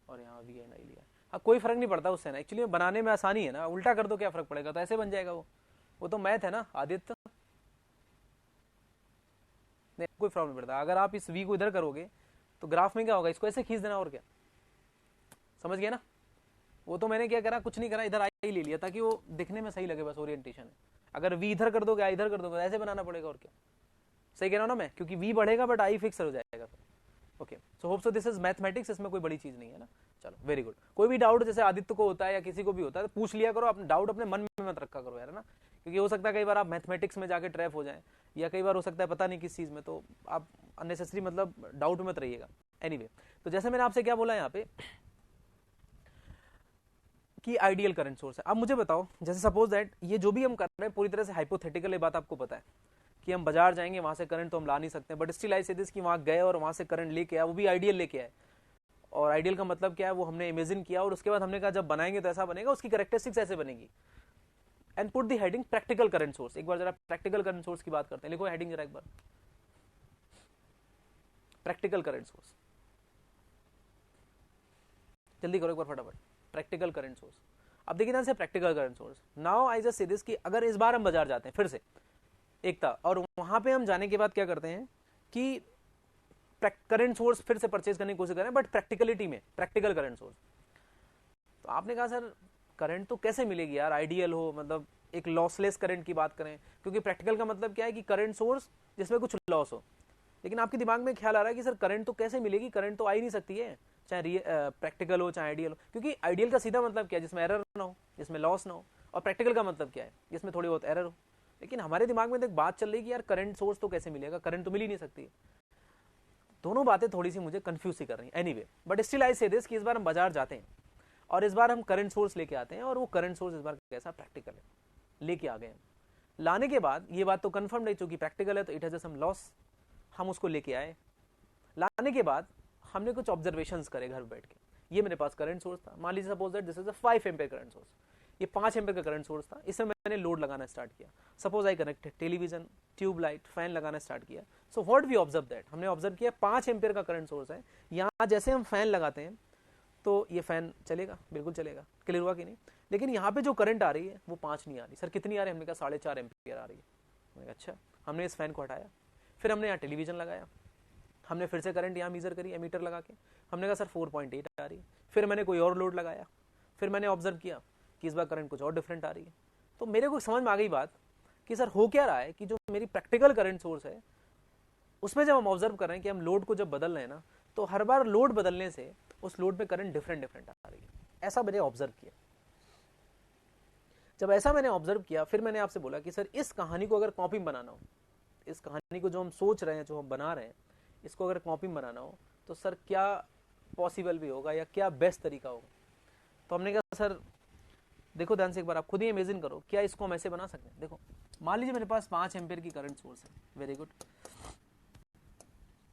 और यहाँ वी एन आई लिया। हाँ, कोई फर्क नहीं पड़ता उससे ना, एक्चुअली बनाने में आसानी है ना, उल्टा कर दो क्या फर्क पड़ेगा, तो ऐसे बन जाएगा वो तो मैथ है ना आदित्य। नहीं, कोई फर्क नहीं पड़ता। अगर आप इस वी को इधर करोगे तो ग्राफ में क्या होगा, इसको ऐसे खींच देना और क्या। समझ गए ना? वो तो मैंने क्या करा, कुछ नहीं करा, इधर आई ले लिया ताकि वो दिखने में सही लगे, बस ओरिएंटेशन है। अगर वी इधर कर दोगे, आई इधर कर दोगे, ऐसे बनाना पड़ेगा और क्या। सही कह रहा हूँ ना मैं? क्योंकि वी बढ़ेगा बट आई फिक्स हो जाएगा फिर। Okay, so hope so this is mathematics, इसमें कोई बड़ी चीज नहीं है ना। चलो, वेरी गुड। कोई भी डाउट जैसे आदित्य को होता है या किसी को भी होता है तो पूछ लिया करो, अपने डाउट अपने मन में मत रखा करो यार, है ना। क्योंकि हो सकता है कई बार आप मैथमेटिक्स में जाके ट्रैप हो जाए, या कई बार हो सकता है पता नहीं किस चीज में, तो आप अननेसेसरी मतलब डाउट मत रहिएगा। एनीवे, तो जैसे मैंने आपसे क्या बोला यहाँ पे कि आइडियल करंट सोर्स है। अब मुझे बताओ, जैसे सपोज दैट ये जो भी हम कर रहे हैं पूरी तरह से हाइपोथेटिकल, ये बात आपको पता है कि हम बाजार जाएंगे, वहां से करंट तो हम ला नहीं सकते, but still I say this कि वहां गए और वहां से करंट लेके आया, वो भी आइडियल लेके आए। और आइडियल का मतलब क्या है, वो हमने इमेजिन किया और उसके बाद हमने कहा जब बनाएंगे तो ऐसा बनेगा, उसकी कैरेक्टरिस्टिक्स ऐसे बनेगी। And put the heading practical current source. एक बार जरा प्रैक्टिकल करंट सोर्स की बात करते हैं, लिखो हेडिंग जरा एक बार, प्रैक्टिकल करंट सोर्स। जल्दी करो एक बार फटाफट, प्रैक्टिकल करंट सोर्स। अब देखिए ना से practical current source. Now I just say this कि अगर इस बार हम बाजार जाते हैं फिर से एक था, और वहां पे हम जाने के बाद क्या करते हैं कि करंट सोर्स फिर से परचेज करने की कोशिश करें, बट प्रैक्टिकलिटी में प्रैक्टिकल करंट सोर्स। तो आपने कहा सर करंट तो कैसे मिलेगी यार, आइडियल हो, मतलब एक लॉसलेस करंट की बात करें, क्योंकि प्रैक्टिकल का मतलब क्या है कि करंट सोर्स जिसमें कुछ लॉस हो। लेकिन आपके दिमाग में ख्याल आ रहा है कि सर करंट तो कैसे मिलेगी, करंट तो आ ही नहीं सकती है, चाहे प्रैक्टिकल हो चाहे आइडियल हो। क्योंकि आइडियल का सीधा मतलब क्या है, जिसमें एरर ना हो, जिसमें लॉस ना हो। और प्रैक्टिकल का मतलब क्या है, जिसमें थोड़ी बहुत एरर हो। लेकिन हमारे दिमाग में तो एक बात चल रही है कि यार करंट सोर्स तो कैसे मिलेगा, करंट तो मिल ही नहीं सकती। दोनों बातें थोड़ी सी मुझे कंफ्यूज सी कर रही हैं। Anyway, but still I say this कि इस बार हम बाजार जाते हैं और इस बार हम करंट सोर्स लेके आते हैं, और वो करंट सोर्स इस बार कैसा, प्रैक्टिकल है, लेके आ गए हैं। लाने के बाद ये बात तो कंफर्म नहीं, चूंकि प्रैक्टिकल है तो इट हैज सम लॉस, हम उसको लेके आए। लाने के बाद हमने कुछ ऑब्जर्वेशंस करे घर बैठ के। ये मेरे पास करंट सोर्स था, मान लीजिए suppose that this is a 5 ampere current source, ये 5 एम्पीयर का करंट सोर्स था, इसमें मैंने लोड लगाना स्टार्ट किया। Suppose I connected television, tube light, fan लगाना स्टार्ट किया। So what we observe that, हमने ऑब्जर्व किया 5 एम्पीयर का करंट सोर्स है। यहाँ जैसे हम फैन लगाते हैं तो ये फैन चलेगा, बिल्कुल चलेगा, क्लियर हुआ कि नहीं। लेकिन यहाँ पे जो करंट आ रही है वो 5 नहीं आ रही। सर कितनी आ रही है, हमने कहा 4.5 एम्पीयर आ रही है। मैंने कहा अच्छा। हमने इस फैन को हटाया, फिर हमने यहाँ टेलीविजन लगाया, हमने फिर से करंट यहाँ मीजर करी एमीटर लगा के, हमने कहा सर 4.8 आ रही है। फिर मैंने कोई और लोड लगाया, फिर मैंने ऑब्जर्व किया कि इस बार करंट कुछ और डिफरेंट आ रही है। तो मेरे को समझ में आ गई बात कि सर हो क्या रहा है कि जो मेरी प्रैक्टिकल करंट सोर्स है उसमें जब हम ऑब्जर्व कर रहे हैं कि हम लोड को जब बदल रहे हैं ना, तो हर बार लोड बदलने से उस लोड में करंट डिफरेंट डिफरेंट आ रही है। ऐसा मैंने ऑब्जर्व किया। जब ऐसा मैंने ऑब्जर्व किया, फिर मैंने आपसे बोला कि सर इस कहानी को अगर कॉपी में बनाना हो, इस कहानी को जो हम सोच रहे हैं, जो हम बना रहे हैं, इसको अगर कॉपी में बनाना हो तो सर क्या पॉसिबल भी होगा या क्या बेस्ट तरीका होगा। तो हमने कहा सर देखो ध्यान से एक बार आप खुद ही इमेजिन करो, क्या इसको हम ऐसे बना सकते हैं। देखो मान लीजिए मेरे पास 5 एम्पियर की करंट सोर्स है, वेरी गुड।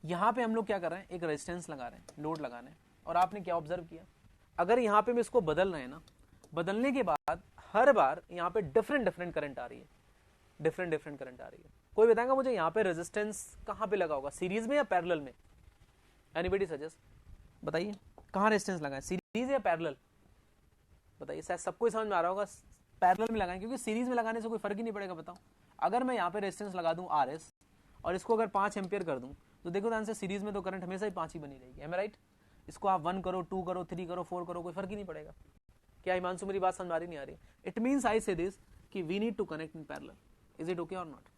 यहाँ पे हम लोग क्या कर रहे हैं, एक रेजिस्टेंस लगा रहे हैं, लोड लगा रहे हैं, और आपने क्या ऑब्जर्व किया, अगर यहाँ पे हम इसको बदल रहे हैं ना, बदलने के बाद हर बार यहाँ पे डिफरेंट डिफरेंट करंट आ रही है, डिफरेंट डिफरेंट करंट आ रही है। कोई बताएगा मुझे यहाँ पे रेजिस्टेंस कहाँ पे लगा होगा, सीरीज में या पैरेलल में? एनीबडी सजेस्ट, बताइए कहाँ रेजिस्टेंस लगा है, सीरीज या पैरेलल? बताइए, शायद सबको समझ में आ रहा होगा पैरेलल में लगाएं, क्योंकि सीरीज में लगाने से कोई फर्क ही नहीं पड़ेगा। बताओ अगर मैं यहाँ पे रेजिस्टेंस लगा दूं RS और इसको अगर 5 एम्पियर कर दूं, तो देखो ध्यान से सीरीज में तो करंट हमेशा ही 5 ही बनी रहेगी, है राइट? इसको आप 1 करो, 2 करो, 3 करो, 4 करो, कोई फर्क ही नहीं पड़ेगा। क्या हिमांशु मेरी बात समझ आ रही नहीं आ रही? It means I say this कि we need to connect in parallel. Is it okay और नॉट?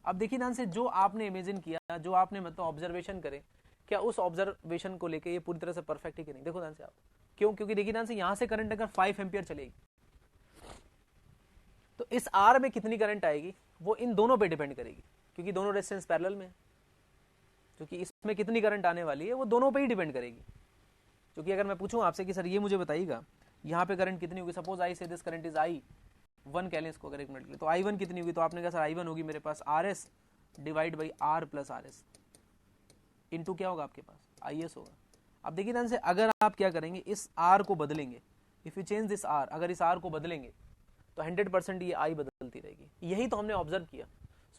अब देखिए ध्यान से, जो आपने इमेजिन किया, जो आपने मतलब ऑब्जर्वेशन करे, क्या उस ऑब्जर्वेशन को लेके ये पूरी तरह से परफेक्ट है कि नहीं? देखो ध्यान से आप, क्यों? क्योंकि देखिए ध्यान से, यहां से करंट अगर 5 एम्पियर चलेगी तो इस R में कितनी करंट आएगी वो इन दोनों पे डिपेंड करेगी, क्योंकि दोनों रेजिस्टेंस पैरेलल में है। क्योंकि इसमें कितनी करंट आने वाली है वो दोनों पे ही डिपेंड करेगी। क्योंकि अगर मैं पूछूं आपसे कि सर ये मुझे बताइएगा यहाँ पे करंट कितनी होगी, suppose I say this current is I1 कह लें इसको अगर एक मिनट के लिए, तो I1 कितनी होगी? तो आपने कहा सर I1 होगी मेरे पास RS divide by R plus RS into क्या होगा आपके पास, IS होगा। अब देखिए ध्यान से, अगर आप क्या करेंगे, इस R को बदलेंगे, if you change this R, अगर इस R को बदलेंगे तो 100% ये I बदलती रहेगी। यही तो हमने ऑब्जर्व किया।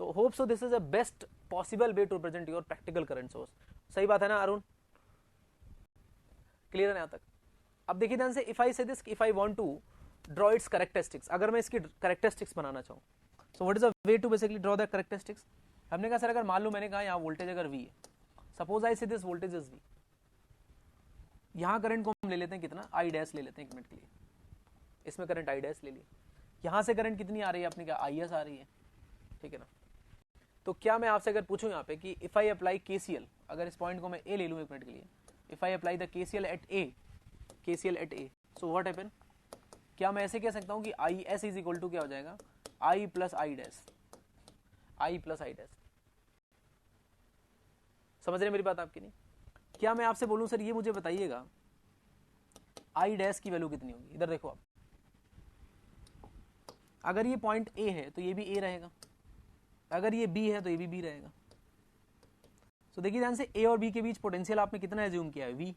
So hope so this is a best possible way to present your practical current source. सही बात है ना अरुण? क्लियर है यहाँ तक? अब देखिए ध्यान से, if I say this, if I want to draw its characteristics, अगर मैं इसकी कैरेक्टरिस्टिक्स बनाना चाहूँ, so what is a way to basically draw the characteristics? हमने कहा सर अगर मान लो मैंने कहा यहाँ वोल्टेज अगर V है, suppose I say this voltage is V, यहाँ करंट को हम ले लेते हैं कितना, I डैश ले लेते हैं एक मिनट के लिए, इसमें करंट I डैश ले ली, यहाँ से करंट कितनी आ रही है, आपने कहा IS आ रही है, ठीक है ना? तो क्या मैं आपसे अगर पूछूं यहाँ पे कि इफ आई अप्लाई KCL, अगर इस पॉइंट को मैं A ले लूं एक मिनट के लिए, if I apply the KCL at A, so what happen? क्या मैं ऐसे कह सकता हूं कि IS इज इक्वल टू क्या हो जाएगा, I plus I dash, I plus I dash. समझ रहे मेरी बात आपकी नहीं? क्या मैं आपसे बोलूं सर ये मुझे बताइएगा I डैश की वैल्यू कितनी होगी? इधर देखो आप, अगर ये पॉइंट A है तो ये भी A रहेगा, अगर ये B है तो ये भी B रहेगा। तो देखिए ध्यान से, A और B के बीच पोटेंशियल आपने कितना एज्यूम किया है, V।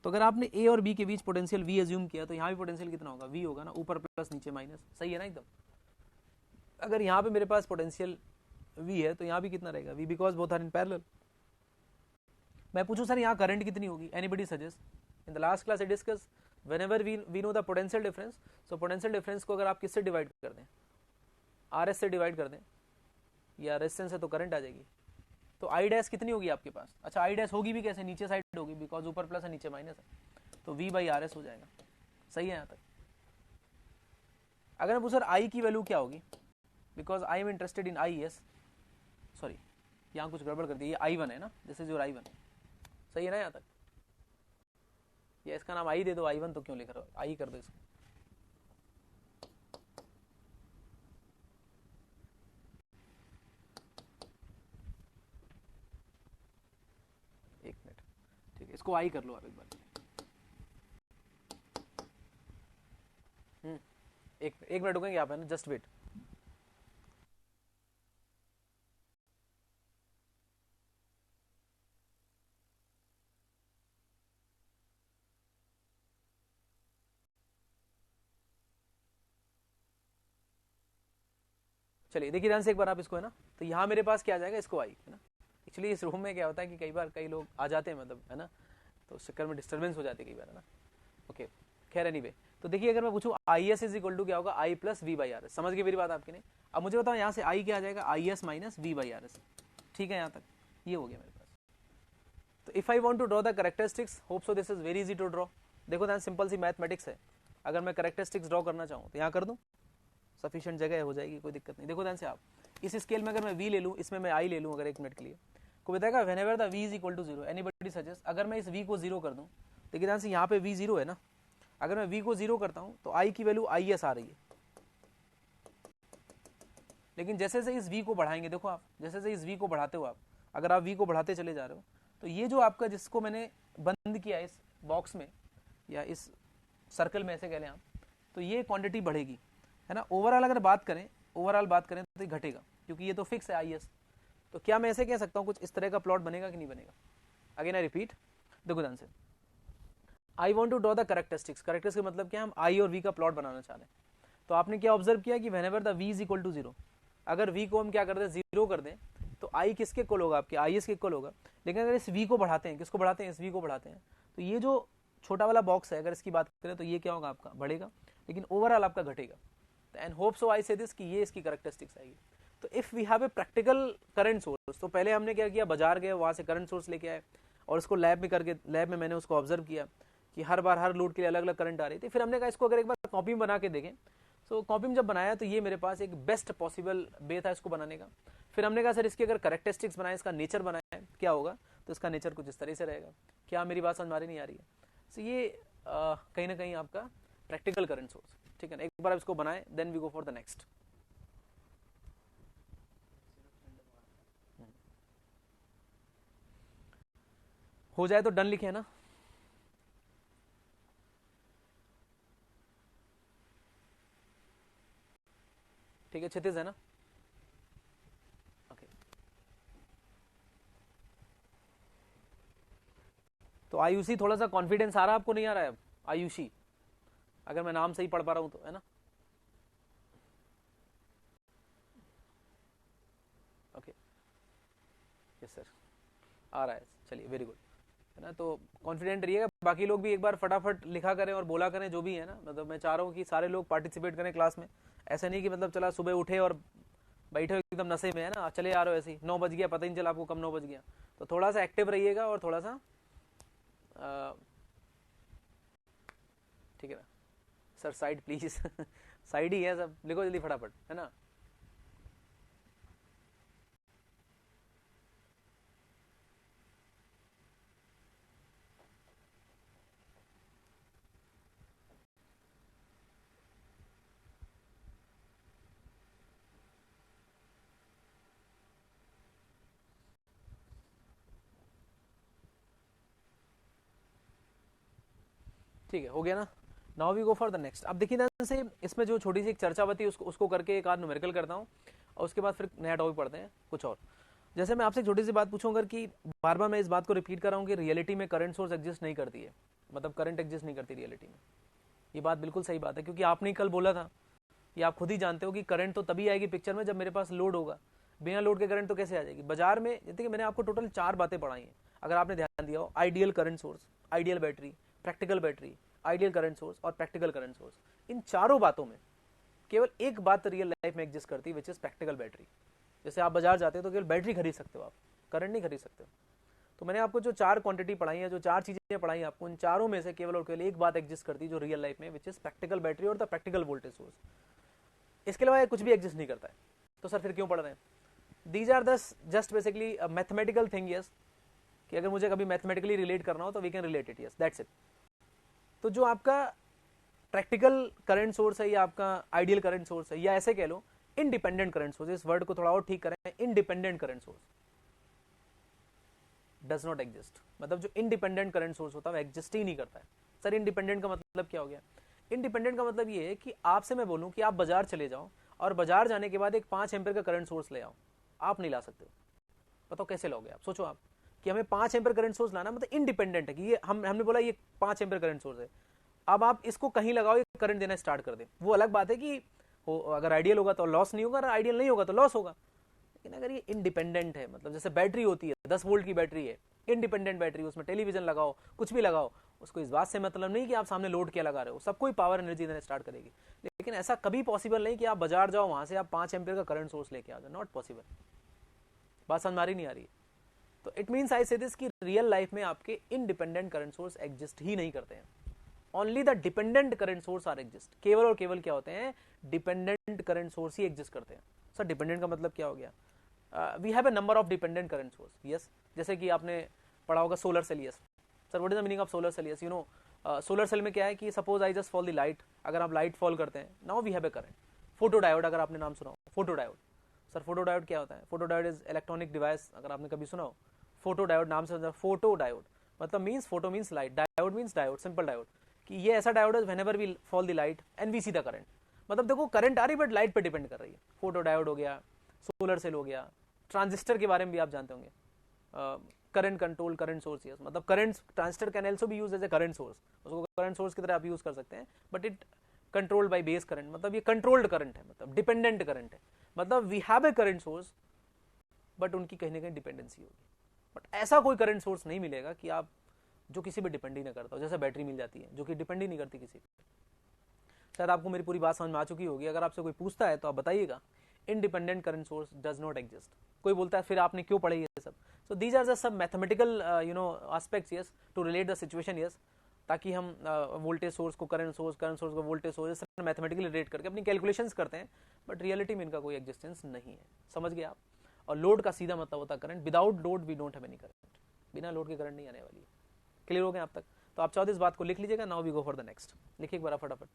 तो अगर आपने A और B के बीच पोटेंशियल V एज्यूम किया तो यहाँ भी पोटेंशियल कितना होगा, V होगा ना, ऊपर प्लस नीचे माइनस। सही है ना एकदम? अगर यहाँ पे मेरे पास पोटेंशियल V है तो यहाँ भी कितना रहेगा, V, because both are in parallel. मैं पूछूं सर यहाँ करंट कितनी होगी, anybody suggest? In the last class I discuss whenever we know the potential difference, so potential difference को अगर आप किससे डिवाइड कर दें, RS से डिवाइड कर दें या रेजिस्टेंस है तो करंट आ जाएगी। तो I डैश कितनी होगी आपके पास? अच्छा I डैश होगी भी कैसे, नीचे साइड होगी, बिकॉज ऊपर प्लस है नीचे माइनस है, तो V बाई RS हो जाएगा। सही है यहाँ तक? अगर मैं पूछूं सर I की वैल्यू क्या होगी, because I am interested in IS, sorry यहाँ कुछ गड़बड़ कर दी, ये I1 है ना, दिस इज योर I1। सही है ना यहाँ तक? या इसका नाम I दे दो, I1 तो क्यों लिख रहे हो, I कर दो इसको। एक मिनट, ठीक है, इसको I कर लो आप एक बार। एक मिनट रुकेंगे आप, है ना, जस्ट वेट। चलिए देखिए ध्यान से एक बार आप इसको, है ना, तो यहाँ मेरे पास क्या आ जाएगा, इसको I, है ना। एक्चुअली इस रूम में क्या होता है कि कई बार कई लोग आ जाते हैं, मतलब, है ना, तो उस चक्कर में डिस्टर्बेंस हो जाती है कई बार, है ना। ओके, खैर एनीवे, तो देखिए अगर मैं पूछूं IS इज इक्वल टू क्या होगा, I plus V by RS। समझ गए मेरी बात आपकी नहीं? अब मुझे बताओ यहाँ से I क्या आ जाएगा, IS minus V by RS। ठीक है, यहाँ तक ये हो गया मेरे पास। तो if I want to draw the characteristics, hope so this is very easy to draw. देखो ध्यान, सिंपल सी मैथमेटिक्स है। अगर मैं कैरेक्टरिस्टिक्स ड्रॉ करना चाहूँ तो यहाँ कर दूँ, सफिशिएंट जगह हो जाएगी, कोई दिक्कत नहीं। देखो ध्यान से आप, इस स्केल में अगर मैं v ले लूँ, इसमें मैं i ले लूँ अगर 1 मिनट के लिए, को बताएगा whenever the v is equal to 0, anybody suggest, अगर मैं इस v को 0 कर दूँ, देखिए ध्यान से यहाँ पे v 0 है ना, अगर मैं v को 0 करता हूँ तो i की वैल्यू is आ रही है, लेकिन जैसे जैसे इस v को बढ़ाएंगे, देखो आप जैसे जैसे इस v को बढ़ाते हो आप, अगर आप v को बढ़ाते चले जा रहे हो तो ये जो आपका जिसको मैंने बंद किया इस बॉक्स में या इस सर्कल में ऐसे कह लें आप, तो ये क्वांटिटी बढ़ेगी, है ना। ओवरऑल अगर बात करें तो ये घटेगा, क्योंकि ये तो फिक्स है is। तो क्या मैं ऐसे कह सकता हूँ कुछ इस तरह का प्लॉट बनेगा कि नहीं बनेगा? अगेन आई रिपीट, देखो ध्यान से, I want to draw the characteristics, characteristics का मतलब क्या, हम आई और वी का प्लॉट बनाना चाह रहे हैं। तो आपने क्या ऑब्जर्व किया कि whenever the v is equal to 0, अगर v को हम क्या कर दें 0 कर दें तो i किसके इक्वल होगा, आपके is के इक्वल होगा। लेकिन अगर इस v को बढ़ाते हैं, किसको बढ़ाते हैं, इस v को बढ़ाते हैं, तो ये जो छोटा वाला बॉक्स है अगर इसकी बात करें तो ये क्या होगा, आपका बढ़ेगा, लेकिन ओवरऑल आपका घटेगा। And hope so I say this कि ये इसकी कैरेक्टरिस्टिक्स आएगी। तो if we have a practical current source, तो पहले हमने क्या किया, बाजार गए, वहां से करंट सोर्स लेके आए और इसको लैब में करके, लैब में मैंने उसको ऑब्जर्व किया कि हर बार हर लोड के लिए अलग अलग करंट आ रही थी। फिर हमने कहा इसको अगर एक बार कॉपी में बना के देखें, तो कॉपी में जब बनाया तो ये मेरे पास एक बेस्ट पॉसिबल वे था इसको बनाने का। फिर हमने कहा सर इसकी अगर कैरेक्टरिस्टिक्स बनाए, इसका नेचर बनाए, क्या होगा, तो इसका नेचर कुछ इस तरह से रहेगा। क्या मेरी बात समझ नहीं आ रही है? तो ये कहीं ना कहीं आपका प्रैक्टिकल करंट सोर्स, ठीक है ना। एक बार आप इसको बनाए, then we go for the next. हो जाए तो डन लिखे है ना। ठीक है, क्षितिज है ना, ओके। तो आयुषी, थोड़ा सा कॉन्फिडेंस आ रहा है आपको, नहीं आ रहा है अब आयुषी, अगर मैं नाम सही पढ़ पा रहा हूं तो, है ना, ओके, यस सर, आ रहा है, चलिए वेरी गुड, है ना। तो कॉन्फिडेंट रहिएगा, बाकी लोग भी एक बार फटाफट लिखा करें और बोला करें जो भी है ना। मतलब मैं चाह रहा हूँ कि सारे लोग पार्टिसिपेट करें क्लास में, ऐसा नहीं कि मतलब चला सुबह उठे और बैठे हो एकदम नशे में, है ना, चले आ रहे हो ऐसे ही, 9 बज गया पता ही नहीं चला आपको कब 9 बज गया। तो थोड़ा सा एक्टिव रहिएगा और थोड़ा सा ठीक है ना सर, साइड प्लीज साइड ही है सब, लिखो जल्दी फटाफट, है ना। ठीक है, हो गया ना। Now we go for the next. अब देखिए ध्यान से, इसमें जो छोटी सी एक चर्चा बती उसको करके एक आध न्यूमेरिकल करता हूँ और उसके बाद फिर नया टॉपिक पढ़ते हैं कुछ और। जैसे मैं आपसे एक छोटी सी बात पूछूं, अगर कि बार बार मैं इस बात को रिपीट कर रहा हूँ कि रियलिटी में करंट सोर्स एग्जिस्ट नहीं करती है, मतलब करंट एग्जिस्ट नहीं करती रियलिटी में, ये बात बिल्कुल सही बात है, क्योंकि आपने कल बोला था, ये आप खुद ही जानते हो कि करंट तो तभी आएगी पिक्चर में जब मेरे पास लोड होगा, बिना लोड के करंट तो कैसे आ जाएगी। बाजार में देखिए मैंने आपको टोटल 4 बातें पढ़ाई हैं, अगर आपने ध्यान दिया हो, ideal current source, ideal battery, practical battery, ideal current source और प्रैक्टिकल करंट सोर्स। इन चारों बातों में केवल एक बात रियल लाइफ में एग्जिस्ट करती है, विच इज प्रैक्टिकल बैटरी। जैसे आप बाजार जाते हो तो केवल बैटरी खरीद सकते हो, आप करंट नहीं खरीद सकते हो। तो मैंने आपको जो 4 क्वांटिटी पढ़ाई है, जो 4 चीजें पढ़ाई आपको, उन चारों में से केवल और केवल एक बात एग्जिस्ट करती है जो रियल लाइफ में, विच इज प्रैक्टिकल बैटरी और द प्रैक्टिकल वोल्टेज सोर्स। इसके अलावा कुछ भी एग्जिस्ट नहीं करता है। तो सर फिर क्यों पढ़ रहे हैं? These are thus just basically mathematical thing, yes, कि अगर मुझे कभी मैथमेटिकली रिलेट करना हो तो we can relate it, yes, that's it. तो जो आपका प्रैक्टिकल करंट सोर्स है या आपका आइडियल करंट सोर्स है, या ऐसे कह लो इंडिपेंडेंट करंट सोर्स, इस वर्ड को थोड़ा और ठीक करें, independent current source does not exist. मतलब जो इंडिपेंडेंट करंट सोर्स होता है वो एग्जिस्ट ही नहीं करता है। सर इंडिपेंडेंट का मतलब क्या हो गया? इंडिपेंडेंट का मतलब ये है कि आपसे मैं बोलूं कि आप बाजार चले जाओ और बाजार जाने के बाद एक 5 एम्पीयर का करंट सोर्स ले आओ, आप नहीं ला सकते हो। बताओ कैसे लोगे आप? सोचो आप कि हमें 5 एम्पीयर करंट सोर्स लाना, मतलब इंडिपेंडेंट है कि ये हमने बोला ये 5 एम्पीयर करंट सोर्स है, अब आप इसको कहीं लगाओ, ये करंट देना स्टार्ट कर दे। वो अलग बात है कि अगर आइडियल होगा तो लॉस नहीं होगा, अगर आइडियल नहीं होगा तो लॉस होगा। लेकिन अगर ये इंडिपेंडेंट है, मतलब जैसे बैटरी होती है, 10 वोल्ट की बैटरी है, इंडिपेंडेंट बैटरी, उसमें टेलीविजन लगाओ, कुछ भी लगाओ, उसको इस बात से मतलब नहीं कि आप सामने लोड क्या लगा रहे हो, सबको ही पावर एनर्जी देना स्टार्ट करेगी। लेकिन ऐसा कभी पॉसिबल नहीं कि आप बाजार जाओ, वहां से आप 5 एम्पीयर का करंट सोर्स लेके आ जाओ, नॉट पॉसिबल। बात समझ नहीं आ रही है? तो it means I say this कि रियल लाइफ में आपके इंडिपेंडेंट करंट सोर्स एग्जिस्ट ही नहीं करते हैं। Only the dependent current source are exist, केवल और केवल क्या होते हैं, डिपेंडेंट करंट सोर्स ही एग्जिस्ट करते हैं। सर डिपेंडेंट का मतलब क्या हो गया, we have a number of dependent current source, yes. जैसे कि आपने पढ़ा होगा solar cell, yes. Sir what is the meaning of solar cell, yes you know, solar cell में क्या है कि suppose I just fall the light, अगर आप लाइट फॉल करते हैं, now we have a current. Photo diode, अगर आपने नाम सुना हो, photo diode. Sir photo diode क्या होता है, photo diode is electronic device, अगर आपने कभी सुना हो फोटो डायोड नाम से, फोटो डायोड मतलब means photo means light, diode means diode, simple diode, कि ये ऐसा डायोड है whenever we fall the light and we see the current. मतलब देखो करंट आ रही बट लाइट पे डिपेंड कर रही है। फोटो डायोड हो गया, सोलर सेल हो गया, ट्रांजिस्टर के बारे में भी आप जानते होंगे, current control current source, yes. मतलब current transistor can also be used as a current source, उसको करंट सोर्स की तरह आप यूज कर सकते हैं, but it controlled by base current, मतलब ये कंट्रोल्ड करंट है, मतलब डिपेंडेंट करंट है, मतलब we have a current source but उनकी कहीं ना कहीं डिपेंडेंसी होगी। बट ऐसा कोई करंट सोर्स नहीं मिलेगा कि आप जो किसी पे डिपेंड ही ना करता हो, जैसे बैटरी मिल जाती है जो कि डिपेंड ही नहीं करती किसी पे। शायद आपको मेरी पूरी बात समझ में आ चुकी होगी। अगर आपसे कोई पूछता है तो आप बताइएगा independent current source does not exist. कोई बोलता है फिर आपने क्यों पढ़े ये सब, सो दीज आर जस्ट सब mathematical aspects, yes, to relate the situation, yes, ताकि हम वोल्टेज सोर्स को करंट सोर्स को वोल्टेज सोर्स मैथमेटिकली रिलेट करके अपनी कैलकुलेशंस करते हैं, बट रियलिटी में इनका कोई एग्जिस्टेंस नहीं है। समझ गए आप। और लोड का सीधा मतलब होता है current, without load we don't have any current, बिना लोड के करंट नहीं आने वाली है। क्लियर हो गए आप तक? तो आप चाहो तो इस बात को लिख लीजिएगा। Now we go for the next. लिखिए एक बार फटाफट,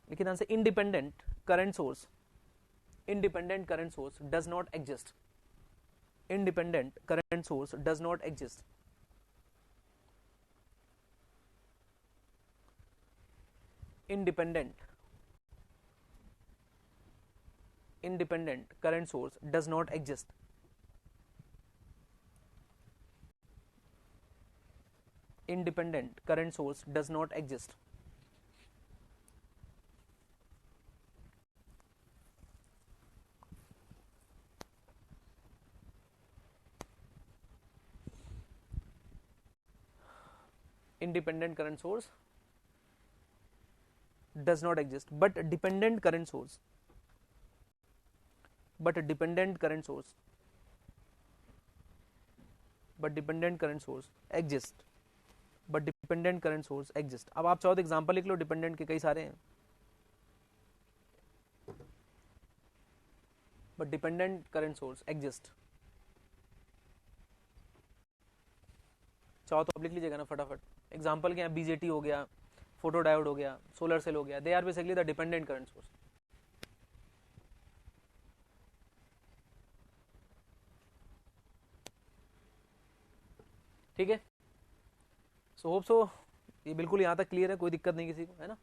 लिखिए ध्यान से, independent current source, independent current source does not exist, independent current source does not exist, independent current source does not exist, independent current source does not exist, independent current source does not exist, but dependent current source, but dependent current source, but dependent current source exist, but dependent current source exist। अब आप चाहो तो example लिख लो, dependent के कई सारे हैं, but dependent current source exist. चाहो तो आप लिख लीजिएगा ना फटाफट। एग्जांपल क्या है, बीजेटी हो गया, फोटो डायोड हो गया, सोलर सेल हो गया, they are basically the dependent current source. ठीक है, सो होप सो ये बिल्कुल यहां तक क्लियर है, कोई दिक्कत नहीं किसी को, है ना?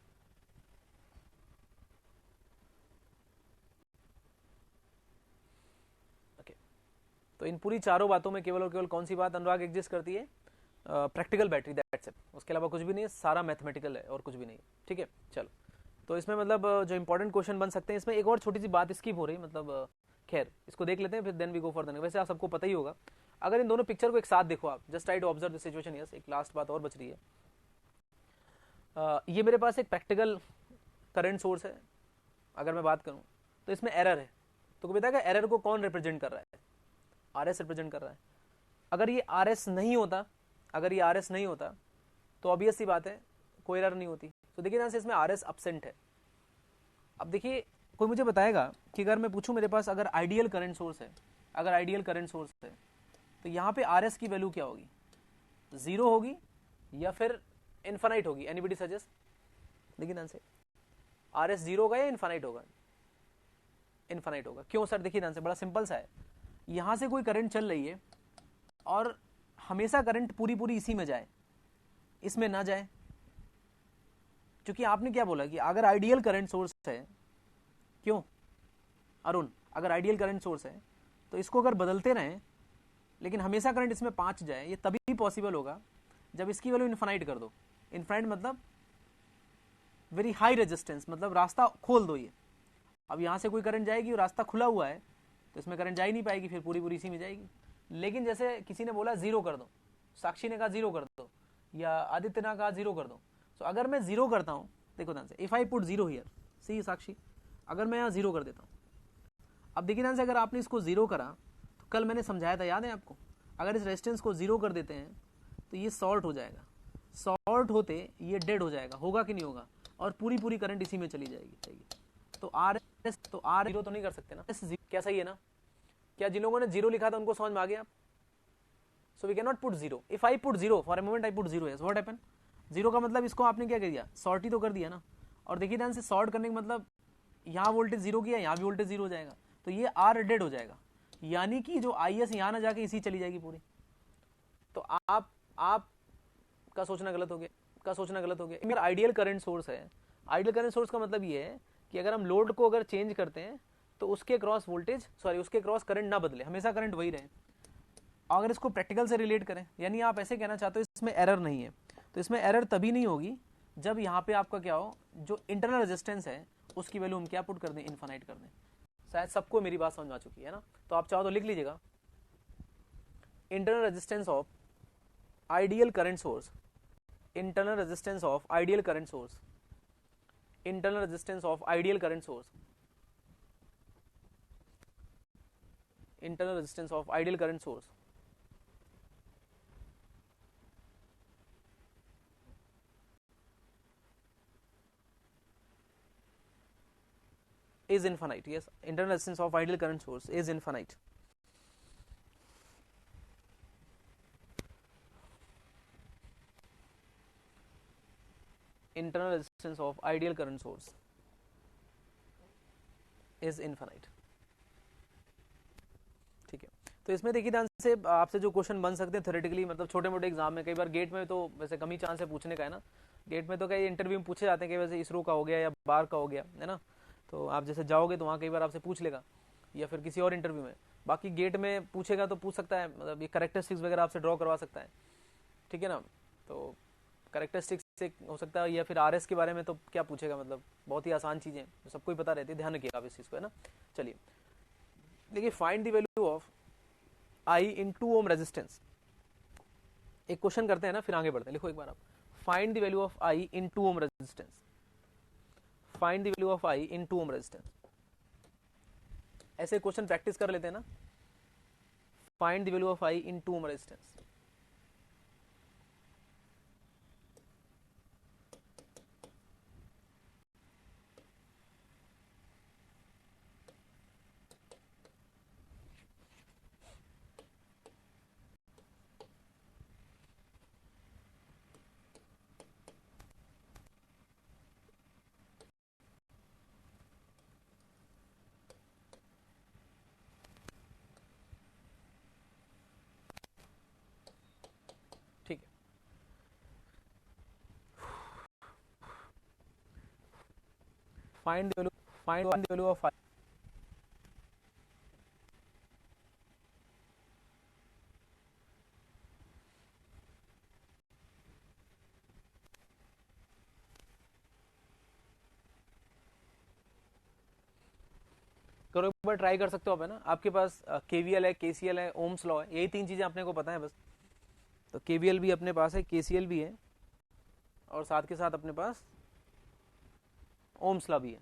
ओके, तो इन पूरी चारों बातों में केवल और केवल कौन सी बात अनुराग एग्जिस्ट करती है? Practical battery, that's it. उसके अलावा कुछ भी नहीं है, सारा मैथमेटिकल है और कुछ भी नहीं। ठीक है, चलो। तो इसमें मतलब जो इंपॉर्टेंट क्वेश्चन बन सकते हैं, इसमें एक और छोटी सी बात स्किप हो रही, मतलब खैर इसको देख लेते हैं, फिर then we go for the next. वैसे आप सबको पता ही होगा, अगर इन दोनों पिक्चर को एक साथ देखो आप, just try to observe the situation. Yes, एक लास्ट बात और बच रही है। ये मेरे पास एक प्रैक्टिकल करंट सोर्स है, अगर मैं बात करूं तो इसमें एरर है। तो पता है कि एरर को कौन रिप्रेजेंट कर रहा है? आरएस रिप्रेजेंट कर रहा है। अगर ये आरएस नहीं होता, अगर ये आरएस नहीं होता तो ऑब्वियस सी बात है कोई एरर नहीं होती। तो देखिए ध्यान से, इसमें आरएस एब्सेंट है। अब देखिए, कोई मुझे बताएगा कि अगर मैं पूछूं मेरे पास अगर आइडियल करंट सोर्स है, अगर आइडियल करंट सोर्स है, तो यहाँ पे आरएस की वैल्यू क्या होगी? 0 होगी या फिर इनफाइनाइट होगी? Anybody suggest? देखिए ध्यान से, आरएस 0 होगा या इनफाइनाइट होगा? इनफाइनाइट होगा। क्यों सर? देखिए ध्यान से, बड़ा सिंपल सा है। यहां से कोई करंट चल रही है और हमेशा करंट पूरी पूरी इसी में जाए, इसमें ना जाए, क्योंकि आपने क्या बोला कि अगर आइडियल करंट सोर्स है, क्यों अरुण, अगर आइडियल करंट सोर्स है तो इसको अगर बदलते रहें लेकिन हमेशा करंट इसमें 5 जाए, ये तभी पॉसिबल होगा जब इसकी वैल्यू इनफाइनाइट कर दो। इनफाइनाइट मतलब वेरी हाई रेजिस्टेंस, मतलब रास्ता खोल दो ये। अब यहां से कोई करंट जाएगी और रास्ता खुला हुआ है तो इसमें करंट जा ही नहीं पाएगी, फिर पूरी पूरी इसी में जाएगी। लेकिन जैसे किसी ने बोला 0 कर दो, साक्षी ने कहा 0 कर दो, या आदित्य ने कहा 0 कर दो, तो अगर मैं 0 करता हूं, देखो ध्यान से, इफ आई पुट 0 हियर, सी साक्षी, अगर मैं यहाँ 0 कर देता हूं, अब देखिए ध्यान से, अगर आपने इसको 0 करा तो कल मैंने समझाया था, याद है आपको, अगर इस रेजिस्टेंस को 0 कर देते हैं तो ये शॉर्ट हो जाएगा। शॉर्ट होते ये डेड हो जाएगा, होगा कि नहीं होगा, और पूरी पूरी करंट इसी में चली जाएगी। तो आर जीरो तो नहीं कर सकते ना, क्या सही है ना? क्या जिन लोगों ने जीरो लिखा था उनको समझ में आ गया? So we can not put zero. If I put zero for a moment, I put zero, what happen? Zero का मतलब इसको आपने क्या कर दिया, सॉर्ट ही तो कर दिया ना। और देखिए ध्यान से, सॉर्ट करने का मतलब यहाँ वोल्टेज जीरो किया, यहाँ भी वोल्टेज जीरो हो जाएगा, तो ये आर डेड हो जाएगा, यानी कि जो आई एस यहाँ ना जाके इसी चली जाएगी पूरी। तो आप का सोचना गलत हो गया। मेरा आइडियल करंट सोर्स है। आइडियल करंट सोर्स का मतलब ये है कि अगर हम लोड को अगर चेंज करते हैं तो उसके क्रॉस वोल्टेज, सॉरी उसके क्रॉस करंट ना बदले, हमेशा करंट वही रहे। अगर इसको प्रैक्टिकल से रिलेट करें, यानी आप ऐसे कहना चाहते हो इसमें एरर नहीं है, तो इसमें एरर तभी नहीं होगी जब यहाँ पे आपका क्या हो, जो इंटरनल रेजिस्टेंस है उसकी वैल्यू हम क्या पुट कर दें, इनफाइनाइट कर दें। शायद सबको मेरी बात समझ में आ चुकी है ना? तो आप चाहो तो लिख लीजिएगा, internal resistance of ideal current source, internal resistance of ideal current source, internal resistance of ideal current source, internal resistance of ideal current source is infinite. Yes, internal resistance of ideal current source is infinite. Internal resistance of ideal current source is infinite. ठीक है, तो इसमें देखिए ध्यान से, आपसे जो question बन सकते हैं थ्योरेटिकली, मतलब छोटे मोटे एग्जाम में, कई बार गेट में तो वैसे कम ही चांस है पूछने का, है ना? गेट में तो कई इंटरव्यू में पूछे जाते हैं कि वैसे इसरो का हो गया या बार का हो गया, है ना? तो आप जैसे जाओगे तो वहाँ कई बार आपसे पूछ लेगा, या फिर किसी और इंटरव्यू में। बाकी गेट में पूछेगा तो पूछ सकता है, मतलब ये करेक्टरिस्टिक्स वगैरह आपसे ड्रॉ करवा सकता है, ठीक है ना? तो करेक्टरिस्टिक्स से हो सकता है, या फिर आरएस के बारे में तो क्या पूछेगा, मतलब बहुत ही आसान चीज़ें सबको ही पता रहती है, ध्यान रखिएगा आप इस चीज़ को, है ना? चलिए देखिए, find the value of I in 2 ohm resistance. एक क्वेश्चन करते हैं ना, फिर आगे बढ़ते हैं। लिखो एक बार आप, find the value of I in 2 ohm resistance. Find the value of I in 2 ohm resistance. ऐसे क्वेश्चन प्रैक्टिस कर लेते हैं ना। Find the value of I in 2 ohm resistance. ठीक है, फाइंड द वैल्यू ऑफ आई। करो एक बार, ट्राई कर सकते हो आप, है ना? आपके पास केवीएल है, केसीएल है, ओम्स लॉ है, यही 3 चीजें अपने को पता है बस। तो केवीएल भी अपने पास है, केसीएल भी है, और साथ के साथ अपने पास ओम्स लॉ भी है,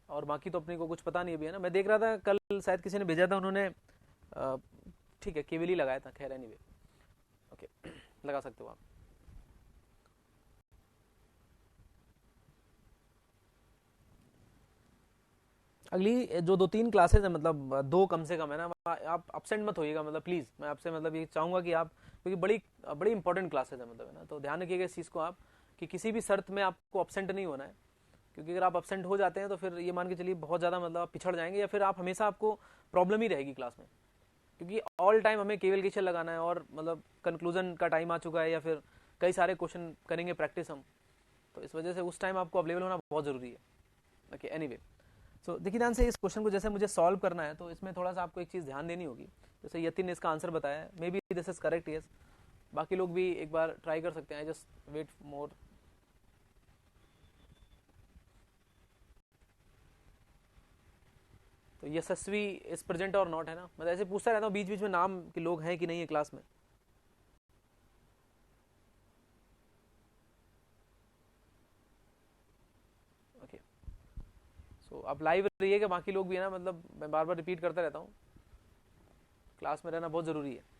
और बाकी तो अपने को कुछ पता नहीं अभी, है ना? मैं देख रहा था कल शायद किसी ने भेजा था, उन्होंने ठीक है केवीएल ही लगाया था, खैर एनीवे, ओके लगा सकते हो आप। अगली जो 2-3 क्लासेस है, मतलब 2 कम से कम, है ना? आप अपसेंट मत होइएगा, मतलब प्लीज़, मैं आपसे मतलब ये चाहूँगा कि आप, क्योंकि बड़ी इंपॉर्टेंट क्लासेस है, मतलब, है ना? तो ध्यान रखिएगा इस चीज़ को आप, कि किसी भी शर्त में आपको अपसेंट नहीं होना है, क्योंकि अगर आप अपसेंट हो जाते हैं तो फिर ये मान के चलिए बहुत ज़्यादा, मतलब आप पिछड़ जाएंगे, या फिर आप हमेशा आपको प्रॉब्लम ही रहेगी क्लास में, क्योंकि ऑल टाइम हमें केवल केचल लगाना है, और मतलब कंक्लूजन का टाइम आ चुका है, या फिर कई सारे क्वेश्चन करेंगे प्रैक्टिस हम, तो इस वजह से उस टाइम आपको अवेलेबल होना बहुत ज़रूरी है। ओके एनीवे, सो देखिए ध्यान से, इस क्वेश्चन को जैसे मुझे सॉल्व करना है, तो इसमें थोड़ा सा आपको एक चीज़ ध्यान देनी होगी। जैसे यतिन ने इसका आंसर बताया है, may be this is correct, yes, बाकी लोग भी एक बार ट्राई कर सकते हैं, जस्ट वेट मोर। तो यशस्वी इज प्रेजेंट और नॉट, है ना? मतलब ऐसे पूछता रहता हूँ बीच बीच में, नाम के लोग हैं कि नहीं है क्लास में। ओके, सो आप लाइव रहिएगा, बाकी लोग भी, है ना? मतलब मैं बार बार रिपीट करता रहता हूँ, क्लास में रहना बहुत ज़रूरी है।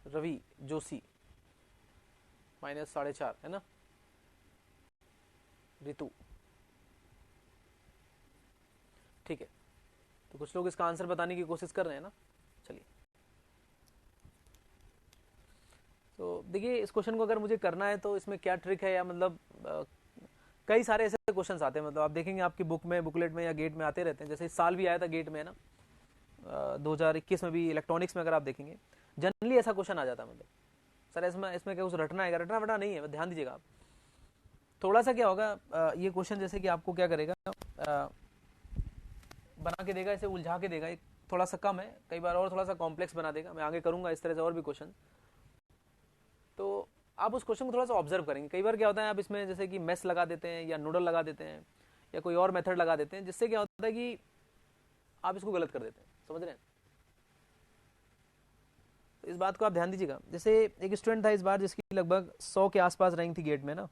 रवि जोशी -4.5 है ना, ऋतु, ठीक है। तो कुछ लोग इसका आंसर बताने की कोशिश कर रहे हैं ना, चलिए। तो देखिए इस क्वेश्चन को अगर मुझे करना है तो इसमें क्या ट्रिक है, या मतलब कई सारे ऐसे क्वेश्चंस आते हैं, मतलब आप देखेंगे आपकी बुक में, बुकलेट में या गेट में आते रहते हैं। जैसे इस साल भी आया था गेट में, है ना, 2021 में भी इलेक्ट्रॉनिक्स में अगर आप देखेंगे जनरली ऐसा क्वेश्चन आ जाता है। मतलब सर इसमें क्या कुछ रटना है, रटना वटना नहीं है, ध्यान दीजिएगा आप। थोड़ा सा क्या होगा, ये क्वेश्चन जैसे कि आपको क्या करेगा, बना के देगा, इसे उलझा के देगा, एक थोड़ा सा कम है, कई बार और थोड़ा सा कॉम्प्लेक्स बना देगा। मैं आगे करूंगा इस तरह से और भी क्वेश्चन। तो आप उस क्वेश्चन को थोड़ा सा ऑब्जर्व करेंगे। कई बार क्या होता है, आप इसमें जैसे कि मेस लगा देते हैं या नोडल लगा देते हैं या कोई और मेथड लगा देते हैं, जिससे क्या होता है कि आप इसको गलत कर देते हैं। समझ रहे हैं? तो इस बात को आप ध्यान दीजिएगा। जैसे एक स्टूडेंट था इस बार जिसकी लगभग 100 के आसपास रैंक थी गेट में ना,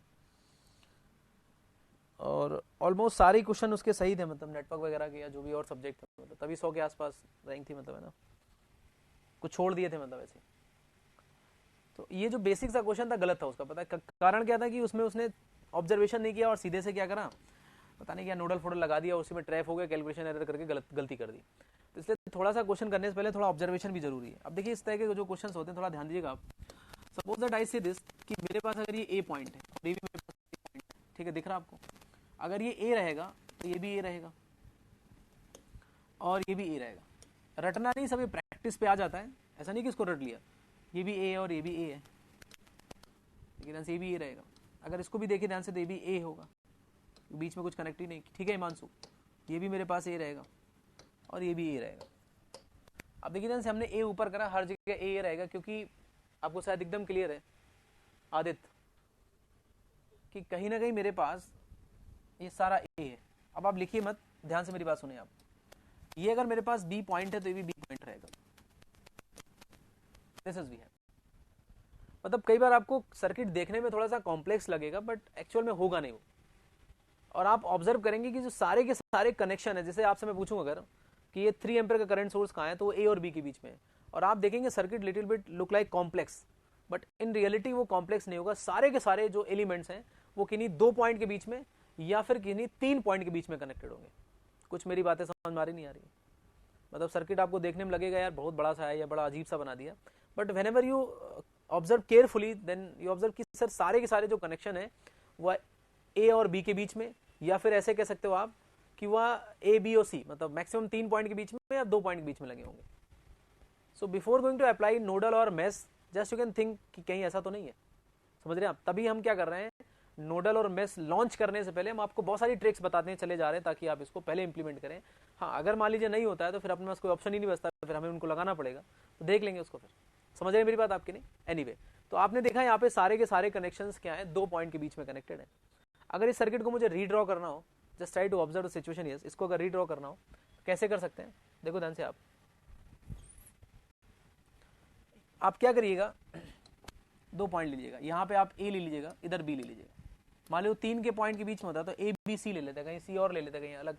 और ऑलमोस्ट सारे क्वेश्चन उसके सही थे, मतलब नेटवर्क वगैरह के या जो भी और सब्जेक्ट थे, मतलब तभी 100 के आसपास रैंक थी, मतलब है ना, कुछ छोड़ दिए थे मतलब ऐसे। तो ये जो बेसिक सा क्वेश्चन था गलत था उसका। पता है कारण क्या था कि उसमें उसने ऑब्जर्वेशन नहीं किया और सीधे से क्या करा, पता नहीं क्या नोडल फोडल लगा दिया, उसी में ट्रैप हो गया, कैलकुलेशन एरर करके गलती कर दी। तो इसलिए थोड़ा सा क्वेश्चन करने से पहले थोड़ा ऑब्जर्वेशन भी जरूरी है। अब देखिए इस तरह के जो क्वेश्चन होते हैं थोड़ा ध्यान दीजिएगा आप। Suppose that I say this कि मेरे पास अगर ये ए पॉइंट है और ये भी मेरे पास ए पॉइंट है, ठीक है, दिख रहा आपको। अगर ये ए रहेगा तो ये भी ए रहेगा और ये भी ए रहेगा। रटना नहीं, सब ये प्रैक्टिस पे आ जाता है, ऐसा नहीं कि इसको रट लिया। ये भी ए और ये भी ए है, लेकिन ये भी ए रहेगा। अगर इसको भी देखें ध्यान से तो ये भी ए होगा, बीच में कुछ कनेक्ट ही नहीं, ठीक है हिमांशु। ये भी मेरे पास ए रहेगा और ये भी ए रहेगा। अब देखिए ध्यान से, हमने ए ऊपर करा, हर जगह ए रहेगा, क्योंकि आपको शायद एकदम क्लियर है आदित्य कि कहीं ना कहीं मेरे पास ये सारा ए है। अब आप लिखिए मत, ध्यान से मेरी बात सुनिए आप। ये अगर मेरे पास बी पॉइंट है तो ये भी बी पॉइंट रहेगा। दिस इज वी है। मतलब कई बार आपको सर्किट देखने में थोड़ा सा कॉम्प्लेक्स लगेगा, बट एक्चुअल में होगा नहीं वो। और आप ऑब्जर्व करेंगे कि जो सारे के सारे कनेक्शन है, जैसे आपसे मैं पूछूंगा अगर कि ये 3 एम्पीयर का करंट सोर्स कहाँ है, तो वो ए और बी के बीच में है। और आप देखेंगे circuit little bit look like complex, but in reality वो कॉम्प्लेक्स नहीं होगा। सारे के सारे जो एलिमेंट्स हैं वो किन्हीं 2 पॉइंट के बीच में या फिर किन्हीं 3 पॉइंट के बीच में कनेक्टेड होंगे। कुछ मेरी बातें समझ में आ रही नहीं आ रही? मतलब सर्किट आपको देखने में लगेगा यार बहुत बड़ा सा है या बड़ा अजीब सा बना दिया, but whenever you observe carefully then you observe कि सर सारे के सारे जो कनेक्शन है वह ए और बी के बीच में, या फिर ऐसे कह सकते हो आप कि वह ए बी और सी, मतलब मैक्सिमम 3 पॉइंट के बीच में या 2 पॉइंट के बीच में लगे होंगे। So before going to apply nodal और mesh, just you can think कि कहीं ऐसा तो नहीं है। समझ रहे हैं आप? तभी हम क्या कर रहे हैं, नोडल और मेस लॉन्च करने से पहले हम आपको बहुत सारी ट्रिक्स बताते चले जा रहे हैं ताकि आप इसको पहले इंप्लीमेंट करें। हाँ, अगर मान लीजिए नहीं होता है तो फिर अपने पास कोई ऑप्शन ही नहीं बचता, फिर हमें उनको लगाना पड़ेगा, तो देख लेंगे उसको फिर। समझ रहे हैं मेरी बात आपकी? नहीं एनीवे, तो आपने देखा यहाँ पे सारे के सारे कनेक्शंस क्या है, 2 पॉइंट के बीच में कनेक्टेड है। अगर इस सर्किट को मुझे रीड्रॉ करना हो, just try to observe the situation, yes, इसको अगर रीड्रॉ करना हो कैसे कर सकते हैं, देखो ध्यान से आप क्या करिएगा, 2 पॉइंट ले लीजिएगा, यहाँ पे आप ए ले लीजिएगा, इधर बी ले लीजिएगा। मान लो 3 के पॉइंट के बीच में होता है तो ए बी सी ले लेते हैं, कहीं सी और ले लेते हैं कहीं अलग।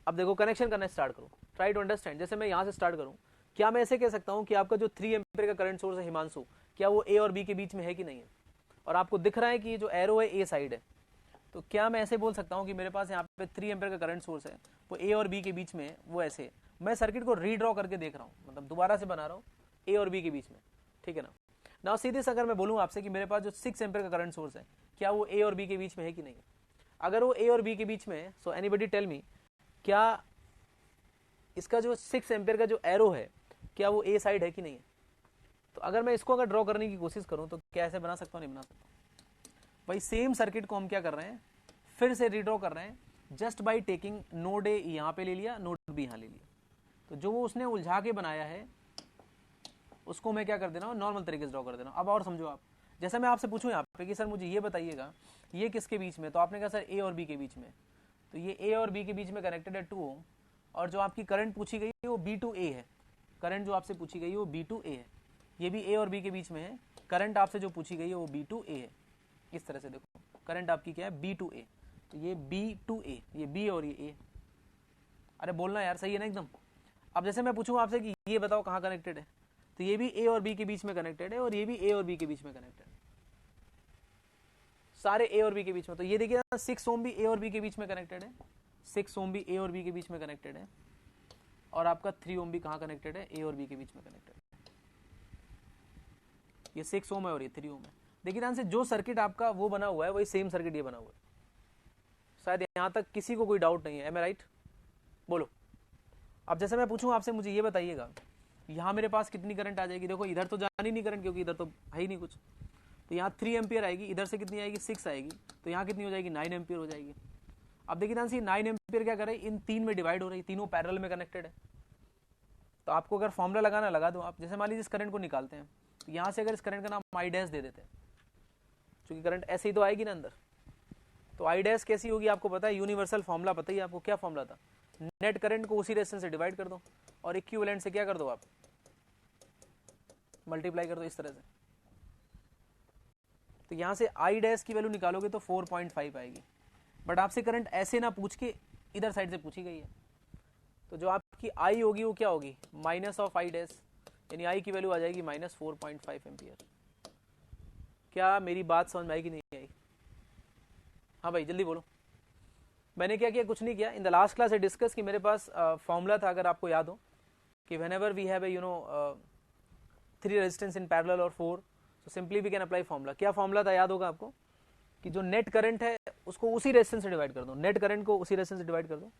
अब देखो कनेक्शन करना स्टार्ट करो, ट्राई टू अंडरस्टैंड। जैसे मैं यहाँ से स्टार्ट करूँ, क्या मैं ऐसे कह सकता हूँ कि आपका जो 3 एम्पीयर का करंट सोर्स है हिमांशु, क्या वो ए और बी के बीच में है कि नहीं है? और आपको दिख रहा है कि जो एरो है ए साइड है, तो क्या मैं ऐसे बोल सकता हूँ कि मेरे पास यहाँ पे 3 एम्पीयर का करंट सोर्स है, वो ए और बी के बीच में है, वो ऐसे है। मैं सर्किट को रीड्रॉ करके देख रहा हूँ, मतलब दोबारा से बना रहा हूँ ए और बी के बीच में, ठीक है ना। नाउ सीधे से अगर मैं बोलूँ आपसे कि मेरे पास जो 6 एम्पीयर का करंट सोर्स है, क्या वो ए और बी के बीच में है कि नहीं है? अगर वो ए और बी के बीच में है, सो एनीबॉडी टेल मी, क्या इसका जो 6 एम्पीयर का जो एरो है, क्या वो ए साइड है कि नहीं है? तो अगर मैं इसको अगर ड्रॉ करने की कोशिश करूं तो क्या ऐसे बना सकता हूं? नहीं बना सकता। भाई सेम सर्किट को हम क्या कर रहे हैं, फिर से रीड्रॉ कर रहे हैं, just by taking node A यहाँ पे ले लिया, नोड बी यहाँ ले लिया। तो जो वो उसने उलझा के बनाया है उसको मैं क्या कर देना हूँ, नॉर्मल तरीके से ड्रॉ कर देना। अब और समझो आप, जैसे मैं आपसे पूछूं यहाँ पे कि सर मुझे ये बताइएगा ये किसके बीच में, तो आपने कहा सर ए और बी के बीच में। तो ये ए और बी के बीच में कनेक्टेड है 2 ओम, और जो आपकी करंट पूछी गई है वो B2A है। करंट जो आपसे पूछी गई है वो B2A है। ये भी ए और बी के बीच में है। करंट आपसे जो पूछी गई है वो B2A है। इस तरह से देखो, करंट आपकी क्या है, B2A। तो ये B2A, ये B और ये A। अरे बोलना यार, सही है ना एकदम। अब जैसे मैं पूछूं आपसे कि ये बताओ कहाँ कनेक्टेड है, तो ये भी ए और बी के बीच में कनेक्टेड है और ये भी ए और बी के बीच में कनेक्टेड है, सारे ए और बी के बीच में। तो ये देखिए ना 6 ओम भी ए और बी के बीच में कनेक्टेड है, 6 ओम भी ए और बी के बीच में कनेक्टेड है, और आपका 3 ओम भी कहाँ कनेक्टेड है, ए और बी के बीच में कनेक्टेड है। ये 6 ओम है और ये 3 ओम है। देखिए ध्यान से, जो सर्किट आपका वो बना हुआ है वही सेम सर्किट ये बना हुआ है। शायद यहाँ तक किसी को कोई डाउट नहीं है, एम आई राइट? बोलो। अब जैसे मैं पूछूं आपसे, मुझे ये बताइएगा यहाँ मेरे पास कितनी करंट आ जाएगी। देखो इधर तो जानी नहीं करंट, क्योंकि इधर तो है ही नहीं कुछ। तो यहाँ 3 एम्पियर आएगी, इधर से कितनी आएगी, 6 आएगी, तो यहाँ कितनी हो जाएगी, 9 एम्पियर हो जाएगी। अब देखिए ध्यान से, 9 एम्पियर क्या कर रही है, इन 3 में डिवाइड हो रही है, तीनों पैरेलल में कनेक्टेड है। तो आपको अगर फॉर्मूला लगाना लगा दो आप। जैसे मान लीजिए इस करंट को निकालते हैं, तो यहाँ से अगर इस करंट का नाम आई डैश दे देते हैं, क्योंकि करंट ऐसे ही तो आएगी ना अंदर, तो आई डैश कैसी होगी आपको पता है, यूनिवर्सल फॉर्मूला पता ही आपको। क्या फॉर्मूला था, नेट करंट को उसी रेजिस्टेंस से डिवाइड कर दो और इक्विवेलेंट से क्या कर दो आप, मल्टीप्लाई कर दो इस तरह से। तो यहां से आई डैश की वैल्यू निकालोगे तो 4.5 आएगी। बट आपसे करंट ऐसे ना पूछ के इधर साइड से पूछी गई है, तो जो आपकी आई होगी वो क्या होगी, माइनस ऑफ आई डैश, यानी आई की वैल्यू आ जाएगी -4.5 एम्पियर। क्या मेरी बात समझ में आई कि नहीं आई? हाँ भाई जल्दी बोलो। मैंने क्या किया, कुछ नहीं किया। इन the last class I discuss कि मेरे पास फॉर्मूला था, अगर आपको याद हो, कि whenever we have a 3 resistance in parallel और 4, तो simply we can apply formula. क्या फॉर्मूला था याद होगा आपको, कि जो नेट करंट है उसको उसी रेजिस्टेंस से डिवाइड कर दो, नेट करंट को उसी रेजिस्टेंस से डिवाइड कर दो।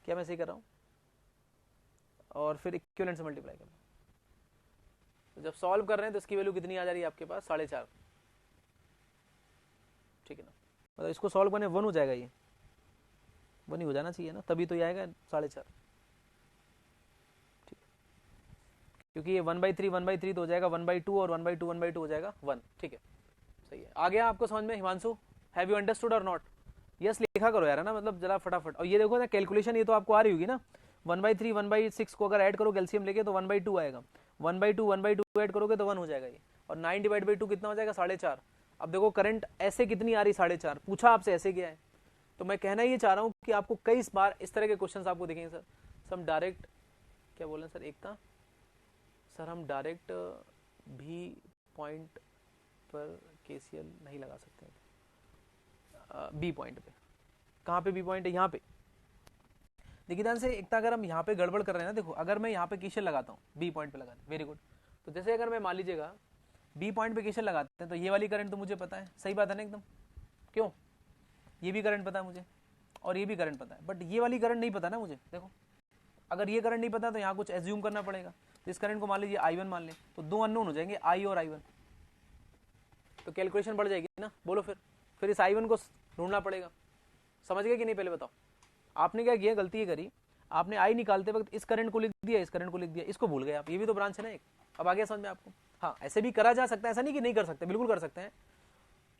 क्या मैं सही कर रहा हूँ? और फिर इक्विवेलेंट से मल्टीप्लाई कर दो। तो जब सॉल्व कर रहे हैं तो इसकी वैल्यू कितनी आ जा रही है आपके पास, 4.5। ठीक है ना, मतलब इसको सॉल्व करने 1 हो जाएगा, ये 1 ही हो जाना चाहिए ना, तभी तो ये आएगा 4.5। ठीक, क्योंकि ये 1/3 1/3 तो हो जाएगा 1/2 और 1/2 1/2 हो जाएगा 1। ठीक है, सही है। आ गया आपको समझ में हिमांशु? हैव यू अंडरस्टूड और नॉट? यस लिखा करो यार, है ना, मतलब जरा फटाफट। और ये देखो ना कैलकुलेशन, ये तो आपको आ रही होगी ना, 1/3 1/6 को अगर ऐड करो कैल्शियम लेके तो 1/2 आएगा, 1/2 1/2 ऐड करोगे तो 1 हो जाएगा ये, और 9/2 कितना हो जाएगा, 4.5। अब देखो करंट ऐसे कितनी आ रही, 4.5, पूछा आपसे ऐसे क्या है। तो मैं कहना ये चाह रहा हूँ कि आपको कई बार इस तरह के क्वेश्चन आपको दिखेंगे, सर हम डायरेक्ट, क्या बोले सर, एकता सर हम डायरेक्ट भी पॉइंट पर केसीएल नहीं लगा सकते हैं, बी पॉइंट पे। कहाँ पे बी पॉइंट है, यहाँ पे। देखिए ध्यान से, एकता अगर हम यहाँ पे गड़बड़ कर रहे हैं ना, देखो अगर मैं यहाँ पे केसीएल लगाता हूँ, बी पॉइंट पे लगा दें, वेरी गुड। तो जैसे अगर मैं मान लीजिएगा बी पॉइंट पे केसीएल लगाते हैं, तो ये वाली करंट तो मुझे पता है, सही बात है ना एकदम, क्यों, ये भी करंट पता है मुझे और ये भी करंट पता है, बट ये वाली करंट नहीं पता ना मुझे। देखो अगर ये करंट नहीं पता तो यहाँ कुछ एज्यूम करना पड़ेगा। तो इस करंट को मान लीजिए I1 मान लें, तो 2 अननोन हो जाएंगे, I और I1, तो कैलकुलेशन बढ़ जाएगी ना। बोलो फिर इस I1 को ढूंढना पड़ेगा। समझ गए कि नहीं, पहले बताओ। आपने क्या किया, गलती ये करी, आपने आई निकालते वक्त इस करंट को लिख दिया, इस करंट को लिख दिया, इसको भूल गए आप। ये भी तो ब्रांच है ना एक। अब आ गया समझ में आपको? हाँ, ऐसे भी करा जा सकता है, ऐसा नहीं कि नहीं कर सकते, बिल्कुल कर सकते हैं,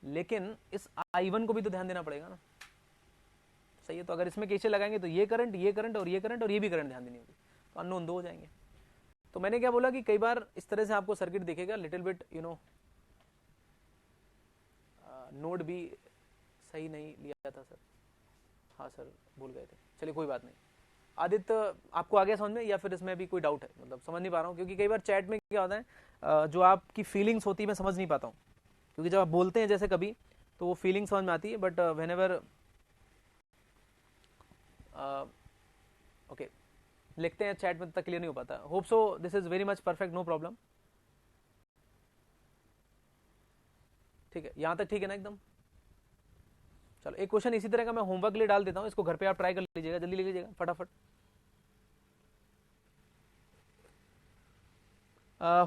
लेकिन इस I1 को भी तो ध्यान देना पड़ेगा ना। सही है, तो अगर इसमें केसीएल लगाएंगे तो ये करंट, ये करंट और ये करंट और ये भी करंट ध्यान देनी होगी, तो अननोन 2 हो जाएंगे। तो मैंने क्या बोला कि कई बार इस तरह से आपको सर्किट दिखेगा, लिटिल बिट नोड भी सही नहीं लिया था सर। हाँ सर भूल गए थे, चलिए कोई बात नहीं। आदित्य आपको आ गया समझ में, या फिर इसमें भी कोई डाउट है, मतलब समझ नहीं पा रहा हूँ, क्योंकि कई बार चैट में क्या होता है, जो आपकी फीलिंग्स होती है मैं समझ नहीं पाता हूँ, क्योंकि जब आप बोलते हैं जैसे कभी, तो वो फीलिंग समझ में आती है, बट व्हेनेवर ओके लिखते हैं चैट में तक क्लियर नहीं हो पाता। Hope so this is very much perfect, no problem. ठीक है, यहाँ तक ठीक है ना एकदम। चलो एक क्वेश्चन इसी तरह का मैं होमवर्क लिए डाल देता हूँ, इसको घर पे आप ट्राई कर लीजिएगा, जल्दी लिख लीजिएगा फटाफट।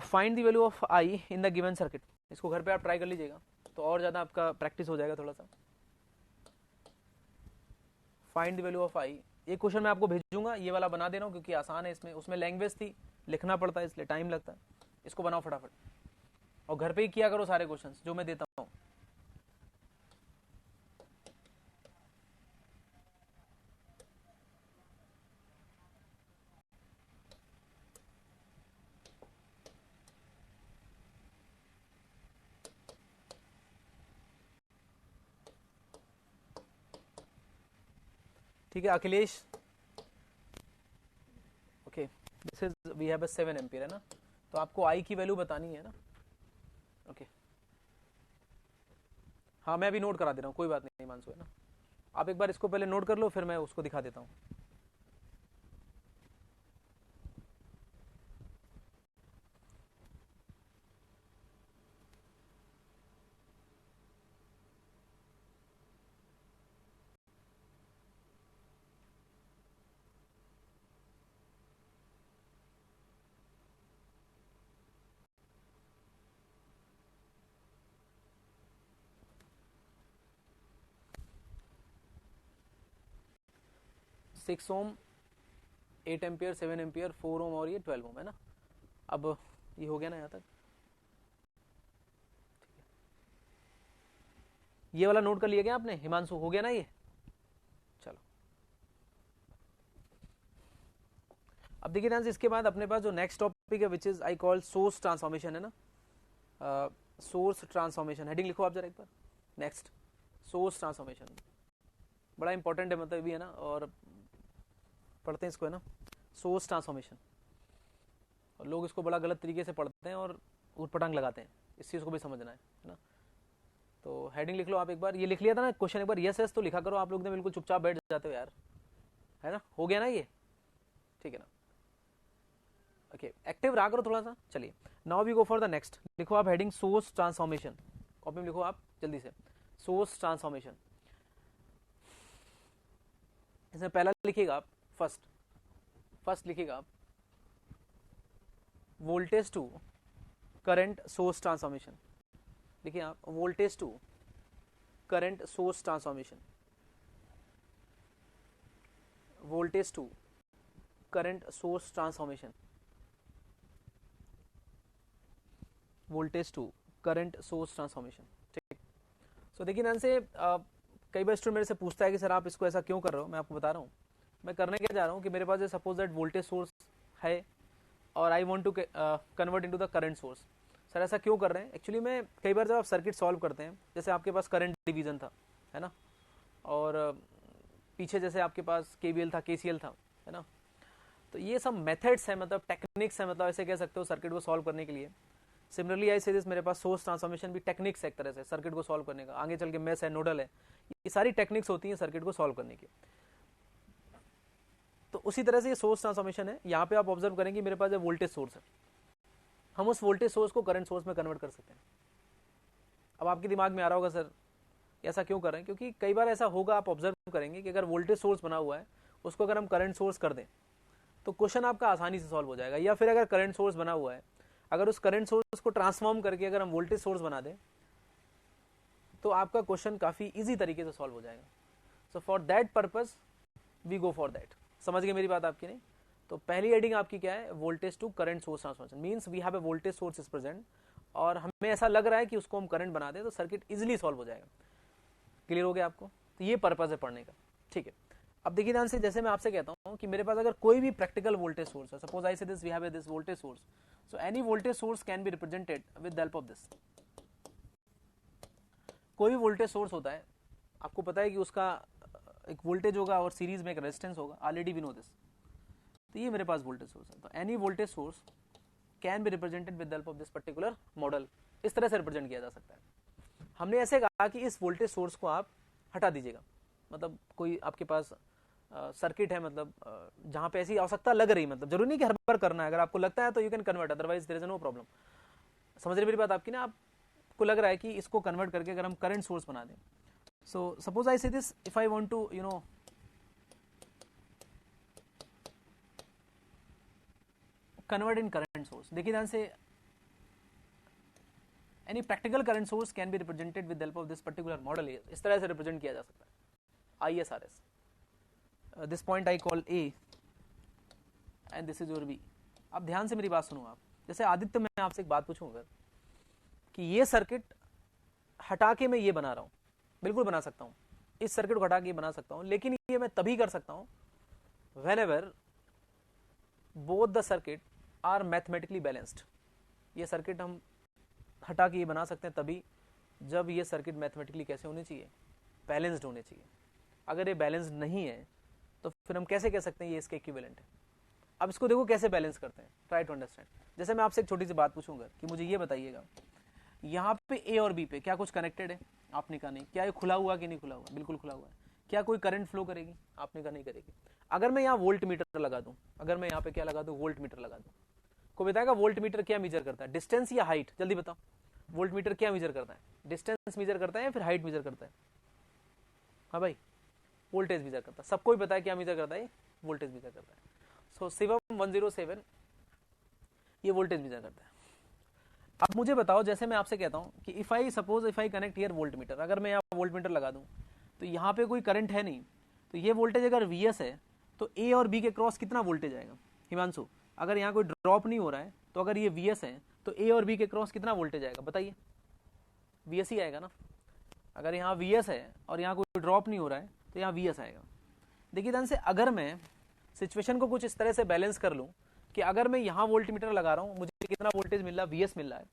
Find the value of I in the given circuit, इसको घर पे आप ट्राई कर लीजिएगा, तो और ज़्यादा आपका प्रैक्टिस हो जाएगा थोड़ा सा। फाइंड द वैल्यू ऑफ आई, एक क्वेश्चन मैं आपको भेजूंगा, ये वाला बना दे रहा हूँ क्योंकि आसान है, इसमें उसमें लैंग्वेज थी, लिखना पड़ता है इसलिए टाइम लगता है। इसको बनाओ फटाफट और घर पे ही किया करो सारे क्वेश्चंस जो मैं देता हूँ। ठीक है Akhilesh, okay this is we have a 7 ampere है ना, तो आपको आई की वैल्यू बतानी है ना। ओके हाँ मैं अभी नोट करा दे रहा हूँ, कोई बात नहीं मानसू है ना, आप एक बार इसको पहले नोट कर लो फिर मैं उसको दिखा देता हूँ। सिक्स ओम, 8 एम्पियर, 7 एम्पियर, 4 ओम और ये 12 ओम है ना। अब ये हो गया ना यहाँ तक, ये वाला नोट कर लिया क्या आपने हिमांशु, हो गया ना ये। चलो अब देखिए ध्यान से, इसके बाद अपने पास जो नेक्स्ट टॉपिक है which is I call source transformation है ना, सोर्स ट्रांसफॉर्मेशन, हेडिंग लिखो आप जरा एक बार, नेक्स्ट सोर्स ट्रांसफॉर्मेशन, बड़ा इंपॉर्टेंट है मतलब भी है ना, और पढ़ते हैं इसको है ना, सोर्स ट्रांसफॉर्मेशन, और लोग इसको बड़ा गलत तरीके से पढ़ते हैं और उटपटांग लगाते हैं, इस चीज़ को भी समझना है ना। तो हेडिंग लिख लो आप एक बार, ये लिख लिया था ना क्वेश्चन एक बार, यस यस तो लिखा करो, आप लोग ने बिल्कुल चुपचाप बैठ जाते हो यार, है ना, हो गया ना ये, ठीक है ना। ओके एक्टिव रहा करो थोड़ा सा। चलिए now we go for the next, लिखो आप हेडिंग सोर्स ट्रांसफॉर्मेशन, कॉपी में लिखो आप जल्दी से, सोर्स ट्रांसफॉर्मेशन। इसमें पहला लिखिएगा आप, फर्स्ट लिखिएगा आप voltage to current source transformation, देखिए आप voltage to current source transformation, voltage to current source transformation, voltage to current source transformation, ठीक। सो देखिए ध्यान से, कई बार स्टूडेंट मेरे से पूछता है कि सर आप इसको ऐसा क्यों कर रहे हो, मैं आपको बता रहा हूँ मैं करने क्या जा रहा हूँ कि मेरे पास सपोज दैट वोल्टेज सोर्स है और I want to convert into the current source. Sir ऐसा क्यों कर रहे हैं, एक्चुअली में कई बार जब आप सर्किट सॉल्व करते हैं, जैसे आपके पास करंट डिवीजन था है ना, और पीछे जैसे आपके पास केवीएल था, केसीएल था, है ना, तो ये सब मेथड्स हैं, मतलब टेक्निक्स हैं, मतलब ऐसे कह सकते हो सर्किट को सॉल्व करने के लिए। सिमिलरली आई से दिस, मेरे पास सोर्स ट्रांसफॉर्मेशन भी टेक्निक्स है एक तरह से सर्किट को सॉल्व करने का, आगे चल के मेस है, नोडल है, ये सारी टेक्निक्स होती हैं सर्किट को सॉल्व करने की। तो उसी तरह से ये सोर्स ट्रांसफॉर्मेशन है, यहाँ पे आप ऑब्जर्व करेंगे मेरे पास वोल्टेज सोर्स है, हम उस वोल्टेज सोर्स को करंट सोर्स में कन्वर्ट कर सकते हैं। अब आपके दिमाग में आ रहा होगा सर ऐसा क्यों कर रहे हैं, क्योंकि कई बार ऐसा होगा, आप ऑब्जर्व करेंगे कि अगर वोल्टेज सोर्स बना हुआ है उसको अगर हम करंट सोर्स कर दें तो क्वेश्चन आपका आसानी से सॉल्व हो जाएगा, या फिर अगर करंट सोर्स बना हुआ है, अगर उस करंट सोर्स को ट्रांसफॉर्म करके अगर हम वोल्टेज सोर्स बना दें तो आपका क्वेश्चन काफ़ी इजी तरीके से सॉल्व हो जाएगा। So for that purpose we go for that. समझ गए मेरी बात आपकी नहीं? तो पहली हेडिंग आपकी क्या है, voltage to current source transformation, means we have a voltage source is present और हमें ऐसा लग रहा है कि उसको हम करंट बना दें तो सर्किट इजीली सॉल्व हो जाएगा। क्लियर हो गया आपको? तो ये पर्पज है पढ़ने का, ठीक है। अब देखिए ध्यान से, जैसे मैं आपसे कहता हूँ कि मेरे पास अगर कोई भी प्रैक्टिकल वोल्टेज सोर्स है, suppose I say this we have this voltage source, so any voltage source can be represented with the help of this. कोई भी वोल्टेज सोर्स होता है, आपको पता है कि उसका एक वोल्टेज होगा और सीरीज में एक रेजिस्टेंस होगा, ऑलरेडी वी नो दिस। तो ये मेरे पास वोल्टेज सोर्स है, तो any voltage source can be represented with the help of this particular model. इस तरह से रिप्रेजेंट किया जा सकता है। हमने ऐसे कहा कि इस वोल्टेज सोर्स को आप हटा दीजिएगा, मतलब कोई आपके पास सर्किट है, मतलब जहां पे ऐसी आवश्यकता लग रही, मतलब जरूरी नहीं कि हर बार करना है, अगर आपको लगता है तो you can convert, otherwise there is no problem. समझ रहे मेरी बात आपकी ना? आपको लग रहा है कि इसको कन्वर्ट करके अगर हम करंट सोर्स बना दें, सो suppose I say this, if I want to convert in current source, देखिए ध्यान से, any practical current source can be represented with help of this particular model. इस तरह से रिप्रेजेंट किया जा सकता है, ISRS। This point I call A and this is your B। अब ध्यान से मेरी बात सुनो आप। जैसे आदित्य, मैं आपसे एक बात पूछूं अगर कि ये सर्किट हटा के मैं ये बना रहा हूं, बिल्कुल बना सकता हूं, इस सर्किट को हटा के बना सकता हूं, लेकिन ये मैं तभी कर सकता हूं whenever both the circuit are mathematically balanced। ये सर्किट हम हटा के ये बना सकते हैं तभी जब ये सर्किट मैथमेटिकली कैसे होने चाहिए, बैलेंस्ड होने चाहिए। अगर ये बैलेंस्ड नहीं है तो फिर हम कैसे कह सकते हैं ये इसके इक्विवेलेंट है? अब इसको देखो कैसे बैलेंस करते हैं, ट्राई टू अंडरस्टैंड। जैसे मैं आपसे एक छोटी सी बात पूछूंगा कि मुझे ये बताइएगा, यहाँ पे ए और बी पे क्या कुछ कनेक्टेड है? आपने कहा नहीं। क्या ये खुला हुआ कि नहीं खुला हुआ? बिल्कुल खुला हुआ है। क्या कोई करंट फ्लो करेगी? आपने कहा नहीं करेगी। अगर मैं यहाँ वोल्ट मीटर लगा दूं, अगर मैं यहाँ पे क्या लगा दूं, वोल्ट मीटर लगा दूं, को बताएगा वोल्ट मीटर क्या मेजर करता है, डिस्टेंस या हाइट? जल्दी बताओ, वोल्ट मीटर क्या मेजर करता है? डिस्टेंस मेजर करता है या फिर हाइट मेजर करता है? हाँ भाई, वोल्टेज मेजर करता है। सबको ही पता है क्या मेजर करता है, वोल्टेज मेजर करता है। सो शिवम 107 ये वोल्टेज मेजर करता है। अब मुझे बताओ, जैसे मैं आपसे कहता हूं कि if I connect here volt meter, अगर मैं यहाँ वोल्ट मीटर लगा दूं तो यहाँ पे कोई करंट है नहीं, तो ये वोल्टेज अगर Vs है तो ए और बी के क्रॉस कितना वोल्टेज आएगा? हिमांशु, अगर यहाँ कोई ड्रॉप नहीं हो रहा है तो अगर ये Vs है तो ए और बी के क्रॉस कितना वोल्टेज आएगा? बताइए, Vs ही आएगा ना। अगर यहाँ Vs है और यहाँ कोई ड्रॉप नहीं हो रहा है तो यहाँ Vs आएगा। देखिए ध्यान से, अगर मैं सिचुएशन को कुछ इस तरह से बैलेंस कर लूँ कि अगर मैं यहाँ वोल्ट मीटर लगा रहा हूँ, मुझे कितना वोल्टेज मिल रहा है? Vs मिल रहा है।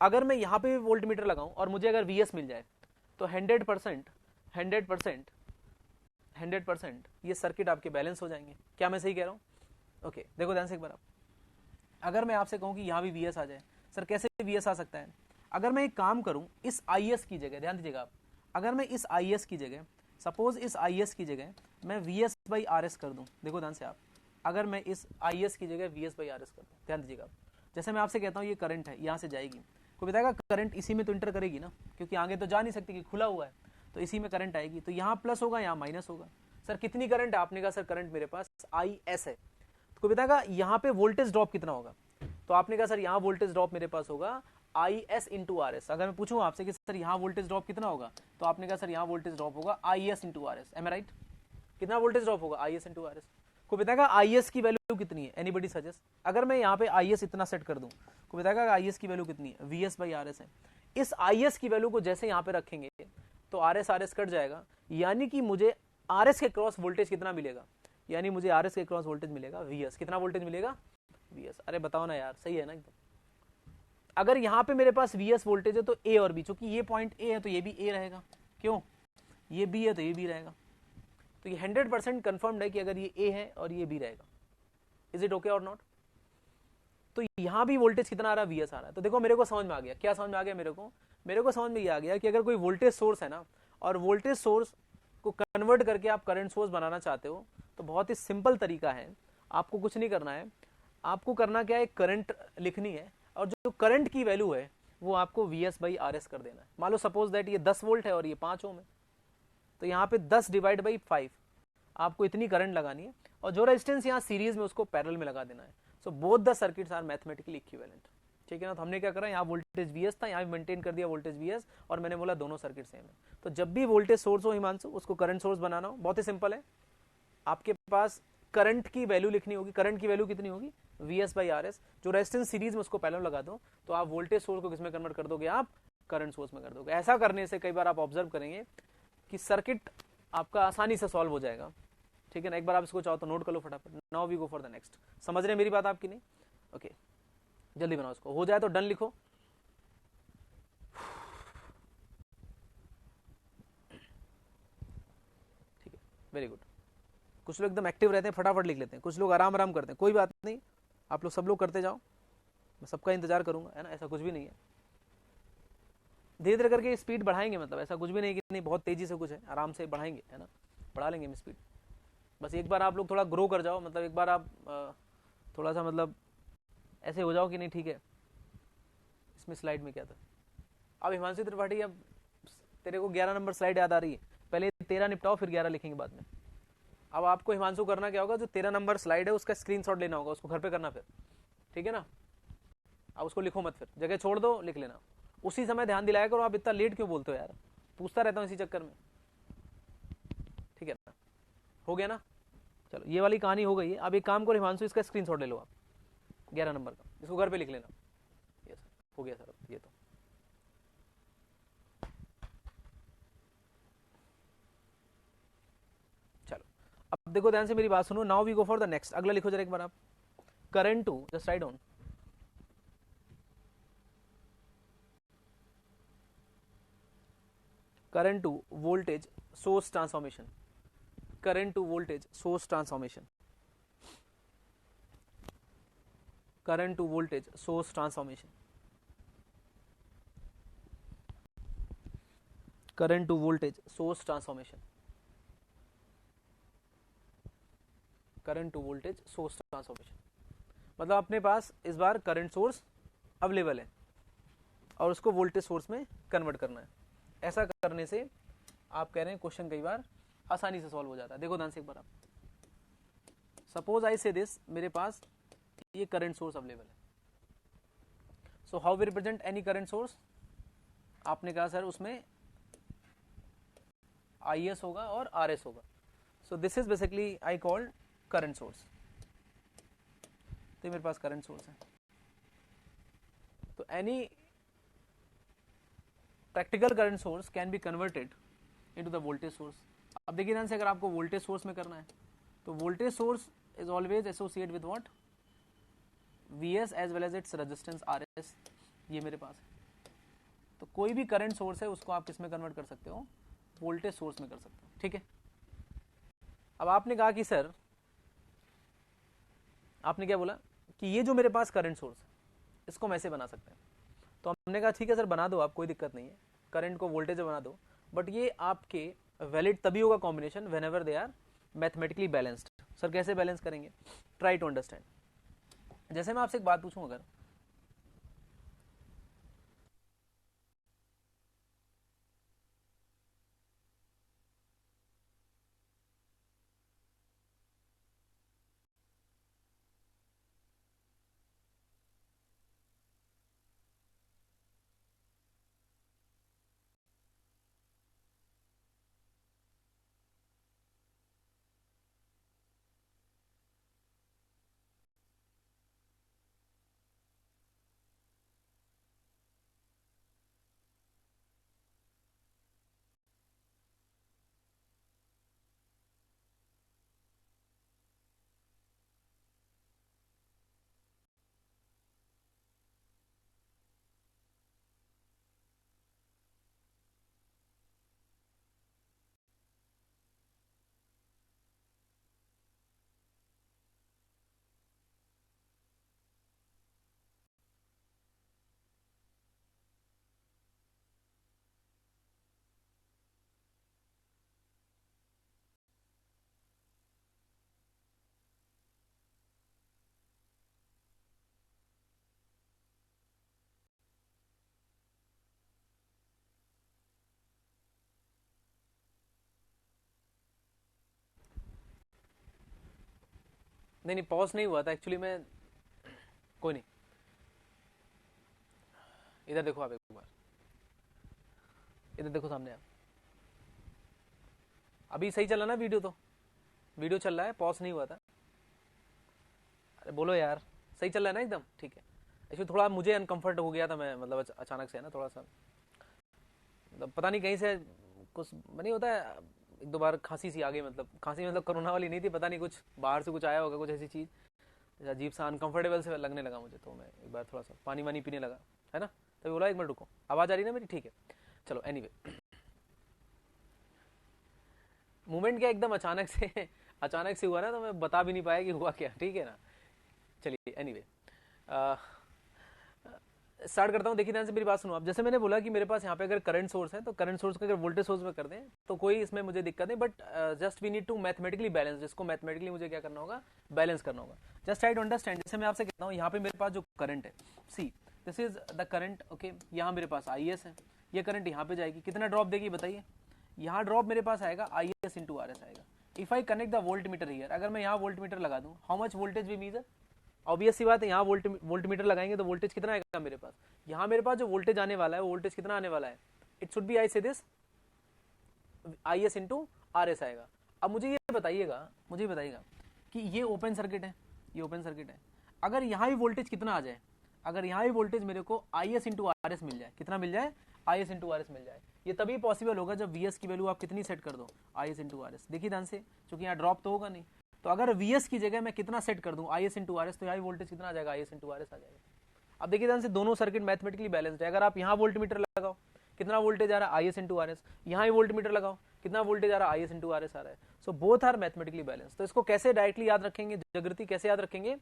अगर मैं यहाँ पे वोल्ट मीटर लगाऊं और मुझे अगर Vs मिल जाए तो 100% ये सर्किट आपके बैलेंस हो जाएंगे। क्या मैं सही कह रहा हूँ? ओके, देखो ध्यान से एक बार आप, अगर मैं आपसे कहूँ कि यहाँ भी Vs आ जाए, सर कैसे Vs आ सकता है? अगर मैं एक काम करूँ, इस Is की जगह, ध्यान दीजिएगा आप, अगर मैं इस Is की जगह, सपोज इस Is की जगह मैं Vs/Rs कर दूं, देखो ध्यान से आप, अगर मैं इस Is की जगह Vs/Rs कर दूं, ध्यान दीजिएगा आप, जैसे मैं आपसे कहता हूँ ये करंट है, यहाँ से जाएगी, कोई बताएगा करंट इसी में तो इंटर करेगी ना, क्योंकि आगे तो जा नहीं सकती कि खुला हुआ है, तो इसी में करंट आएगी, तो यहाँ प्लस होगा, यहाँ माइनस होगा। सर कितनी करंट है? आपने कहा सर करंट मेरे पास Is है, तो कोई बताएगा यहाँ पे वोल्टेज ड्रॉप कितना होगा? तो आपने कहा सर यहाँ वोल्टेज ड्रॉप मेरे पास होगा Is इंटू Rs। अगर मैं पूछूं आपसे कि सर यहाँ वोल्टेज ड्रॉप कितना होगा, तो आपने कहा सर यहाँ वोल्टेज ड्रॉप होगा Is into Rs। Am I right? कितना वोल्टेज ड्रॉप होगा? Is into Rs। को बताएगा Is की वैल्यू कितनी है? Anybody suggest? अगर मैं यहाँ पे Is इतना सेट कर दूं, को बताएगा Is की वैल्यू कितनी है? Vs/Rs है। इस Is की वैल्यू को जैसे यहाँ पे रखेंगे तो Rs कट जाएगा, यानी कि मुझे Rs के क्रॉस वोल्टेज कितना मिलेगा? यानी मुझे Rs के क्रॉस वोल्टेज मिलेगा Vs। कितना वोल्टेज मिलेगा? Vs। अरे बताओ ना यार, सही है ना एकदम? अगर यहाँ पे मेरे पास Vs वोल्टेज है तो A और B, चूंकि ये पॉइंट A है तो ये भी A रहेगा, क्यों? ये B है तो ये B रहेगा, तो ये 100% कंफर्म्ड है कि अगर ये A है और ये B रहेगा। इज इट ओके और नॉट? तो यहाँ भी वोल्टेज कितना आ रहा है? Vs आ रहा है। तो देखो मेरे को समझ में आ गया, क्या समझ में आ गया मेरे को समझ में ये आ गया कि अगर कोई वोल्टेज सोर्स है ना, और वोल्टेज सोर्स को कन्वर्ट करके आप करंट सोर्स बनाना चाहते हो, तो बहुत ही सिंपल तरीका है, आपको कुछ नहीं करना है, आपको करना क्या है, करंट लिखनी है, और जो करंट की वैल्यू है वो आपको Vs/Rs कर देना है। मान लो सपोज दैट ये 10 वोल्ट है और ये 5 ओम है, तो यहाँ पे 10 डिवाइड बाई 5 आपको इतनी करंट लगानी है, और जो रेजिस्टेंस यहाँ सीरीज में उसको पैरेलल में लगा देना है। So both the circuits are mathematically equivalent. ठीक है ना? तो हमने क्या करा, यहाँ वोल्टेज Vs था, यहाँ भी मेंटेन कर दिया वोल्टेज Vs, और मैंने बोला दोनों सर्किट सेम है। तो जब भी वोल्टेज सोर्स हो हिमांशु, उसको करंट सोर्स बनाना हो, बहुत ही सिंपल है, आपके पास करंट की वैल्यू लिखनी होगी। करंट की वैल्यू कितनी होगी? Vs/Rs। जो रेजिस्टेंस सीरीज में उसको पैरेलल लगा दो, तो आप वोल्टेज सोर्स को किसमें कन्वर्ट कर दोगे? आप करंट सोर्स में कर दोगे। ऐसा करने से कई बार आप ऑब्जर्व करेंगे कि सर्किट आपका आसानी से सॉल्व हो जाएगा। ठीक है ना? एक बार आप इसको चाहो तो नोट कर लो फटाफट। Now we go for the next. समझ रहे हैं मेरी बात आपकी? नहीं? ओके, जल्दी बनाओ इसको, हो जाए तो डन लिखो। ठीक है, वेरी गुड। कुछ लोग एकदम एक्टिव रहते हैं, फटाफट लिख लेते हैं, कुछ लोग आराम आराम करते हैं। कोई बात नहीं, आप लोग सब लोग करते जाओ, मैं सबका इंतजार करूंगा, है ना? ऐसा कुछ भी नहीं है, धीरे धीरे करके स्पीड बढ़ाएंगे, मतलब ऐसा कुछ भी नहीं कि नहीं बहुत तेजी से कुछ है, आराम से बढ़ाएंगे, है ना? बढ़ा लेंगे हम स्पीड। बस एक बार आप लोग थोड़ा ग्रो कर जाओ, मतलब एक बार आप थोड़ा सा मतलब ऐसे हो जाओ कि नहीं ठीक है। इसमें स्लाइड में क्या था? अब हिमांशु त्रिपाठी, अब तेरे को 11 नंबर स्लाइड याद आ रही है, पहले 13 निपटाओ फिर 11 लिखेंगे बाद में। अब आपको हिमांशु करना क्या होगा, जो 13 नंबर स्लाइड है उसका स्क्रीनशॉट लेना होगा, उसको घर पे करना फिर, ठीक है ना? अब उसको लिखो मत, फिर जगह छोड़ दो, लिख लेना उसी समय, ध्यान दिलाया करो। आप इतना लेट क्यों बोलते हो यार? पूछता रहता हूँ इसी चक्कर में, ठीक है ना? हो गया ना? चलो ये वाली कहानी हो गई है। अब एक काम करो हिमांशु, इसका स्क्रीनशॉट ले लो आप 11 नंबर का, इसको घर पे लिख लेना। यस, हो गया सर ये तो। चलो अब देखो ध्यान से मेरी बात सुनो। Now we go for the next. अगला लिखो जरा एक बार आप, current to, just write down, current to voltage source transformation, current to voltage source transformation। current to voltage source transformation. Current to voltage source transformation. Current to voltage source transformation मतलब अपने पास इस बार current source available है और उसको voltage source में convert करना है. ऐसा करने से आप कह रहे हैं क्वेश्चन कई बार आसानी से सॉल्व हो जाता है. देखो ध्यान से एक बार आप, सपोज आई से दिस, मेरे पास ये करंट सोर्स अवेलेबल है. So how we represent any current source? आपने कहा सर उसमें IS होगा और RS होगा. So this is basically I called current source. तो मेरे पास करंट सोर्स है. तो any practical current source can be converted into the voltage source. अब देखिए ध्यान से, अगर आपको वोल्टेज सोर्स में करना है तो voltage source is always associate with what? VS as well as its resistance RS. ये मेरे पास है. तो कोई भी करंट सोर्स है उसको आप किस में कन्वर्ट कर सकते हो? वोल्टेज सोर्स में कर सकते हो. ठीक है. अब आपने कहा कि सर, आपने क्या बोला कि ये जो मेरे पास करंट सोर्स है इसको हम ऐसे बना सकते हैं. तो हमने कहा ठीक है सर बना दो आप, कोई दिक्कत नहीं है, करंट को वोल्टेज में बना दो, बट ये आपके वैलिड तभी होगा combination whenever they are mathematically balanced. Sir कैसे बैलेंस करेंगे? Try to understand. जैसे मैं आपसे एक बात पूछूं, अगर नहीं पॉज नहीं हुआ था एक्चुअली. मैं कोई नहीं, इधर देखो आप, एक बार इधर देखो सामने आप. अभी सही चला ना वीडियो? तो वीडियो चल रहा है, पॉज नहीं हुआ था. अरे बोलो यार, सही चल रहा है ना एकदम? ठीक है. एक्चुअली थोड़ा मुझे अनकंफर्ट हो गया था, मैं मतलब अचानक से ना थोड़ा सा, मतलब पता नहीं कहीं से कुछ नहीं होता है, एक दो बार खांसी सी आ गई. मतलब खांसी मतलब कोरोना वाली नहीं थी, पता नहीं कुछ बाहर से कुछ आया होगा, कुछ ऐसी चीज़ अजीब सा अनकंफर्टेबल से लगने लगा मुझे. तो मैं एक बार थोड़ा सा पानी वानी पीने लगा, है ना. तभी बोला एक मिनट रुको. आवाज़ आ रही ना मेरी? ठीक है चलो. एनीवे, मूवमेंट क्या एकदम अचानक से हुआ ना, तो मैं बता भी नहीं पाया कि हुआ क्या. ठीक है ना. चलिए एनीवे, स्टार्ट करता हूँ. देखिए ध्यान से मेरी बात सुनो आप. जैसे मैंने बोला कि मेरे पास यहाँ पे अगर करंट सोर्स है तो करंट सोर्स को अगर वोल्टेज सोर्स में कर दें तो कोई इसमें मुझे दिक्कत नहीं, but just we need to mathematically balance. जिसको मैथमेटिकली मुझे क्या करना होगा? बैलेंस करना होगा. Just try to understand. जैसे मैं आपसे कहता हूँ यहाँ पे मेरे पास जो करंट है, see this is the current. Okay, यहाँ मेरे पास IS है, ये करंट यहाँ पे जाएगी, कितना ड्रॉप देगी बताइए? यहाँ ड्रॉप मेरे पास आएगा IS इंटू RS आएगा. If I connect the voltmeter here, अगर मैं यहाँ वोल्ट मीटर लगा दूँ, how much voltage we measure? Obvious सी बात है, यहाँ वोल्ट मीटर लगाएंगे तो वोल्टेज कितना आएगा मेरे पास? यहाँ मेरे पास जो वोल्टेज आने वाला है वो वोल्टेज कितना आने वाला है? It should B I say this IS into RS आएगा. अब मुझे बताइएगा कि ये ओपन सर्किट है, ये ओपन सर्किट है. अगर यहाँ भी वोल्टेज कितना आ जाए, अगर यहाँ भी वोल्टेज मेरे को IS इंटू RS मिल जाए, कितना मिल जाए? IS इंटू RS मिल जाए. ये तभी पॉसिबल होगा जब VS की वैल्यू आप कितनी सेट कर दो? IS into RS. देखिए ध्यान से, क्योंकि यहाँ ड्रॉप तो होगा नहीं, तो अगर VS की जगह मैं कितना सेट कर दूं? IS इंटू RS, तो यहाँ वोल्टेज कितना आ जाएगा? IS इंटू RS आ जाएगा. अब देखिए ध्यान से, दोनों सर्किट मैथमेटिकली बैलेंस्ड है. अगर आप यहाँ वोल्ट मीटर लगाओ, कितना वोल्टेज आ रहा है? IS into RS. यहाँ ही वोल्ट मीटर लगाओ, कितना वोल्टेज आ रहा है? IS इंटू RS आ रहा है. So both are mathematically balance. तो इसको कैसे डायरेक्टली याद रखेंगे? जागृति कैसे याद रखेंगे?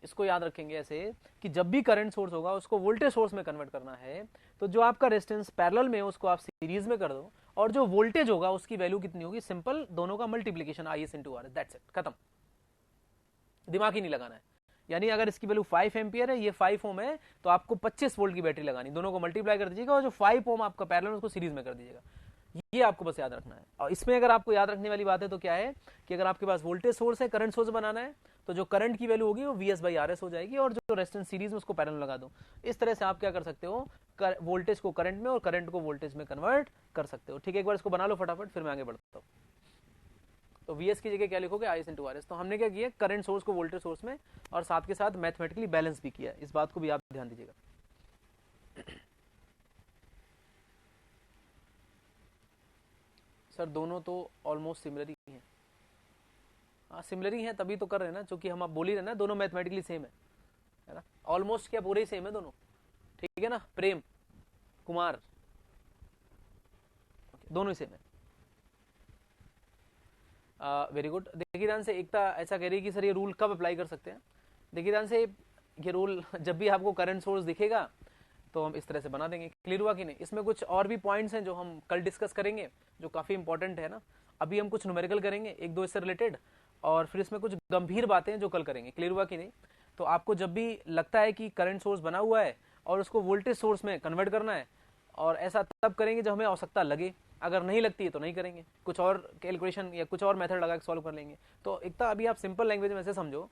इसको याद रखेंगे ऐसे कि जब भी करंट सोर्स होगा उसको वोल्टेज सोर्स में कन्वर्ट करना है, तो जो आपका रेजिस्टेंस पैरेलल में है उसको आप सीरीज में कर दो, और जो वोल्टेज होगा उसकी वैल्यू कितनी होगी, सिंपल दोनों का multiplication IS into RS, that's it, खत्म, दिमाग ही नहीं लगाना है। यानी अगर इसकी वैल्यू 5 एम्पियर है, ये 5 ओम है, तो आपको 25 वोल्ट की बैटरी लगानी, दोनों को मल्टीप्लाई कर दीजिएगा और जो 5 ओम आपका पैरेलल उसको सीरीज में कर दीजिएगा। ये आपको बस याद रखना है। और इसमें अगर आपको याद रखने वाली बात है तो क्या है कि अगर आपके पास वोल्टेज सोर्स है, करंट सोर्स बनाना है, तो जो करंट की वैल्यू होगी वो VS/RS हो जाएगी, और जो रेजिस्टेंस सीरीज में उसको पैरेलल लगा दो। इस तरह से आप क्या कर सकते हो, वोल्टेज को करंट में और करंट को वोल्टेज में कन्वर्ट कर सकते हो। ठीक है, एक बार इसको बना लो फटाफट, फिर मैं आगे बढ़ता हूँ। तो VS की जगह क्या लिखोगे, IS इंटू RS। तो हमने क्या किया, करंट सोर्स को वोल्टेज सोर्स में और साथ के साथ मैथमेटिकली बैलेंस भी किया, इस बात को भी आप ध्यान दीजिएगा। सर दोनों तो ऑलमोस्ट सिमिलर ही हैं। हाँ सिमिलर ही हैं, तभी तो कर रहे हैं ना, क्योंकि हम आप बोल ही रहे ना दोनों मैथमेटिकली सेम है ना, ऑलमोस्ट क्या पूरे ही सेम है दोनों, ठीक है ना। प्रेम कुमार दोनों ही सेम है। Very good. देखिए ध्यान से, एकता ऐसा कह रही है कि सर ये रूल कब अप्लाई कर सकते हैं। देखिए ध्यान से, ये रूल जब भी आपको करंट सोर्स दिखेगा तो हम इस तरह से बना देंगे। क्लियर हुआ कि नहीं। इसमें कुछ और भी पॉइंट्स हैं जो हम कल डिस्कस करेंगे, जो काफी इंपॉर्टेंट है ना। अभी हम कुछ न्यूमेरिकल करेंगे एक दो इससे रिलेटेड, और फिर इसमें कुछ गंभीर बातें हैं जो कल करेंगे। क्लियर हुआ कि नहीं। तो आपको जब भी लगता है कि करंट सोर्स बना हुआ है और उसको वोल्टेज सोर्स में कन्वर्ट करना है, और ऐसा तब करेंगे जब हमें आवश्यकता लगे, अगर नहीं लगती है तो नहीं करेंगे, कुछ और कैलकुलेशन या कुछ और मेथड लगा के सॉल्व कर लेंगे। तो एक तो अभी आप सिंपल लैंग्वेज में ऐसे समझो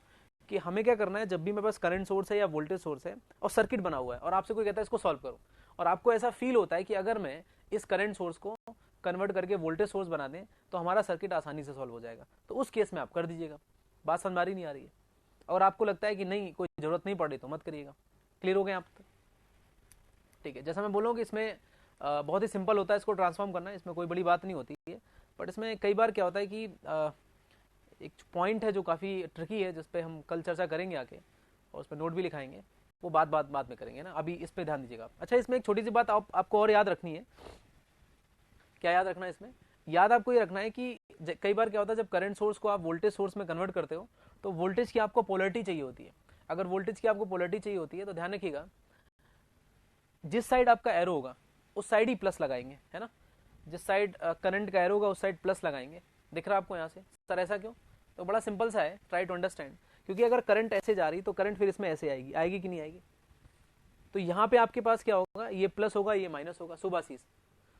कि हमें क्या करना है, जब भी मेरे पास करंट सोर्स है या वोल्टेज सोर्स है और सर्किट बना हुआ है और आपसे कोई कहता है इसको सॉल्व करो, और आपको ऐसा फील होता है कि अगर मैं इस करंट सोर्स को कन्वर्ट करके वोल्टेज सोर्स बना दें तो हमारा सर्किट आसानी से सॉल्व हो जाएगा, तो उस केस में आप कर दीजिएगा। बात समझ नहीं आ रही है, और आपको लगता है कि नहीं कोई जरूरत नहीं पड़ रही तो मत करिएगा। क्लियर हो गए आप। ठीक है, जैसा मैं बोलूँ कि इसमें बहुत ही सिंपल होता है इसको ट्रांसफॉर्म करना, इसमें कोई बड़ी बात नहीं होती है। बट इसमें कई बार क्या होता है कि एक पॉइंट है जो काफ़ी ट्रिकी है, जिस पे हम कल चर्चा करेंगे आके, और उस पर नोट भी लिखाएंगे, वो बाद में करेंगे ना, अभी इस पे ध्यान दीजिएगा। अच्छा, इसमें एक छोटी सी बात आपको और याद रखनी है। क्या याद रखना है इसमें, याद आपको ये रखना है कि कई बार क्या होता है जब करंट सोर्स को आप वोल्टेज सोर्स में कन्वर्ट करते हो तो वोल्टेज की आपको पोलरिटी चाहिए होती है। अगर वोल्टेज की आपको पोलरिटी चाहिए होती है तो ध्यान रखिएगा, जिस साइड आपका एरो होगा उस साइड ही प्लस लगाएंगे, है ना। जिस साइड करंट का एरो होगा उस साइड प्लस लगाएंगे। दिख रहा है आपको यहाँ से। सर ऐसा क्यों, तो बड़ा सिंपल सा है, ट्राई टू अंडरस्टैंड। क्योंकि अगर करंट ऐसे जा रही तो करंट फिर इसमें ऐसे आएगी, आएगी कि नहीं आएगी। तो यहाँ पे आपके पास क्या होगा, ये प्लस होगा ये माइनस होगा, सुबासीस।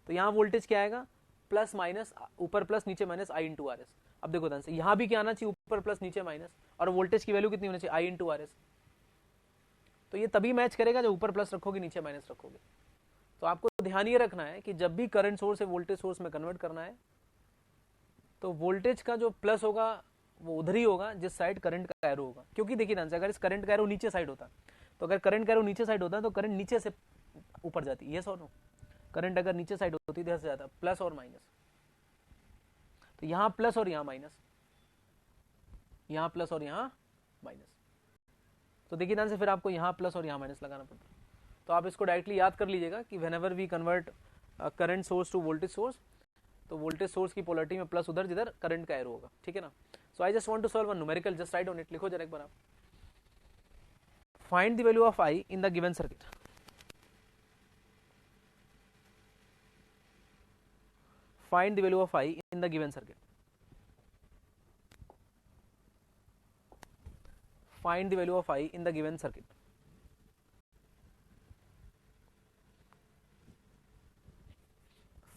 तो यहाँ वोल्टेज क्या आएगा, प्लस माइनस, ऊपर प्लस नीचे माइनस, I इंटू RS। अब देखो ध्यान से, यहाँ भी क्या आना चाहिए, ऊपर प्लस नीचे माइनस, और वोल्टेज की वैल्यू कितनी होनी चाहिए, I इंटू RS। तो ये तभी मैच करेगा जब ऊपर प्लस रखोगे नीचे माइनस रखोगे। तो आपको ध्यान ये रखना है कि जब भी करंट सोर्स से वोल्टेज सोर्स में कन्वर्ट करना है तो वोल्टेज का जो प्लस होगा वो उधर ही होगा जिस साइड करंट का एरो होगा। क्योंकि देखिए ध्यान से, अगर इस करंट का एरो नीचे साइड होता, तो अगर करंट का एरो नीचे साइड होता है तो करंट नीचे से ऊपर जाती, ये और नो। करंट अगर नीचे साइड होती तो ऐसे जाता, प्लस और माइनस। तो यहाँ प्लस और यहाँ माइनस, यहाँ प्लस और यहाँ माइनस। तो देखिए ध्यान से, फिर आपको यहाँ प्लस और यहाँ माइनस लगाना पड़ता है। तो आप इसको डायरेक्टली याद कर लीजिएगा कि whenever we convert current source to voltage source, तो वोल्टेज सोर्स की पोलरिटी में प्लस उधर जिधर करंट का एरो होगा, ठीक है ना। So I just want to solve one numerical, just write on it. लिखो जरा एक बार आप, find the value of I in the given circuit. Find the value of I in the given circuit. Find the value of I in the given circuit.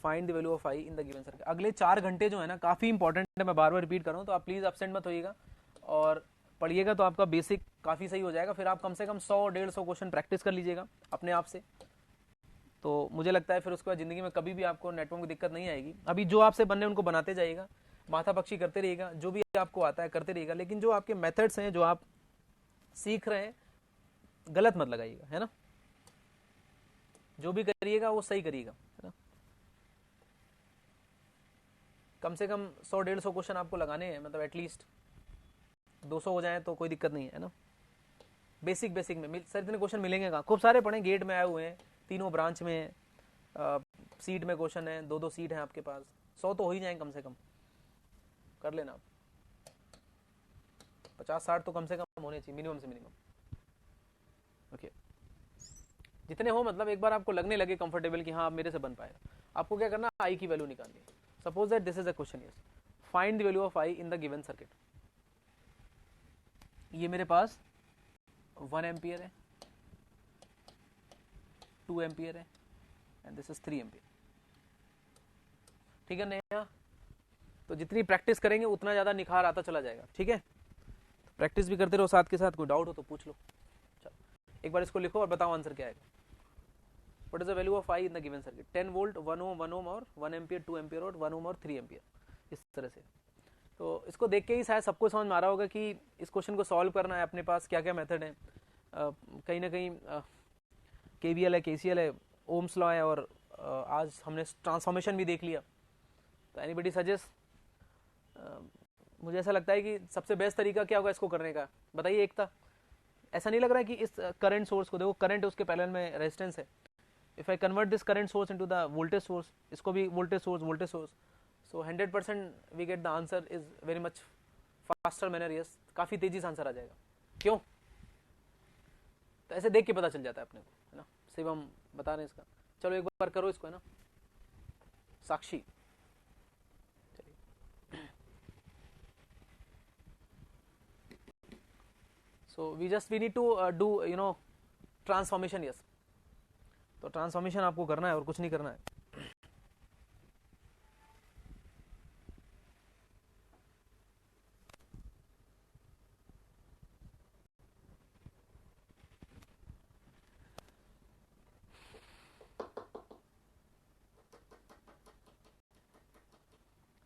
Find the value of I in the given circuit. अगले 4 घंटे जो है ना काफी important है, मैं बार बार repeat कर रहा हूँ, तो आप प्लीज एब्सेंट मत होइएगा और पढ़िएगा, तो आपका बेसिक काफी सही हो जाएगा। फिर आप कम से कम 100-150 क्वेश्चन प्रैक्टिस कर लीजिएगा अपने आप से, तो मुझे लगता है फिर उसके बाद जिंदगी में कभी भी आपको नेटवर्क की दिक्कत नहीं आएगी। अभी जो आपसे बनने उनको बनाते जाइएगा, माथा पक्षी करते रहिएगा, जो भी आपको आता है करते रहिएगा, लेकिन जो आपके मेथड्स हैं जो आप सीख रहे हैं गलत मत लगाइएगा, है ना। जो भी करिएगा वो सही करिएगा, है ना। कम से कम 100-150 क्वेश्चन आपको लगाने हैं, मतलब एटलीस्ट 200 हो जाए तो कोई दिक्कत नहीं है ना। बेसिक में सर इतने क्वेश्चन मिलेंगे कहाँ, खूब सारे पढ़े, गेट में आए हुए हैं, तीनों ब्रांच में सीट में क्वेश्चन है, 2-2 सीट है आपके पास, 100 तो हो ही जाएंगे कम से कम, कर लेना आप। 50-60 तो कम से कम होने चाहिए, मिनिमम से मिनिमम। ओके, जितने हो मतलब एक बार आपको लगने लगे कंफर्टेबल कि हाँ अब मेरे से बन पाएगा, आपको क्या करना, आई की वैल्यू निकालनी है। Suppose that this is a question, yes find the value of I in the given circuit. ये मेरे पास 1 एम्पियर है, 2 एम्पियर है एंड दिस इज 3 एम्पियर। ठीक है नया, तो जितनी प्रैक्टिस करेंगे उतना ज्यादा निखार आता चला जाएगा। ठीक है, तो प्रैक्टिस भी करते रहो साथ के साथ, कोई डाउट हो तो पूछ लो। चलो एक बार इसको लिखो और बताओ आंसर क्या आएगा। What is the value of I in the given circuit? 10 volt, 1 ओम, 1 ओम और 1 एम्पियर, 2 एम्पियर और 1 ओम और 3 एम्पियर, इस तरह से। तो इसको देख के ही शायद सबको समझ में आ रहा होगा कि इस क्वेश्चन को सॉल्व करना है, अपने पास क्या क्या मेथड है। कहीं ना कहीं केवीएल है, केसीएल है, ओम्स लॉ है, और आज हमने ट्रांसफॉर्मेशन भी देख लिया। तो एनीबडी सजेस्ट, मुझे ऐसा लगता है कि सबसे बेस्ट तरीका क्या होगा इसको करने का, बताइए। एक था, ऐसा नहीं लग रहा है कि इस करंट सोर्स को देखो, करंट उसके पैरेलल में रेजिस्टेंस है। If I convert this current source into the voltage source, इसको भी voltage source, so 100% we get the answer is very much faster manner, yes, काफी तेजी से आंसर आ जाएगा। क्यों? तो ऐसे देख के पता चल जाता है अपने को, है ना। शिवम बता रहे हैं इसका, चलो एक बार करो इसको, है ना। साक्षी, so we need to do transformation, yes। तो ट्रांसफॉर्मेशन आपको करना है और कुछ नहीं करना है।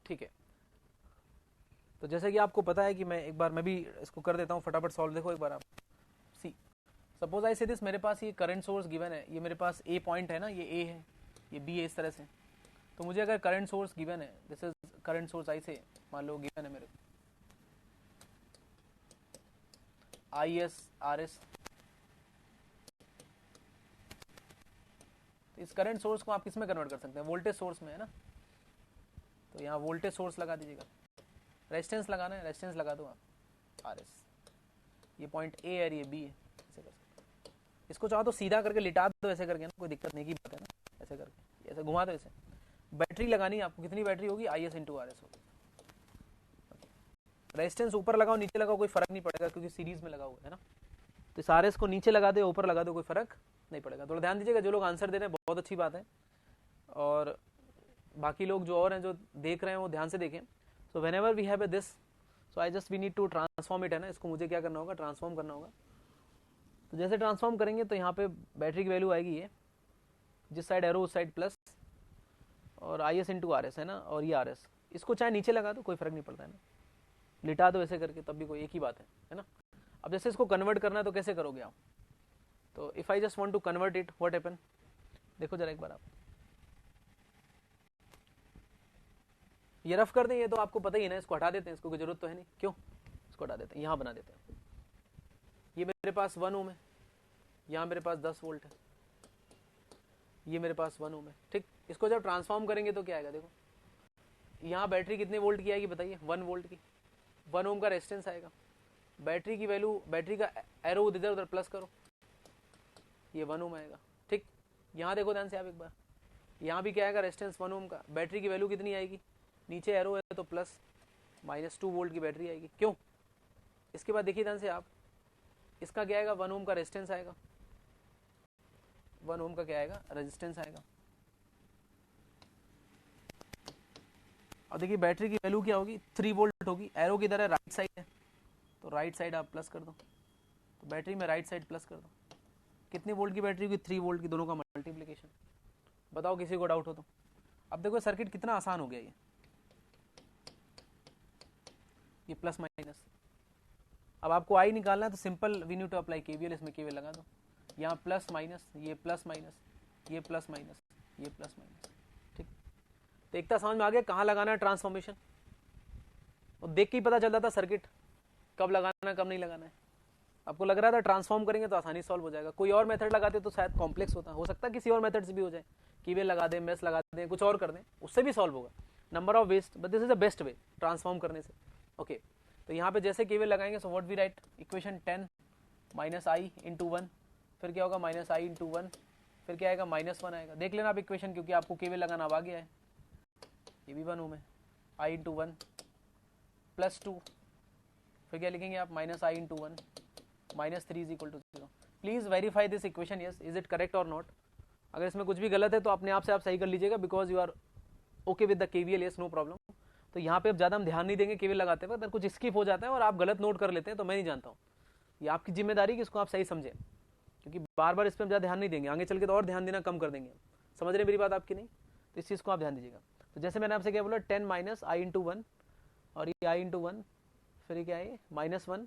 ठीक है, तो जैसे कि आपको पता है कि मैं भी इसको कर देता हूँ फटाफट सॉल्व। देखो एक बार आप, सी सपोज आई से दिस, मेरे पास ये करंट सोर्स गिवन है, ये मेरे पास ए पॉइंट है ना, ये ए है, ये बी है, इस तरह से। तो मुझे अगर करंट सोर्स गिवन है, this is current source I से मान लो गिवन है मेरे को, आई एस आर एस, इस करंट सोर्स को आप किस में कन्वर्ट कर सकते हैं? वोल्टेज सोर्स में, है ना। तो यहाँ वोल्टेज सोर्स लगा दीजिएगा, रेजिस्टेंस लगाना है, रेजिस्टेंस लगा दो आप आर एस। ये पॉइंट ए है, ये बी है, ऐसे कर सकते हैं। इसको चाहो तो सीधा करके लिटा दो ऐसे करके ना, कोई दिक्कत नहीं की बात है ना, ऐसे करके ऐसे घुमा दो ऐसे। बैटरी लगानी है आपको, कितनी बैटरी होगी? I S into R S होगी। रेजिस्टेंस ऊपर लगाओ नीचे लगाओ कोई फर्क नहीं पड़ेगा, क्योंकि सीरीज में लगा हुआ है ना। तो इस आर एस को नीचे लगा दो ऊपर लगा दो, कोई फर्क नहीं पड़ेगा। थोड़ा ध्यान दीजिएगा, जो लोग आंसर दे रहे हैं बहुत अच्छी बात है, और बाकी लोग जो और हैं जो देख रहे हैं वो ध्यान से देखें। So whenever we have this, so I just we need to transform it, है ना। इसको मुझे क्या करना होगा? ट्रांसफॉर्म करना होगा। तो जैसे ट्रांसफॉर्म करेंगे तो यहाँ पे बैटरी की वैल्यू आएगी ये, जिस साइड एरो उस साइड प्लस, और I S into R S, है ना, और ये आर एस। इसको चाहे नीचे लगा दो, कोई फर्क नहीं पड़ता है ना, लिटा दो ऐसे करके, तब भी कोई एक ही बात है ना। अब जैसे इसको कन्वर्ट करना है तो कैसे करोगे आप? तो if I just want to convert it, what happen? देखो जरा एक बार आप, ये रफ कर दें, ये तो आपको पता ही है ना। इसको हटा देते हैं, इसको कोई जरूरत तो है नहीं, क्यों? इसको हटा देते हैं, यहाँ बना देते हैं। ये मेरे पास 1 ओम है, यहाँ मेरे पास 10 वोल्ट है, ये मेरे पास 1 ओम है, ठीक। इसको जब ट्रांसफॉर्म करेंगे तो क्या आएगा? देखो यहाँ बैटरी कितने वोल्ट की आएगी बताइए? 1 वोल्ट की। 1 ओम का रेजिस्टेंस आएगा। बैटरी की वैल्यू, बैटरी का एरो इधर उधर प्लस करो, ये 1 ओम आएगा, ठीक। यहाँ देखो ध्यान से आप एक बार, यहाँ भी क्या आएगा? रेजिस्टेंस 1 ओम का। बैटरी की वैल्यू कितनी आएगी? नीचे एरो है तो प्लस, -2 वोल्ट की बैटरी आएगी, क्यों? इसके बाद देखिए ध्यान से आप, इसका क्या आएगा? 1 ओम का रेजिस्टेंस आएगा। 1 ओम का क्या आएगा? रेजिस्टेंस आएगा। और देखिए बैटरी की वैल्यू क्या होगी? 3 वोल्ट होगी। एरो की तरह राइट साइड है, तो राइट साइड आप प्लस कर दो, तो बैटरी में राइट साइड प्लस कर दो। कितनी वोल्ट की बैटरी होगी? 3 वोल्ट की, दोनों का मल्टीप्लिकेशन। बताओ किसी को डाउट हो तो। अब देखो सर्किट कितना आसान हो गया ये प्लस माइनस। अब आपको आई निकालना है तो simple we need to apply KVL, इसमें केवीएल लगा दो। यहाँ प्लस माइनस, ये प्लस माइनस, ये प्लस माइनस, ये प्लस माइनस, ठीक। तो एकता समझ में आ गया कहाँ लगाना है ट्रांसफॉर्मेशन, और देख के ही पता चल जाता सर्किट कब लगाना है कब नहीं लगाना है। आपको लग रहा था ट्रांसफॉर्म करेंगे तो आसानी सॉल्व हो जाएगा, कोई और मेथड लगाते तो शायद कॉम्प्लेक्स होता। हो सकता है किसी और मेथड से भी हो जाए, केवीएल लगा दें, मेश लगा दें, कुछ और कर दें, उससे भी सॉल्व होगा। Number of waste, but this is the best way transform करने से। ओके तो यहाँ पे जैसे केवीएल लगाएंगे, so what we write, equation 10 minus I into 1, फिर क्या होगा माइनस आई इंटू 1, फिर क्या आएगा -1 आएगा। देख लेना आप इक्वेशन, क्योंकि आपको केवीएल लगाना अब आ गया है। ये भी बनूँ मैं, आई इंटू 1 प्लस 2, फिर क्या लिखेंगे आप minus I into 1 -3 is equal to 0। Please verify this equation, yes is it correct और नॉट। अगर इसमें कुछ भी गलत है तो अपने आप से आप सही कर लीजिएगा, because you are okay with the KVL, yes no problem. तो यहाँ पे अब ज़्यादा हम ध्यान नहीं देंगे केवीएल लगाते वक्त, अगर कुछ स्किप हो जाता है और आप गलत नोट कर लेते हैं तो मैं नहीं जानता हूँ, ये आपकी जिम्मेदारी कि इसको आप सही समझें, क्योंकि बार बार इस पर हम ज़्यादा ध्यान नहीं देंगे, आगे चल के तो और ध्यान देना कम कर देंगे। समझ रहे मेरी बात आपकी नहीं, तो इस चीज़ को आप ध्यान दीजिएगा। तो जैसे मैंने आपसे क्या बोला, 10 माइनस आई इंटू 1, और ये आई इंटू 1, फिर ये क्या है -1,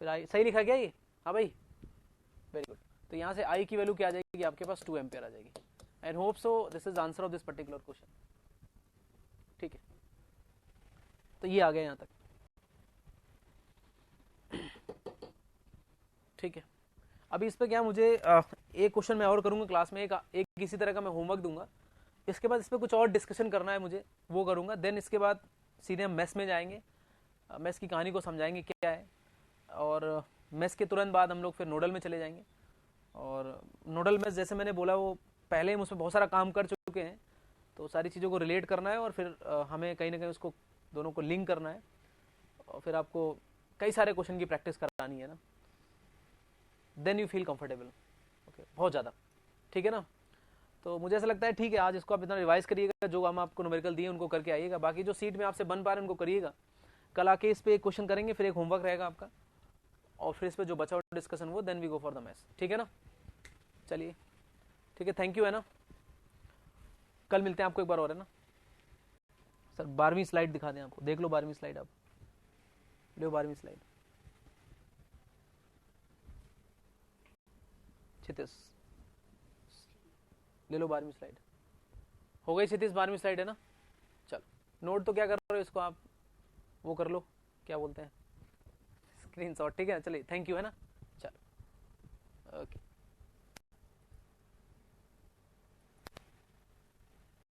फिर आई, सही लिखा क्या ये? हाँ भाई, वेरी गुड। तो यहाँ से आई की वैल्यू क्या आ जाएगी आपके पास, 2 एम्पियर आ जाएगी। And hope so this is answer of this particular question. ठीक है, तो ये आ गया यहाँ तक। ठीक है, अभी इस पे क्या, मुझे एक क्वेश्चन मैं और करूंगा क्लास में, एक किसी तरह का मैं होमवर्क दूंगा। इसके बाद इस पर कुछ और डिस्कशन करना है मुझे, वो करूंगा। देन इसके बाद सीधे हम मेस में जाएंगे, मेस की कहानी को समझाएंगे क्या है, और मेस के तुरंत बाद हम लोग फिर नोडल में चले जाएंगे। और नोडल मेस जैसे मैंने बोला, वो पहले हम उसमें बहुत सारा काम कर चुके हैं, तो सारी चीज़ों को रिलेट करना है, और फिर हमें कहीं ना कहीं उसको दोनों को लिंक करना है, और फिर आपको कई सारे क्वेश्चन की प्रैक्टिस करानी है ना, then you feel comfortable. Okay, बहुत ज़्यादा, ठीक है ना। तो मुझे ऐसा लगता है ठीक है, आज इसको आप इतना रिवाइज करिएगा, जो हम आपको न्यूमेरिकल दिए उनको करके आइएगा, बाकी जो सीट में आपसे बन पा रहे हैं उनको करिएगा। कल आके इस पे एक क्वेश्चन करेंगे, फिर एक होमवर्क रहेगा आपका, और फिर इस पे जो बचा हुआ डिस्कशन वो, then we go for the maths. ठीक है ना, चलिए ठीक है, थैंक यू, है ना। कल मिलते हैं आपको एक बार और, है ना सर। 12वीं स्लाइड दिखा दें आपको, देख लो 12वीं स्लाइड, आप लो 12वीं स्लाइड। क्षितिज ले लो 12वीं स्लाइड, हो गई क्षितिज 12वीं स्लाइड, है ना। चलो नोट तो क्या कर रहे हो, इसको आप वो कर लो, क्या बोलते हैं, स्क्रीनशॉट। ठीक है, चलिए थैंक यू, है ना। चलो ओके।